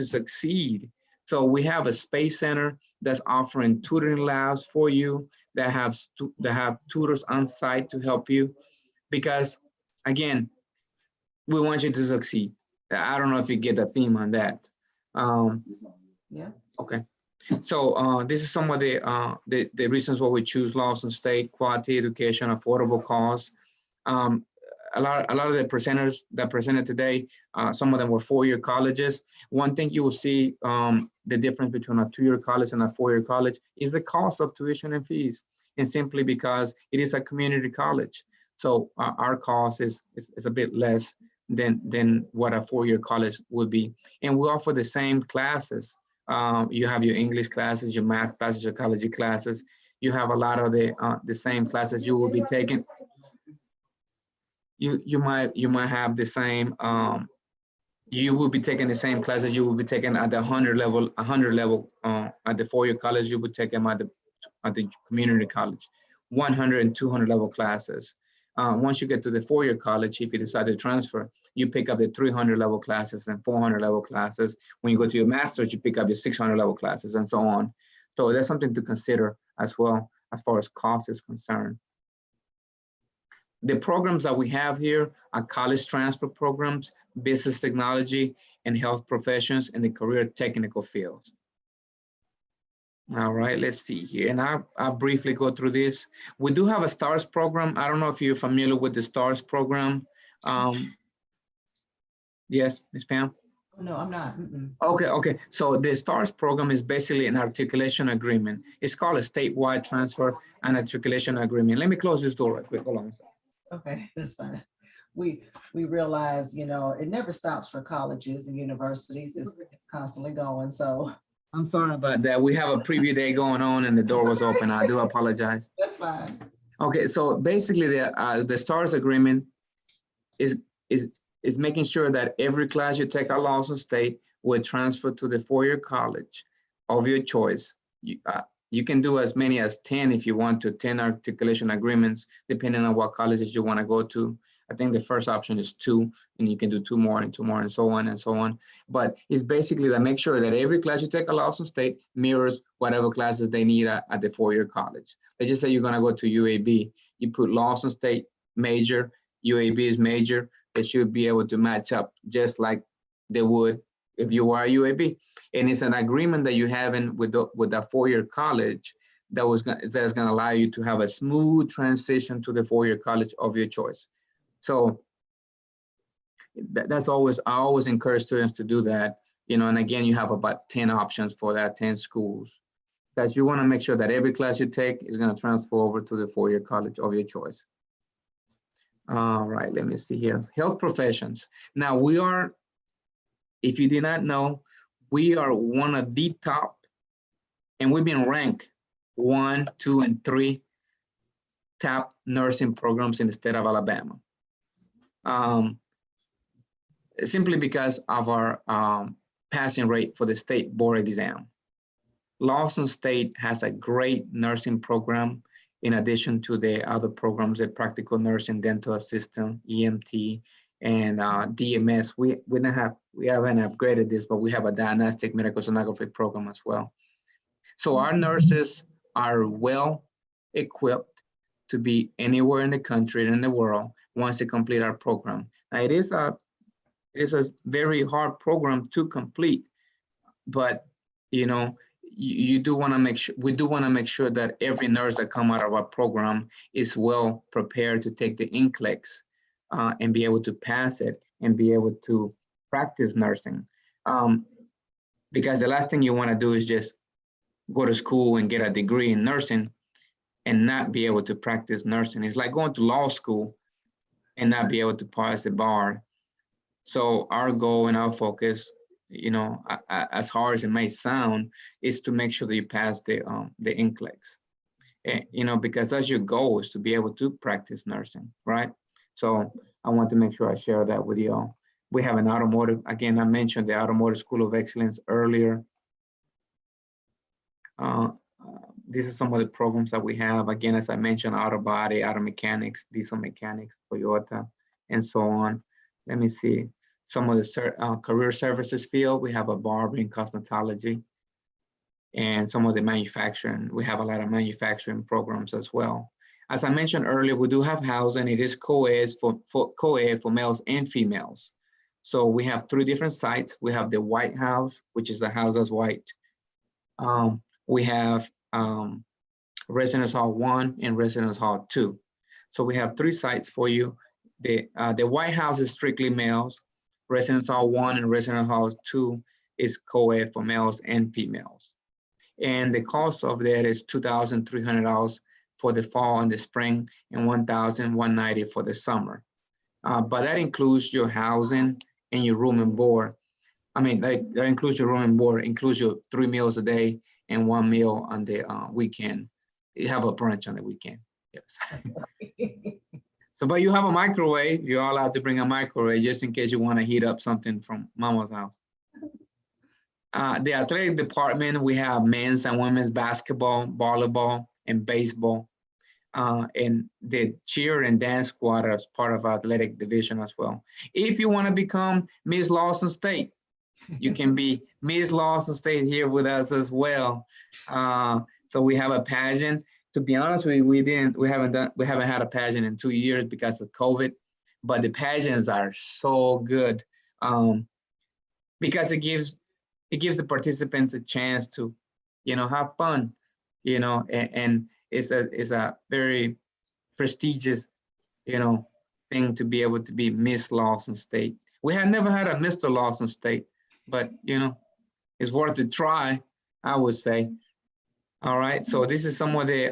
succeed. So we have a Space Center that's offering tutoring labs for you, that have tutors on site to help you, because again, we want you to succeed. I don't know if you get the theme on that. Yeah. Okay. So this is some of the reasons why we choose Lawson State: quality education, affordable cost. A lot of the presenters that presented today, some of them were 4-year colleges. One thing you will see, the difference between a 2-year college and a 4-year college is the cost of tuition and fees, and simply because it is a community college. So our cost is a bit less than what a 4-year college would be. And we offer the same classes. You have your English classes, your math classes, your ecology classes. You have a lot of the same classes you will be taking. You might have the same. You will be taking the same classes you will be taking at the 100 level. At the 4-year college, you would take them at the community college. 100 and 200 level classes. Once you get to the 4-year college, if you decide to transfer, you pick up the 300 level classes and 400 level classes. When you go to your master's, you pick up your 600 level classes and so on. So that's something to consider as well, as far as cost is concerned. The programs that we have here are college transfer programs, business technology, and health professions in the career technical fields. All right, let's see here. And I'll briefly go through this. We do have a STARS program. I don't know if you're familiar with the STARS program. Yes, Ms. Pam? No, I'm not. Okay. So the STARS program is basically an articulation agreement. It's called a statewide transfer and articulation agreement. Let me close this door right quick. Hold on. Okay, that's fine. We realize, it never stops for colleges and universities. It's constantly going, so. I'm sorry about that. We have a preview day going on and the door was open. I do apologize. That's fine. Okay, so basically the STARS agreement is making sure that every class you take at Lawson State will transfer to the 4-year college of your choice. You can do as many as 10 if you want to, 10 articulation agreements, depending on what colleges you want to go to. I think the first option is 2, and you can do 2 more and 2 more and so on and so on. But it's basically to make sure that every class you take at Lawson State mirrors whatever classes they need at the 4-year college. Let's just say you're going to go to UAB. You put Lawson State major, UAB is major. They should be able to match up just like they would if you are UAB. And it's an agreement that you have in with that 4-year college that's going to allow you to have a smooth transition to the 4-year college of your choice. So that's always, I always encourage students to do that, you know, and again, you have about 10 options for that, 10 schools, because you want to make sure that every class you take is going to transfer over to the 4-year college of your choice. All right, let me see here. Health professions. Now we are, if you did not know, we are one of the top, and we've been ranked 1, 2, and 3 top nursing programs in the state of Alabama. Simply because of our passing rate for the state board exam. Lawson State has a great nursing program in addition to the other programs, the practical nursing, dental assistant, EMT, and DMS. We haven't upgraded this, but we have a diagnostic medical sonography program as well. So our nurses are well equipped to be anywhere in the country and in the world once they complete our program. Now it is a very hard program to complete, but you know, you do want to make sure, we do want to make sure that every nurse that come out of our program is well prepared to take the NCLEX and be able to pass it and be able to practice nursing. Because the last thing you want to do is just go to school and get a degree in nursing and not be able to practice nursing. It's like going to law school and not be able to pass the bar. So our goal and our focus, you know, as hard as it may sound, is to make sure that you pass the NCLEX. You know, because that's your goal, is to be able to practice nursing, right? So I want to make sure I share that with you all. We have an automotive, again, I mentioned the Automotive School of Excellence earlier. These are some of the programs that we have. Again, as I mentioned, auto body, auto mechanics, diesel mechanics, Toyota, and so on. Let me see. Some of the career services field, we have a barbering, cosmetology, and some of the manufacturing. We have a lot of manufacturing programs as well. As I mentioned earlier, we do have housing. It is co-ed for males and females. So we have 3 different sites. We have the White House, which is the house that's white. We have Residence Hall 1 and Residence Hall 2. So we have 3 sites for you. The White House is strictly males. Residence Hall 1 and Residence Hall 2 is co-ed for males and females. And the cost of that is $2,300 for the fall and the spring, and $1,190 for the summer. But that includes your housing and your room and board. I mean, that includes your room and board, includes your 3 meals a day and 1 meal on the weekend. You have a brunch on the weekend, yes. So, but you have a microwave. You're allowed to bring a microwave just in case you want to heat up something from mama's house. The athletic department, we have men's and women's basketball, volleyball, and baseball. And the cheer and dance squad as part of our athletic division as well. If you want to become Miss Lawson State, you can be Miss Lawson State here with us as well. So we have a pageant. To be honest with you, we haven't had a pageant in 2 years because of COVID, but the pageants are so good because it gives the participants a chance to, you know, have fun, you know, and it's a very prestigious, you know, thing to be able to be Miss Lawson State. We have never had a Mr. Lawson State, but you know, it's worth a try, I would say. All right, so this is some of the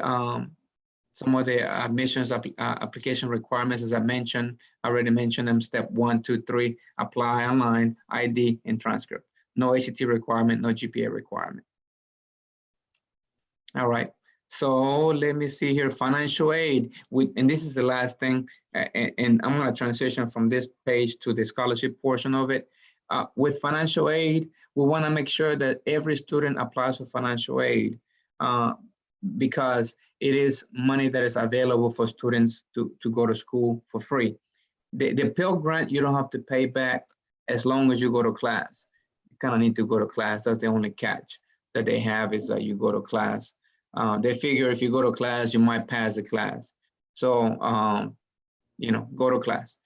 admissions application requirements. As I mentioned, I already mentioned them. Step 1, 2, 3, apply online, ID, and transcript. No ACT requirement, no GPA requirement. All right, so let me see here, financial aid. And this is the last thing, and I'm gonna transition from this page to the scholarship portion of it. With financial aid, we wanna make sure that every student applies for financial aid. because it is money that is available for students to go to school for free. The Pell Grant, you don't have to pay back as long as you go to class. You kind of need to go to class. That's the only catch that they have, is that you go to class. They figure if you go to class, you might pass the class. So, go to class.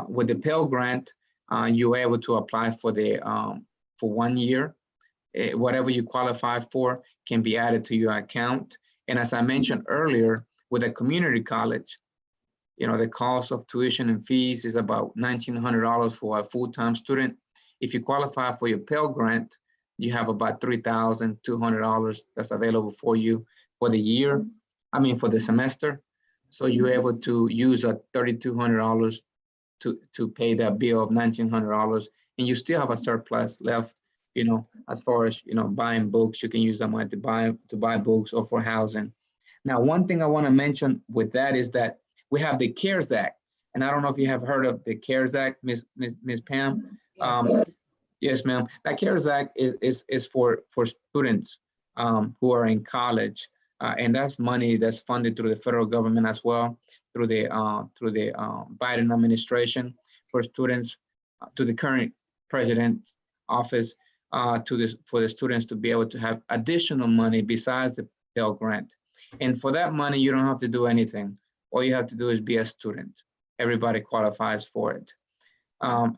With the Pell Grant, you're able to apply for the for 1 year. Whatever you qualify for can be added to your account. And as I mentioned earlier, with a community college, the cost of tuition and fees is about $1,900 for a full-time student. If you qualify for your Pell Grant, you have about $3,200 that's available for you for the year, for the semester. So you're able to use $3,200 to pay that bill of $1,900, and you still have a surplus left, as far as, buying books. You can use that money to buy books or for housing. Now, one thing I want to mention with that is that we have the CARES Act. And I don't know if you have heard of the CARES Act, Ms. Pam. Yes, ma'am. That CARES Act is for students who are in college. And that's money that's funded through the federal government as well, through the Biden administration, for students, to the current president's office, for the students to be able to have additional money besides the Pell Grant. And for that money, you don't have to do anything. All you have to do is be a student. Everybody qualifies for it.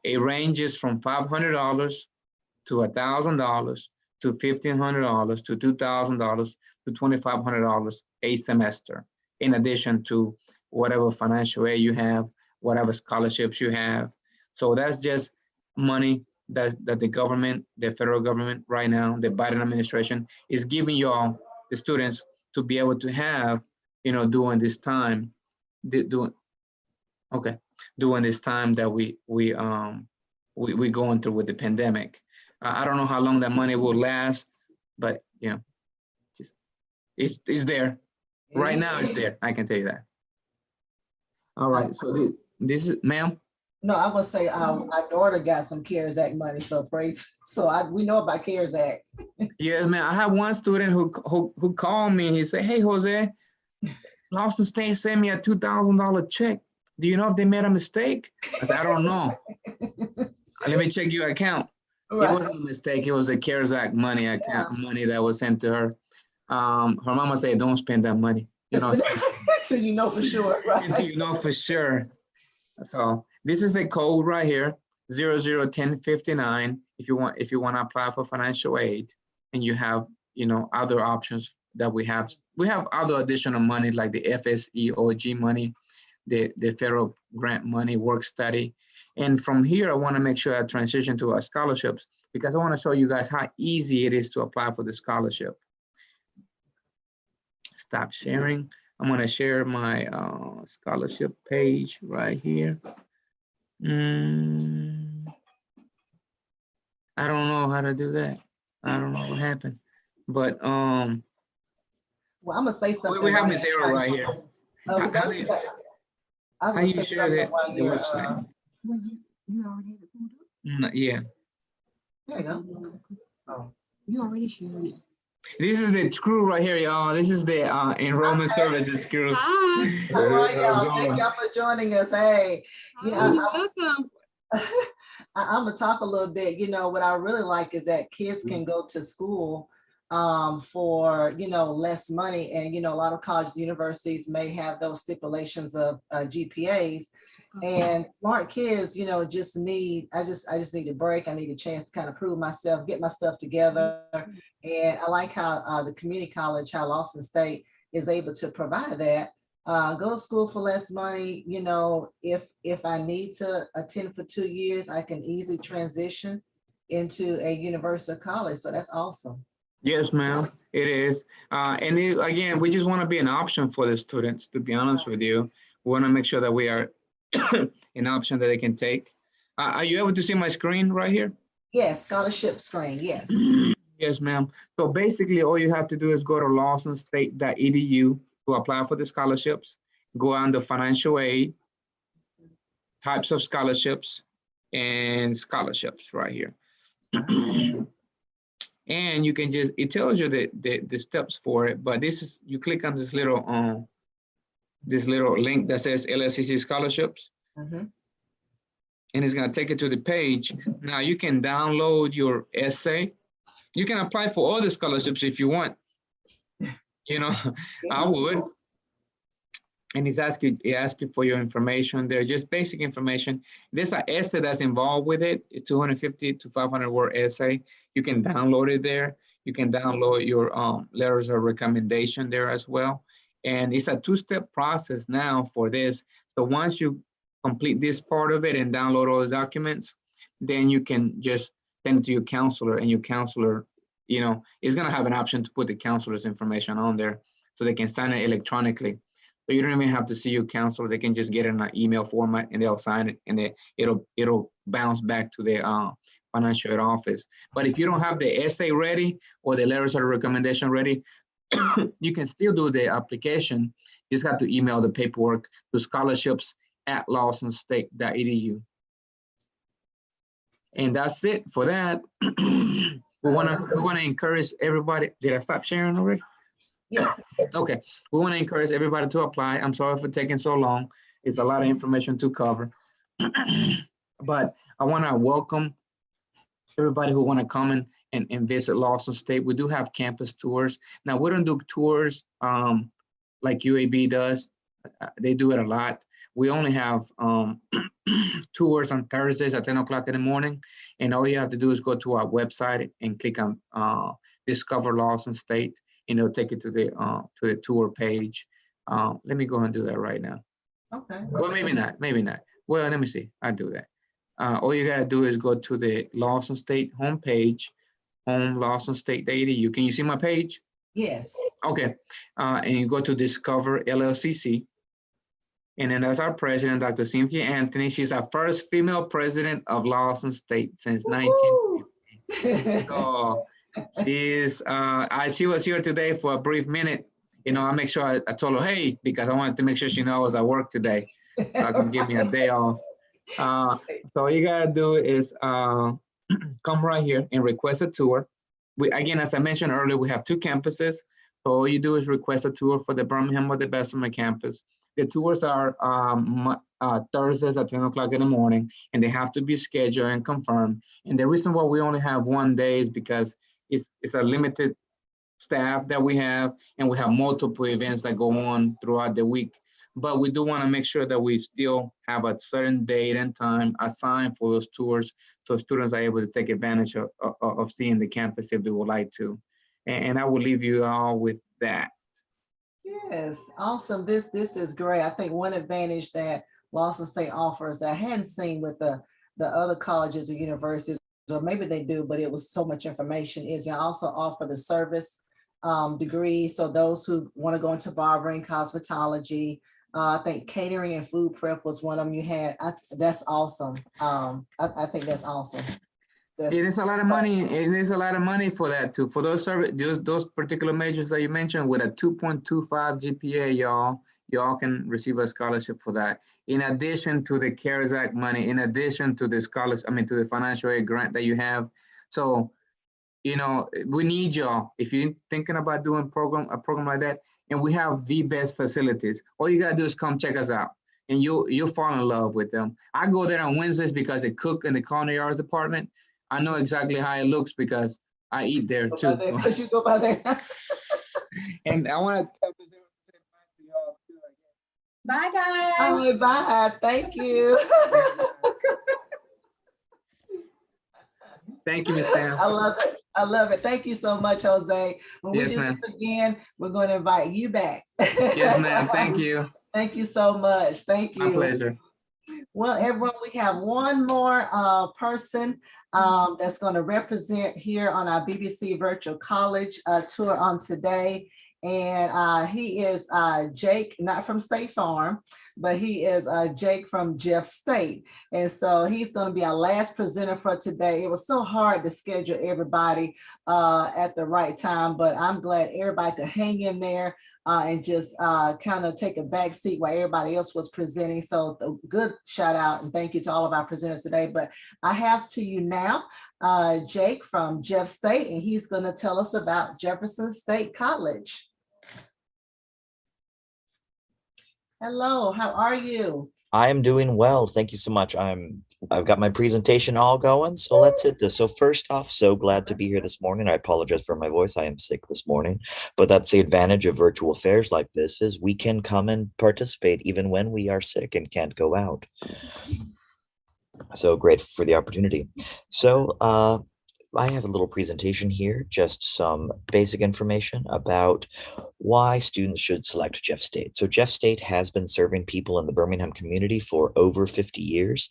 It ranges from $500 to $1,000 to $1,500 to $2,000 to $2,500 a semester, in addition to whatever financial aid you have, whatever scholarships you have. So that's just money that the government, the federal government right now, the Biden administration, is giving y'all, the students, to be able to have, during this time, during this time that we going through with the pandemic. I don't know how long that money will last, but it's there. Right now it's there. I can tell you that. All right. So this is, ma'am. No, I would say my daughter got some CARES Act money, so we know about CARES Act. Yes, man. I have one student who called me. He said, "Hey, Jose, Austin State sent me a $2,000 check. Do you know if they made a mistake?" I said, "I don't know. Let me check your account." Right. It wasn't a mistake. It was a CARES Act money money that was sent to her. Her mama said, "Don't spend that money." Till you know for sure. Right? Until you know for sure. So this is a code right here, 001059. If you want to apply for financial aid, and you have other options that we have. We have other additional money like the FSEOG money, the federal grant money, work study. And from here, I want to make sure I transition to our scholarships, because I want to show you guys how easy it is to apply for the scholarship. Stop sharing. I'm going to share my scholarship page right here. I don't know how to do that. I don't know what happened, but well, I'm gonna say something. We have this error right here. How do you share the website? You already had it. Yeah. There you go. Oh, you already shared it. This is the crew right here, y'all. This is the enrollment services crew. Hi. All right, y'all. Thank y'all for joining us. Hey, Welcome. I'm gonna talk a little bit. What I really like is that kids can go to school for less money, and a lot of colleges, universities may have those stipulations of GPAs, and smart kids just need I just need a break. I need a chance to kind of prove myself, get my stuff together. And I like how the community college, how Austin State is able to provide that. Go to school for less money. If I need to attend for 2 years, I can easily transition into a university college. So that's awesome. Yes, ma'am, it is. Again, we just want to be an option for the students, to be honest with you. We want to make sure that we are an option that they can take. Are you able to see my screen right here? Yes, scholarship screen, yes. Yes, ma'am. So basically, all you have to do is go to lawsonstate.edu to apply for the scholarships, go under financial aid, types of scholarships, and scholarships right here. And you can just, it tells you the steps for it, but this is, you click on this little link that says LSCC scholarships. Mhm. And it's gonna take it to the page. Now you can download your essay. You can apply for all the scholarships if you want. You know, I would. And it asks you for your information. They're just basic information. There's an essay that's involved with it. It's 250 to 500 word essay. You can download it there. You can download your letters of recommendation there as well. And it's a two-step process now for this. So once you complete this part of it and download all the documents, then you can just send it to your counselor, and your counselor, you know, is going to have an option to put the counselor's information on there so they can sign it electronically. So you don't even have to see your counselor. They can just get it in an email format and they'll sign it, and it'll bounce back to the financial aid office. But if you don't have the essay ready or the letters of recommendation ready, you can still do the application. You just have to email the paperwork to scholarships@lawsonstate.edu. And that's it for that. we wanna encourage everybody. Did I stop sharing already? Yes. Okay, we want to encourage everybody to apply. I'm sorry for taking so long. It's a lot of information to cover. But I want to welcome everybody who want to come and visit Lawson State. We do have campus tours. Now, we don't do tours like UAB does. They do it a lot. We only have tours on Thursdays at 10 o'clock in the morning. And all you have to do is go to our website and click on Discover Lawson State. And it'll take you to the tour page. Let me go and do that right now. Okay. Well, maybe not. Well, let me see. I'll do that. All you gotta do is go to the Lawson State homepage, lawsonstate.edu. Can you see my page? Yes. Okay. And you go to Discover LLCC. And then that's our president, Dr. Cynthia Anthony. She's our first female president of Lawson State since 1950. So, she was here today for a brief minute. You know, I make sure I told her, hey, because I wanted to make sure she knows I was at work today, so I can give me a day off. So all you gotta do is come right here and request a tour. Again, as I mentioned earlier, we have two campuses. So all you do is request a tour for the Birmingham or the Bessemer campus. The tours are Thursdays at 10 o'clock in the morning, and they have to be scheduled and confirmed. And the reason why we only have one day is because it's a limited staff that we have, and we have multiple events that go on throughout the week. But we do want to make sure that we still have a certain date and time assigned for those tours, so students are able to take advantage of seeing the campus if they would like to. And I will leave you all with that. Yes, awesome. This is great. I think one advantage that Lawson State offers that I hadn't seen with the other colleges or universities, or maybe they do, but it was so much information, is you also offer the service degree. So those who want to go into barbering, cosmetology, I think catering and food prep was one of them you had. That's awesome. I think that's awesome. It is a lot of money. It is a lot of money for that too. For those particular majors that you mentioned with a 2.25 GPA, y'all can receive a scholarship for that. In addition to the CARES Act money, in addition to the scholarship, to the financial aid grant that you have. So, you know, we need y'all. If you're thinking about doing a program like that, and we have the best facilities, all you gotta do is come check us out, and you'll fall in love with them. I go there on Wednesdays because they cook in the culinary arts department. I know exactly how it looks because I eat there too. Because you go by there. And I want to tell this to y'all too. Bye, guys. Oh, bye. Thank you. Thank you, Ms. Sam. I love it. I love it. Thank you so much, Jose. When we do this again, we're going to invite you back. Yes, ma'am. Thank you. Thank you so much. Thank you. My pleasure. Well, everyone, we have one more person that's going to represent here on our BBC Virtual College tour on today. And he is Jake, not from State Farm, but he is Jake from Jeff State. And so he's going to be our last presenter for today. It was so hard to schedule everybody at the right time, but I'm glad everybody could hang in there and just kind of take a back seat while everybody else was presenting. So a good shout out and thank you to all of our presenters today. But I have to you now, Jake from Jeff State, and he's going to tell us about Jefferson State College. Hello, how are you? I am doing well. Thank you so much. I've got my presentation all going, so let's hit this. So first off, so glad to be here this morning. I apologize for my voice. I am sick this morning, but that's the advantage of virtual fairs like this is we can come and participate even when we are sick and can't go out. So grateful for the opportunity. So I have a little presentation here, just some basic information about why students should select Jeff State. So Jeff State has been serving people in the Birmingham community for over 50 years.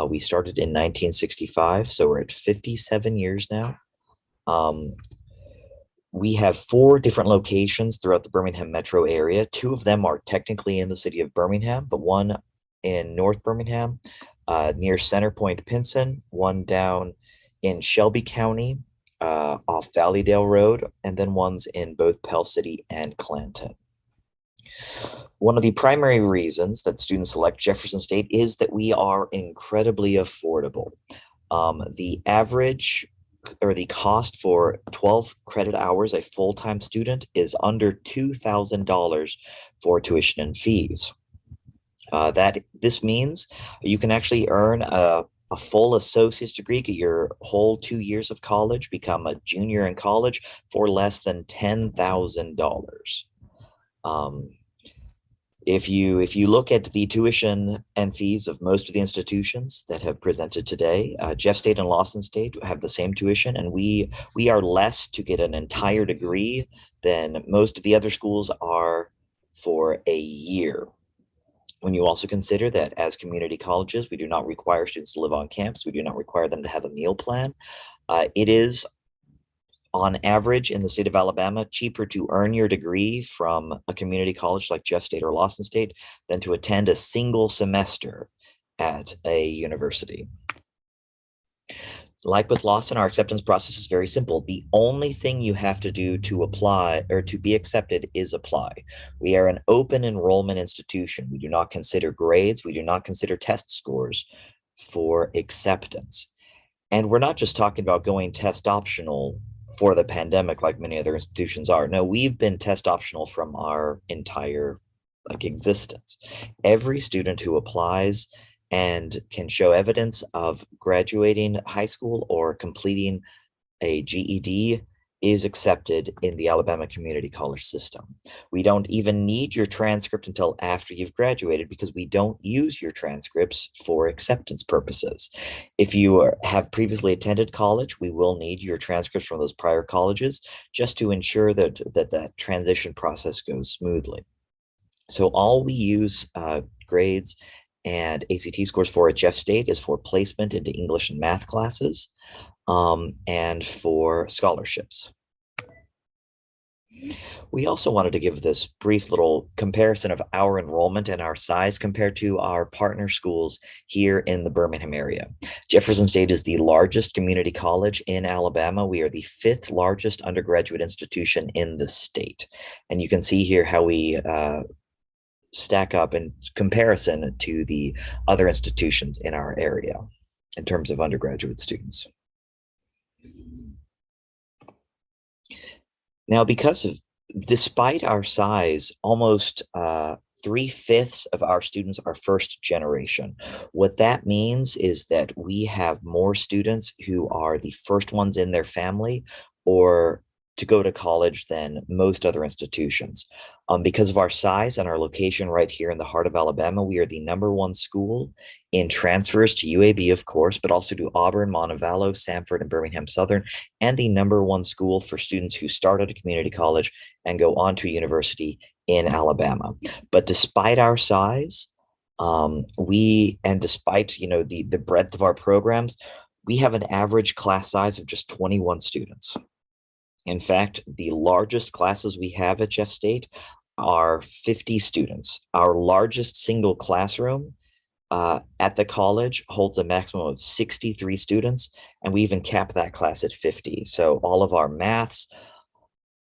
We started in 1965, so we're at 57 years now. We have 4 different locations throughout the Birmingham metro area. 2 of them are technically in the city of Birmingham, but one in North Birmingham near Centerpoint Pinson, one down in Shelby County off Valleydale Road, and then ones in both Pell City and Clanton. One of the primary reasons that students select Jefferson State is that we are incredibly affordable. The average or the cost for 12 credit hours a full-time student is under $2,000 for tuition and fees. This means you can actually earn a full associate's degree, get your whole 2 years of college, become a junior in college for less than $10,000. If you look at the tuition and fees of most of the institutions that have presented today, Jeff State and Lawson State have the same tuition, and we are less to get an entire degree than most of the other schools are for a year. When you also consider that as community colleges, we do not require students to live on campus, we do not require them to have a meal plan. It is, on average, in the state of Alabama, cheaper to earn your degree from a community college like Jeff State or Lawson State than to attend a single semester at a university. Like with Lawson, our acceptance process is very simple. The only thing you have to do to apply or to be accepted is apply. We are an open enrollment institution. We do not consider grades. We do not consider test scores for acceptance. And we're not just talking about going test optional for the pandemic like many other institutions are. No, we've been test optional from our entire existence. Every student who applies and can show evidence of graduating high school or completing a GED is accepted in the Alabama Community College system. We don't even need your transcript until after you've graduated because we don't use your transcripts for acceptance purposes. If you have previously attended college, we will need your transcripts from those prior colleges just to ensure that that transition process goes smoothly. So all we use grades and ACT scores for at Jeff State is for placement into English and math classes and for scholarships. We also wanted to give this brief little comparison of our enrollment and our size compared to our partner schools here in the Birmingham area. Jefferson State is the largest community college in Alabama. We are the 5th largest undergraduate institution in the state. And you can see here how we stack up in comparison to the other institutions in our area in terms of undergraduate students. Now, despite our size, almost 3/5 of our students are first generation. What that means is that we have more students who are the first ones in their family or to go to college than most other institutions. Because of our size and our location right here in the heart of Alabama, we are the #1 school in transfers to UAB, of course, but also to Auburn, Montevallo, Stamford, and Birmingham Southern, and the #1 school for students who start at a community college and go on to a university in Alabama. But despite our size, despite the breadth of our programs, we have an average class size of just 21 students. In fact, the largest classes we have at Jeff State are 50 students. Our largest single classroom at the college holds a maximum of 63 students, and we even cap that class at 50. So all of our maths,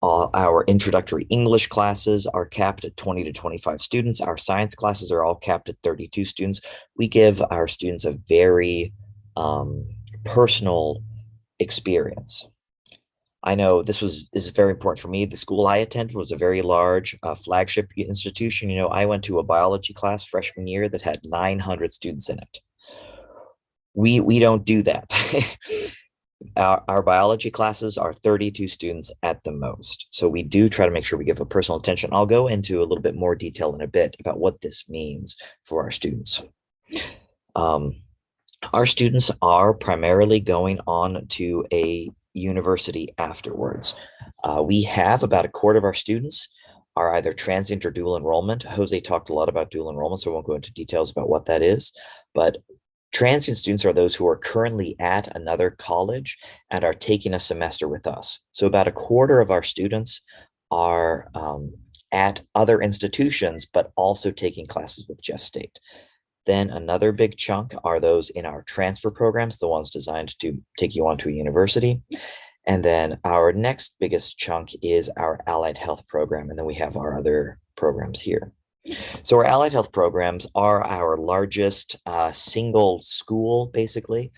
all our introductory English classes are capped at 20 to 25 students. Our science classes are all capped at 32 students. We give our students a very personal experience. I know this is very important for me. The school I attended was a very large flagship institution. You know, I went to a biology class freshman year that had 900 students in it. We don't do that. Our biology classes are 32 students at the most. So we do try to make sure we give a personal attention. I'll go into a little bit more detail in a bit about what this means for our students. Our students are primarily going on to a university afterwards. We have about a quarter of our students are either transient or dual enrollment. Jose talked a lot about dual enrollment, so I won't go into details about what that is, but transient students are those who are currently at another college and are taking a semester with us. So about a quarter of our students are at other institutions, but also taking classes with Jeff State. Then another big chunk are those in our transfer programs, the ones designed to take you on to a university. And then our next biggest chunk is our allied health program. And then we have our other programs here. So our allied health programs are our largest single school, basically.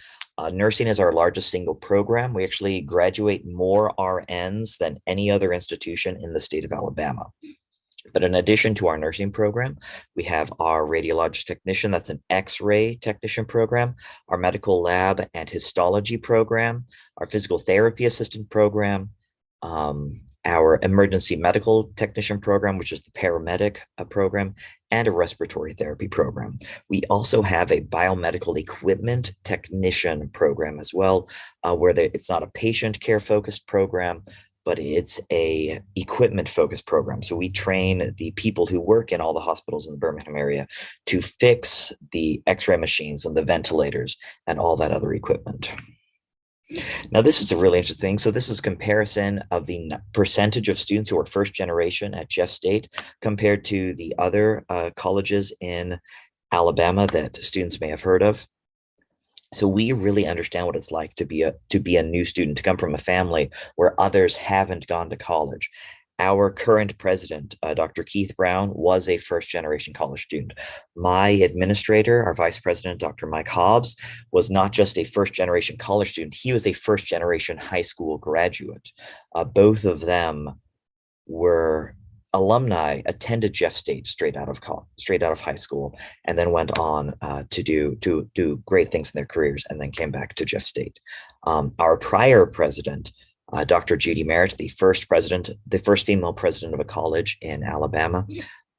Nursing is our largest single program. We actually graduate more RNs than any other institution in the state of Alabama. But in addition to our nursing program, we have our radiologic technician, that's an X-ray technician program, our medical lab and histology program, our physical therapy assistant program, our emergency medical technician program, which is the paramedic program, and a respiratory therapy program. We also have a biomedical equipment technician program as well, where it's not a patient care focused program, but it's a equipment focused program. So we train the people who work in all the hospitals in the Birmingham area to fix the X-ray machines and the ventilators and all that other equipment. Now, this is a really interesting thing. So this is a comparison of the percentage of students who are first generation at Jeff State compared to the other colleges in Alabama that students may have heard of. So we really understand what it's like to be a new student, to come from a family where others haven't gone to college. Our current president, Dr. Keith Brown, was a first generation college student. My administrator, our vice president, Dr. Mike Hobbs, was not just a first generation college student, he was a first generation high school graduate. Both of them were alumni, attended Jeff State straight out of high school, and then went on to do great things in their careers, and then came back to Jeff State. Our prior president, Dr. Judy Merritt, the first female president of a college in Alabama,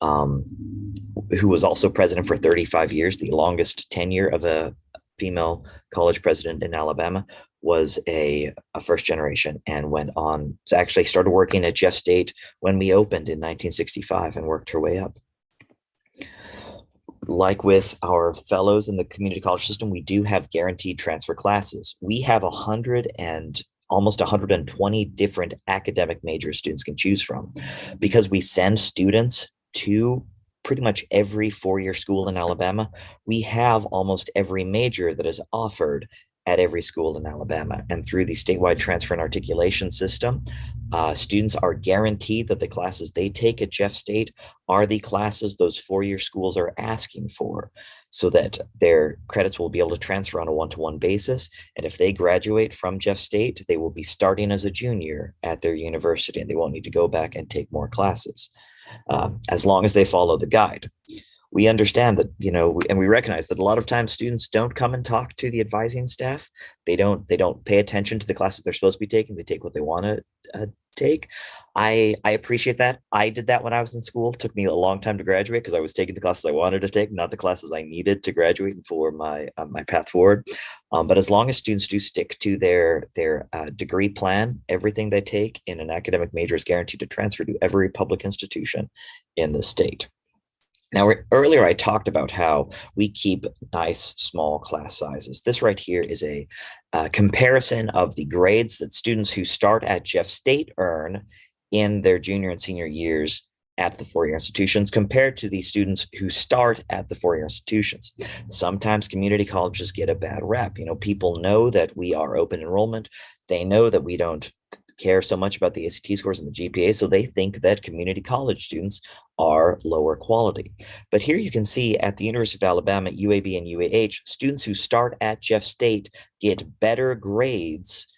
who was also president for 35 years, the longest tenure of a female college president in Alabama, was a first generation and went on to actually started working at Jeff State when we opened in 1965 and worked her way up. Like with our fellows in the community college system, we do have guaranteed transfer classes. We have almost 120 different academic majors students can choose from, because we send students to pretty much every four-year school in Alabama. We have almost every major that is offered at every school in Alabama. And through the statewide transfer and articulation system, students are guaranteed that the classes they take at Jeff State are the classes those four-year schools are asking for, so that their credits will be able to transfer on a one-to-one basis. And if they graduate from Jeff State, they will be starting as a junior at their university, and they won't need to go back and take more classes, as long as they follow the guide. We understand that, and we recognize that a lot of times students don't come and talk to the advising staff. They don't pay attention to the classes they're supposed to be taking. They take what they want to take. I appreciate that. I did that when I was in school. It took me a long time to graduate because I was taking the classes I wanted to take, not the classes I needed to graduate and for my path forward. But as long as students do stick to their degree plan, everything they take in an academic major is guaranteed to transfer to every public institution in the state. Now, earlier I talked about how we keep nice small class sizes. This right here is a comparison of the grades that students who start at Jeff State earn in their junior and senior years at the four-year institutions compared to the students who start at the four-year institutions. Sometimes community colleges get a bad rep. You know, people know that we are open enrollment. They know that we don't care so much about the ACT scores and the GPA, so they think that community college students are lower quality. But here you can see at the University of Alabama, UAB and UAH, students who start at Jeff State get better grades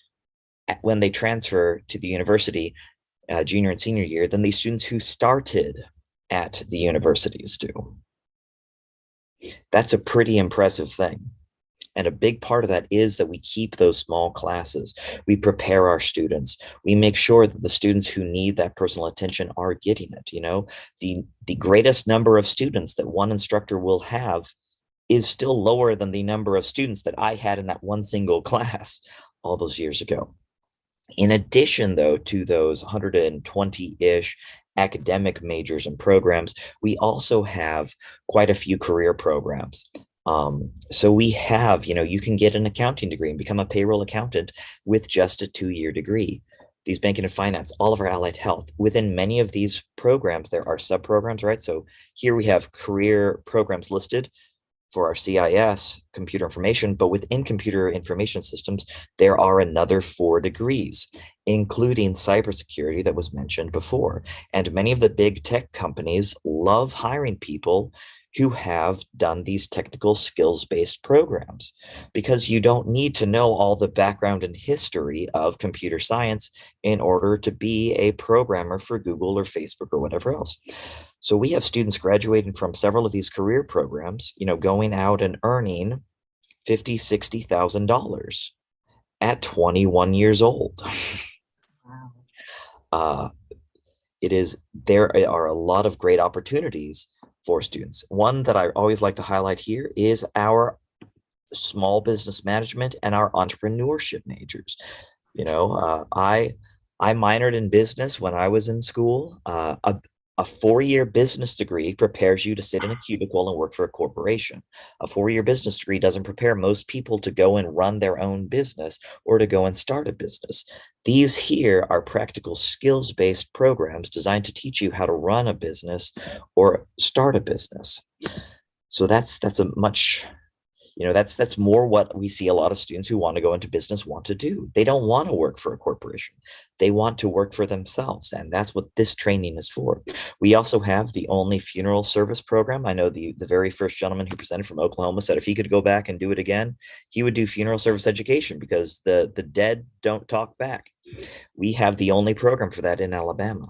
when they transfer to the university junior and senior year than the students who started at the universities do. That's a pretty impressive thing. And a big part of that is that we keep those small classes. We prepare our students. We make sure that the students who need that personal attention are getting it. You know, the greatest number of students that one instructor will have is still lower than the number of students that I had in that one single class all those years ago. In addition, though, to those 120-ish academic majors and programs, we also have quite a few career programs. So we have, you know, you can get an accounting degree and become a payroll accountant with just a 2-year degree. These banking and finance, all of our allied health. Within many of these programs, there are sub-programs, right? So here we have career programs listed for our CIS, computer information, but within computer information systems, there are another 4 degrees, including cybersecurity that was mentioned before. And many of the big tech companies love hiring people who have done these technical skills-based programs, because you don't need to know all the background and history of computer science in order to be a programmer for Google or Facebook or whatever else. So we have students graduating from several of these career programs, you know, going out and earning $50,000, $60,000 at 21 years old. Wow. There are a lot of great opportunities for students. One that I always like to highlight here is our small business management and our entrepreneurship majors. You know, I minored in business when I was in school. A 4-year business degree prepares you to sit in a cubicle and work for a corporation. A 4-year business degree doesn't prepare most people to go and run their own business or to go and start a business. These here are practical skills-based programs designed to teach you how to run a business or start a business. So that's a much, you know, that's more what we see a lot of students who want to go into business want to do. They don't want to work for a corporation. They want to work for themselves. And that's what this training is for. We also have the only funeral service program. I know the very first gentleman who presented from Oklahoma said if he could go back and do it again, he would do funeral service education because the dead don't talk back. We have the only program for that in Alabama.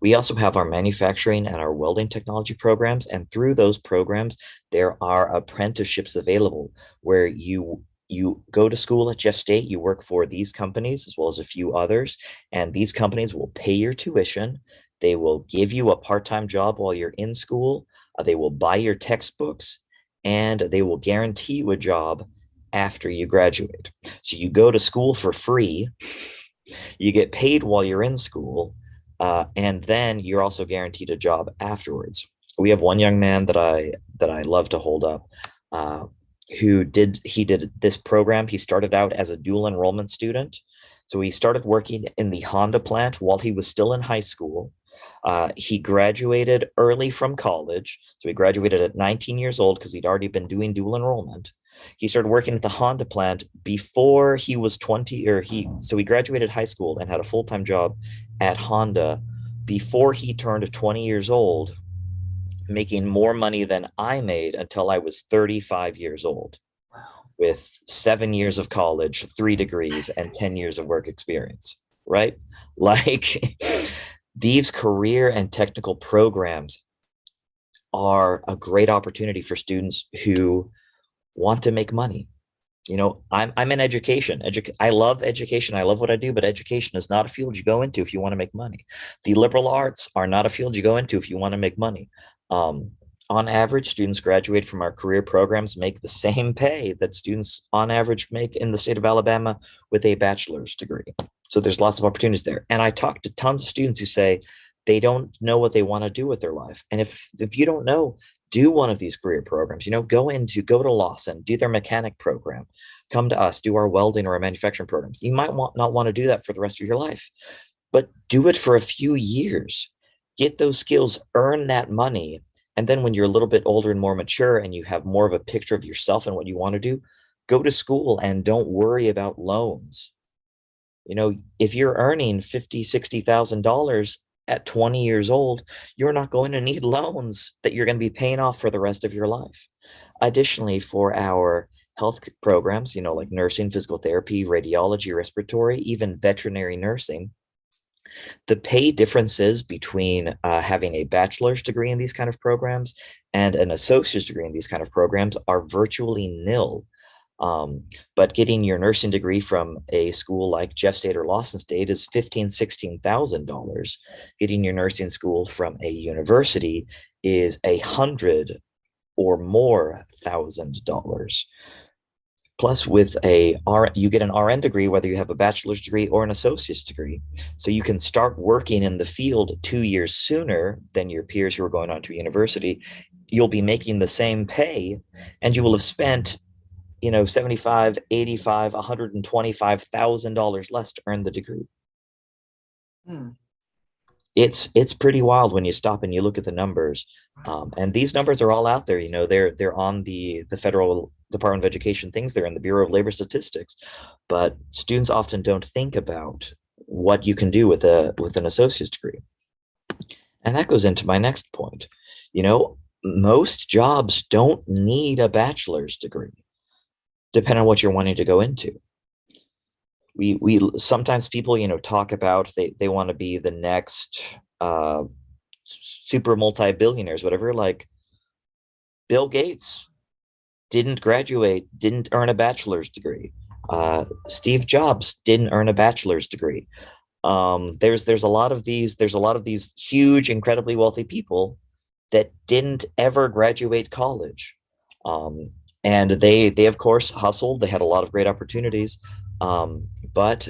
We also have our manufacturing and our welding technology programs, and through those programs, there are apprenticeships available where you go to school at Jeff State, you work for these companies as well as a few others, and these companies will pay your tuition. They will give you a part-time job while you're in school. They will buy your textbooks, and they will guarantee you a job after you graduate. So you go to school for free, you get paid while you're in school, and then you're also guaranteed a job afterwards. We have one young man that I love to hold up, who did this program. He started out as a dual enrollment student. So he started working in the Honda plant while he was still in high school. He graduated early from college. So he graduated at 19 years old because he'd already been doing dual enrollment. He started working at the Honda plant before he was 20, so he graduated high school and had a full-time job at Honda before he turned 20 years old, making more money than I made until I was 35 years old, with 7 years of college, 3 degrees, and 10 years of work experience, right? Like, these career and technical programs are a great opportunity for students who want to make money. You know, I'm in education. I love education. I love what I do, but education is not a field you go into if you want to make money. The liberal arts are not a field you go into if you want to make money. On average, students graduate from our career programs make the same pay that students on average make in the state of Alabama with a bachelor's degree. So there's lots of opportunities there. And I talk to tons of students who say they don't know what they want to do with their life. And if you don't know, do one of these career programs. Go to Lawson, do their mechanic program, come to us, do our welding or our manufacturing programs. You might not want to do that for the rest of your life, but do it for a few years. Get those skills, earn that money. And then when you're a little bit older and more mature and you have more of a picture of yourself and what you want to do, go to school and don't worry about loans. If you're earning $50,000, $60,000 at 20 years old, you're not going to need loans that you're going to be paying off for the rest of your life. Additionally, for our health programs, like nursing, physical therapy, radiology, respiratory, even veterinary nursing, the pay differences between having a bachelor's degree in these kind of programs and an associate's degree in these kind of programs are virtually nil. But getting your nursing degree from a school like Jeff State or Lawson State is $15,000, $16,000. Getting your nursing school from a university is $100,000 or more $1,000. Plus, you get an RN degree, whether you have a bachelor's degree or an associate's degree. So you can start working in the field 2 years sooner than your peers who are going on to university. You'll be making the same pay, and you will have spent $75,000, $85,000, $125,000 less to earn the degree. It's pretty wild when you stop and you look at the numbers. And these numbers are all out there. They're on the Federal Department of Education things. They're in the Bureau of Labor Statistics. But students often don't think about what you can do with an associate's degree. And that goes into my next point. Most jobs don't need a bachelor's degree, depending on what you're wanting to go into. We sometimes people, talk about they want to be the next super multi-billionaires, whatever. Like Bill Gates didn't graduate, didn't earn a bachelor's degree. Steve Jobs didn't earn a bachelor's degree. There's a lot of these huge, incredibly wealthy people that didn't ever graduate college. And they of course hustled. They had a lot of great opportunities, but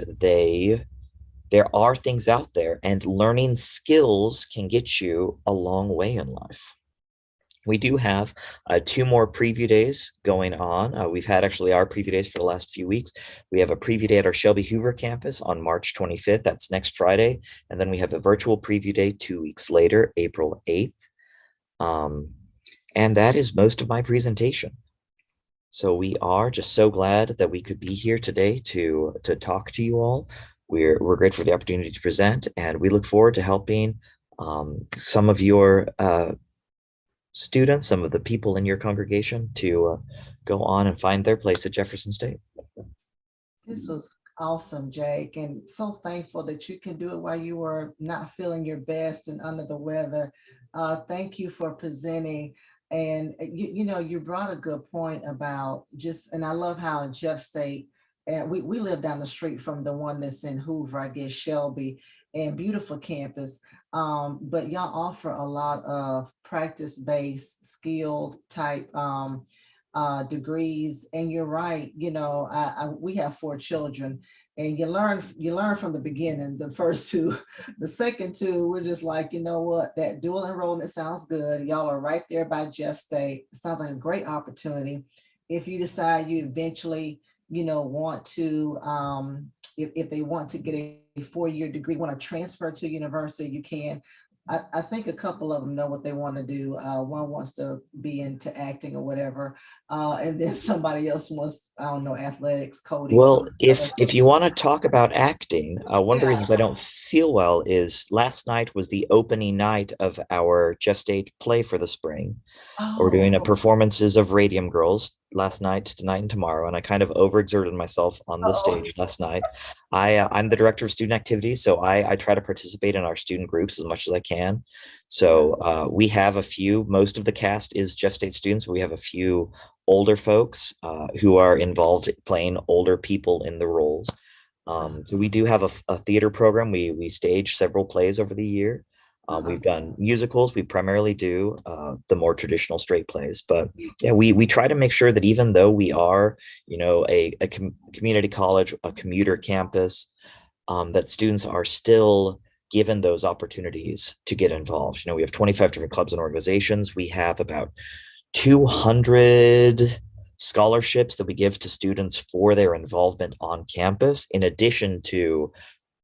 there are things out there, and learning skills can get you a long way in life. We do have 2 more preview days going on. We've had actually our preview days for the last few weeks. We have a preview day at our Shelby Hoover campus on March 25th. That's next Friday. And then we have a virtual preview day 2 weeks later, April 8th. And that is most of my presentation. So we are just so glad that we could be here today to talk to you all. We're grateful for the opportunity to present, and we look forward to helping some of your students, some of the people in your congregation to go on and find their place at Jefferson State. This was awesome, Jake, and so thankful that you can do it while you were not feeling your best and under the weather. Thank you for presenting. And you brought a good point about and I love how in Jeff State, and we live down the street from the one that's in Hoover, I guess Shelby, and beautiful campus. But y'all offer a lot of practice-based, skilled type degrees. And you're right, we have 4 children, and you learn from the beginning. The first 2, the second 2, we're just like, what, that dual enrollment sounds good. Y'all are right there by Jeff State. It sounds like a great opportunity. If you decide you eventually, want to, if they want to get a 4-year degree, want to transfer to university, you can. I think a couple of them know what they want to do. One wants to be into acting or whatever, and then somebody else wants, I don't know, athletics, coding. Well, if you want to talk about acting, one of the reasons I don't feel well is last night was the opening night of our Jeff State play for the spring. We're doing performances of Radium Girls last night, tonight, and tomorrow, and I kind of overexerted myself on the stage last night. I'm the director of student activities, so I try to participate in our student groups as much as I can. So we have most of the cast is Jeff State students, but we have a few older folks who are involved playing older people in the roles. So we do have a theater program. We stage several plays over the year. We've done musicals. We primarily do the more traditional straight plays, but yeah, we try to make sure that even though we are, a community college, a commuter campus, that students are still given those opportunities to get involved. We have 25 different clubs and organizations. We have about 200 scholarships that we give to students for their involvement on campus, in addition to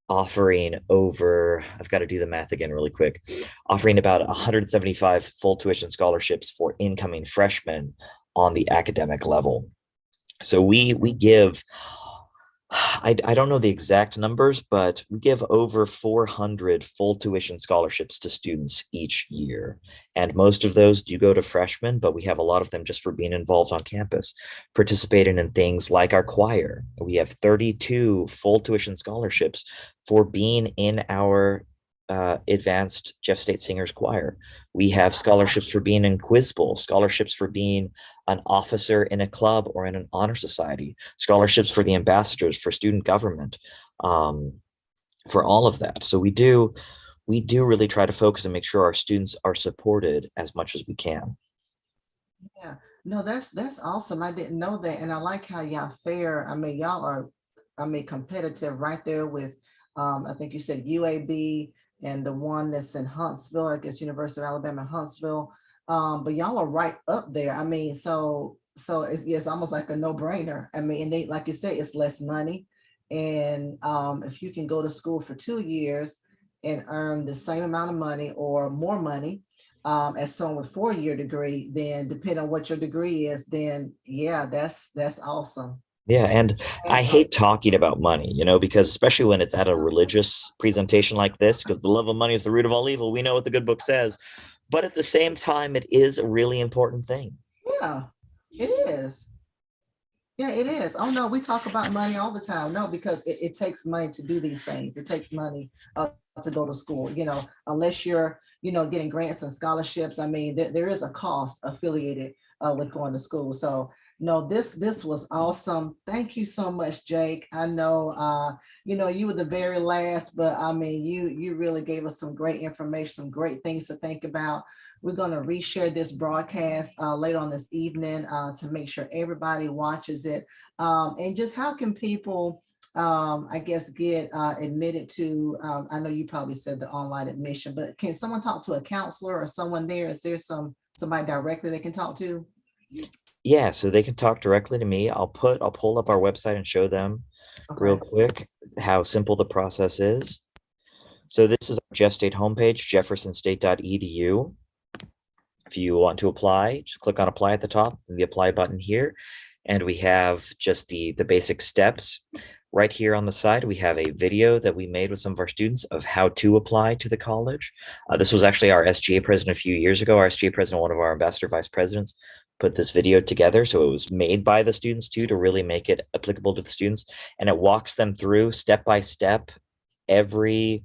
offering I've got to do the math again really quick, offering about 175 full tuition scholarships for incoming freshmen on the academic level. So we give, I don't know the exact numbers, but we give over 400 full tuition scholarships to students each year. And most of those do go to freshmen, but we have a lot of them just for being involved on campus, participating in things like our choir. We have 32 full tuition scholarships for being in our advanced Jeff State Singers Choir. We have scholarships for being in Quiz Bowl, scholarships for being an officer in a club or in an honor society, scholarships for the ambassadors, for student government, for all of that. So we do really try to focus and make sure our students are supported as much as we can. Yeah, no, that's awesome. I didn't know that. And I like how y'all fare. I mean, y'all are, competitive right there with, I think you said UAB, and the one that's in Huntsville, I guess University of Alabama, Huntsville. But y'all are right up there. I mean, so it's almost like a no-brainer. I mean, and they, like you said, it's less money. And if you can go to school for 2 years and earn the same amount of money or more money as someone with 4-year degree, then depending on what your degree is, then yeah, that's awesome. Yeah, and I hate talking about money, because especially when it's at a religious presentation like this, because the love of money is the root of all evil. We know what the good book says, but at the same time, it is a really important thing. Yeah, it is. Yeah, it is. Oh no, we talk about money all the time. No, because it takes money to do these things. It takes money to go to school, unless you're, getting grants and scholarships. I mean, there is a cost affiliated with going to school. So no, this was awesome. Thank you so much, Jake. I know, you were the very last, but I mean, you really gave us some great information, some great things to think about. We're going to reshare this broadcast later on this evening to make sure everybody watches it. And just how can people, I guess, get admitted to, I know you probably said the online admission, but can someone talk to a counselor or someone there? Is there somebody directly they can talk to? Yeah, so they can talk directly to me. I'll pull up our website and show them real quick how simple the process is. So this is our Jeff State homepage, jeffersonstate.edu. If you want to apply, just click on apply at the top, and the apply button here. And we have just the basic steps. Right here on the side, we have a video that we made with some of our students of how to apply to the college. This was actually our SGA president a few years ago. Our SGA president, one of our ambassador vice presidents, put this video together. So it was made by the students too, to really make it applicable to the students. And it walks them through step by step, every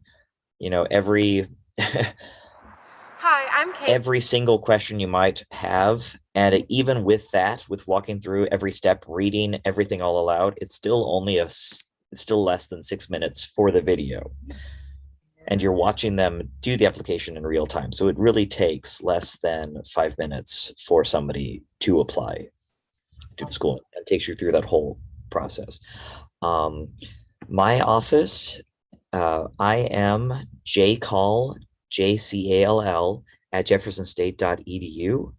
Hi, I'm Kate. every single question you might have. And even with that, with walking through every step, reading everything all aloud, it's still less than 6 minutes for the video. And you're watching them do the application in real time. So it really takes less than 5 minutes for somebody to apply to the school. It takes you through that whole process. My office, I am jcall, JCALL at jeffersonstate.edu.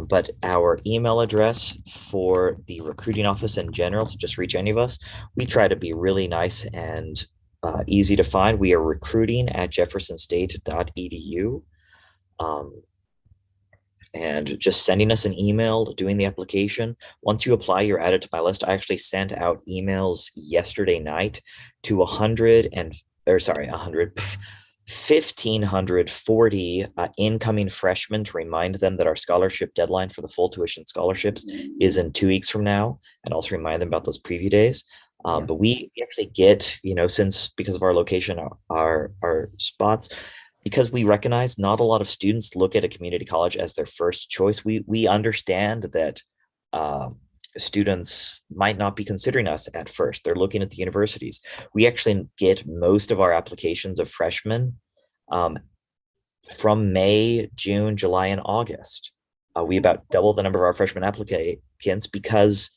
But our email address for the recruiting office in general, to just reach any of us, we try to be really nice and easy to find. We are recruiting at jeffersonstate.edu. And just sending us an email, doing the application. Once you apply, you're added to my list. I actually sent out emails yesterday night to 1,540 incoming freshmen to remind them that our scholarship deadline for the full tuition scholarships is in 2 weeks from now, and also remind them about those preview days. But we actually get, because of our location, our spots, because we recognize not a lot of students look at a community college as their first choice. We understand that students might not be considering us at first. They're looking at the universities. We actually get most of our applications of freshmen from May, June, July, and August. We about double the number of our freshman applicants because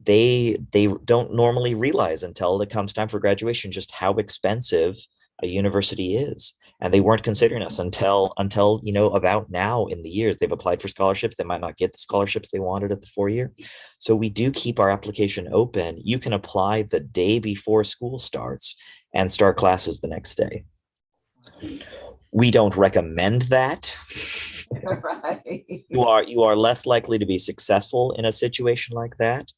they don't normally realize until it comes time for graduation just how expensive a university is. And they weren't considering us until about now in the years. They've applied for scholarships. They might not get the scholarships they wanted at the 4-year. So we do keep our application open. You can apply the day before school starts and start classes the next day. We don't recommend that. Right. You are less likely to be successful in a situation like that.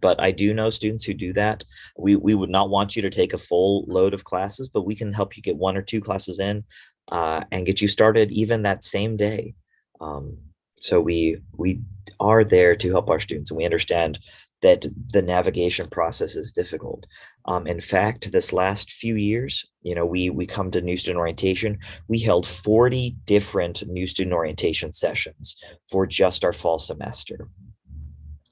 But I do know students who do that. We would not want you to take a full load of classes, but we can help you get 1 or 2 classes in and get you started even that same day. So we are there to help our students, and we understand that the navigation process is difficult. In fact, this last few years, we come to new student orientation. We held 40 different new student orientation sessions for just our fall semester.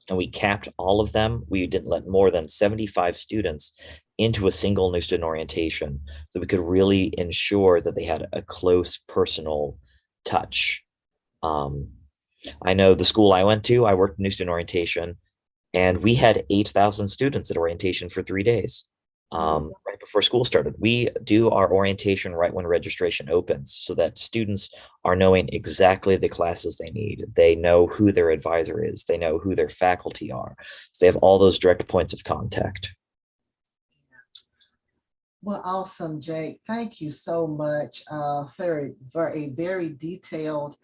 And we capped all of them. We didn't let more than 75 students into a single new student orientation, so we could really ensure that they had a close personal touch. I know the school I went to, I worked in new student orientation, and we had 8,000 students at orientation for 3 days. Right before school started. We do our orientation right when registration opens, so that students are knowing exactly the classes they need. They know who their advisor is. They know who their faculty are. So they have all those direct points of contact. Well, awesome, Jake. Thank you so much for a very detailed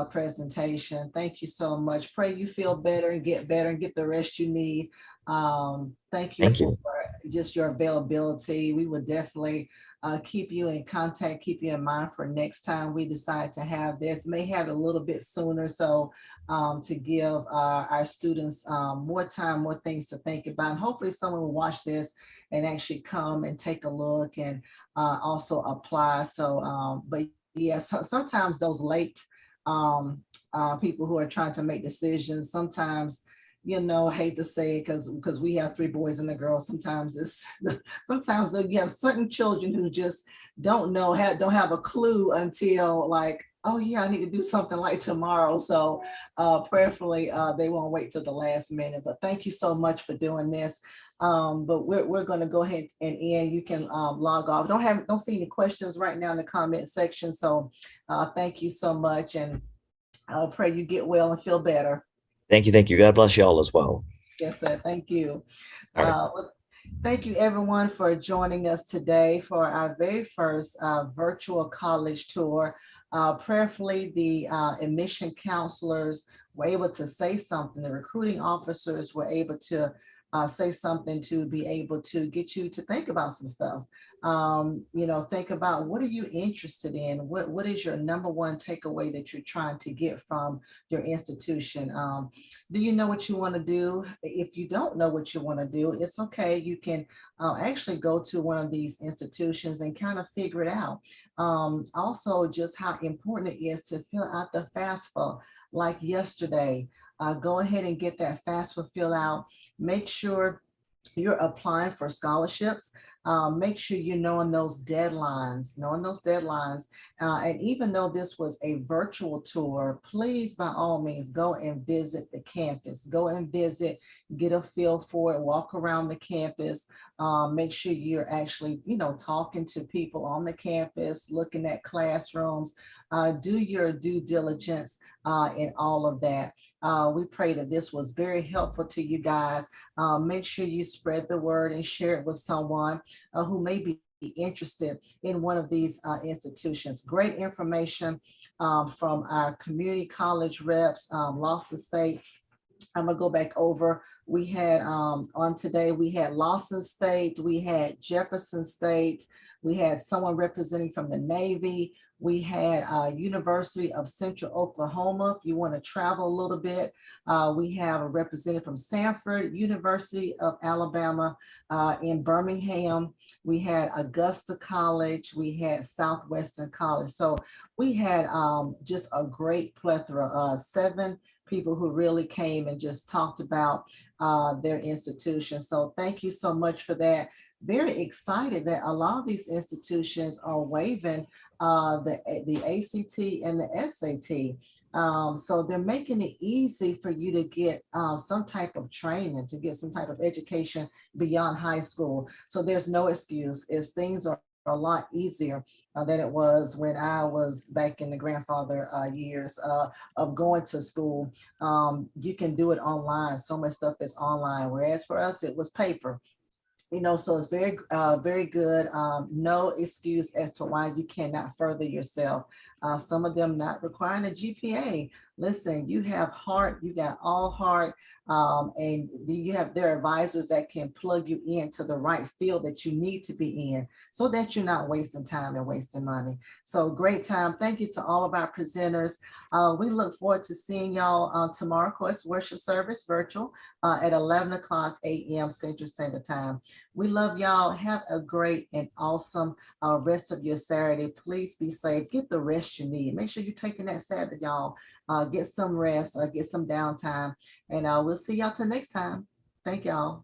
presentation. Thank you so much. Pray you feel better and get the rest you need. Thank you for just your availability. We will definitely keep you in contact, keep you in mind for next time we decide to have this. May have it a little bit sooner, so to give our students more time, more things to think about. And hopefully someone will watch this and actually come and take a look and also apply. So, but yeah, sometimes those late people who are trying to make decisions, sometimes, hate to say it because we have 3 boys and a girl. Sometimes sometimes you have certain children who just don't have a clue until like, oh yeah, I need to do something like tomorrow. So prayerfully, they won't wait till the last minute. But thank you so much for doing this. But we're going to go ahead and end. You can log off. Don't see any questions right now in the comment section. So thank you so much, and I pray you get well and feel better. Thank you. God bless you all as well. Yes, sir. Thank you. Well, thank you everyone for joining us today for our very first virtual college tour. Prayerfully, the admission counselors were able to say something. The recruiting officers were able to say something to be able to get you to think about some stuff. Think about, what are you interested in? What is your number one takeaway that you're trying to get from your institution? Do you know what you want to do? If you don't know what you want to do, it's okay. You can actually go to one of these institutions and kind of figure it out. Also, just how important it is to fill out the FAFSA like yesterday. Go ahead and get that FAFSA fill out. Make sure you're applying for scholarships. Make sure you're knowing those deadlines. And even though this was a virtual tour, please, by all means, go and visit the campus. Go and visit, get a feel for it, walk around the campus. Make sure you're actually, talking to people on the campus, looking at classrooms. Do your due diligence in all of that. We pray that this was very helpful to you guys. Make sure you spread the word and share it with someone who may be interested in one of these institutions. Great information from our community college reps, Lawson State. I'm gonna go back over. We had on today, we had Lawson State, we had Jefferson State, we had someone representing from the Navy. We had University of Central Oklahoma. If you want to travel a little bit, we have a representative from Stanford, University of Alabama in Birmingham. We had Augusta College. We had Southwestern College. So we had just a great plethora, 7 people who really came and just talked about their institution. So thank you so much for that. Very excited that a lot of these institutions are waiving the ACT and the SAT. So they're making it easy for you to get some type of training, to get some type of education beyond high school. So there's no excuse. If things are a lot easier than it was when I was back in the grandfather years of going to school. You can do it online. So much stuff is online, whereas for us, it was paper. So it's very good. No excuse as to why you cannot further yourself. Some of them not requiring a GPA. Listen, you have heart, you got all heart, and you have their advisors that can plug you into the right field that you need to be in so that you're not wasting time and wasting money. So great time. Thank you to all of our presenters. We look forward to seeing y'all tomorrow, of course, worship service virtual at 11 o'clock a.m. Central Standard Time. We love y'all. Have a great and awesome rest of your Saturday. Please be safe. Get the rest you need. Make sure you're taking that Sabbath, y'all. Get some rest, get some downtime, and we'll see y'all till next time. Thank y'all.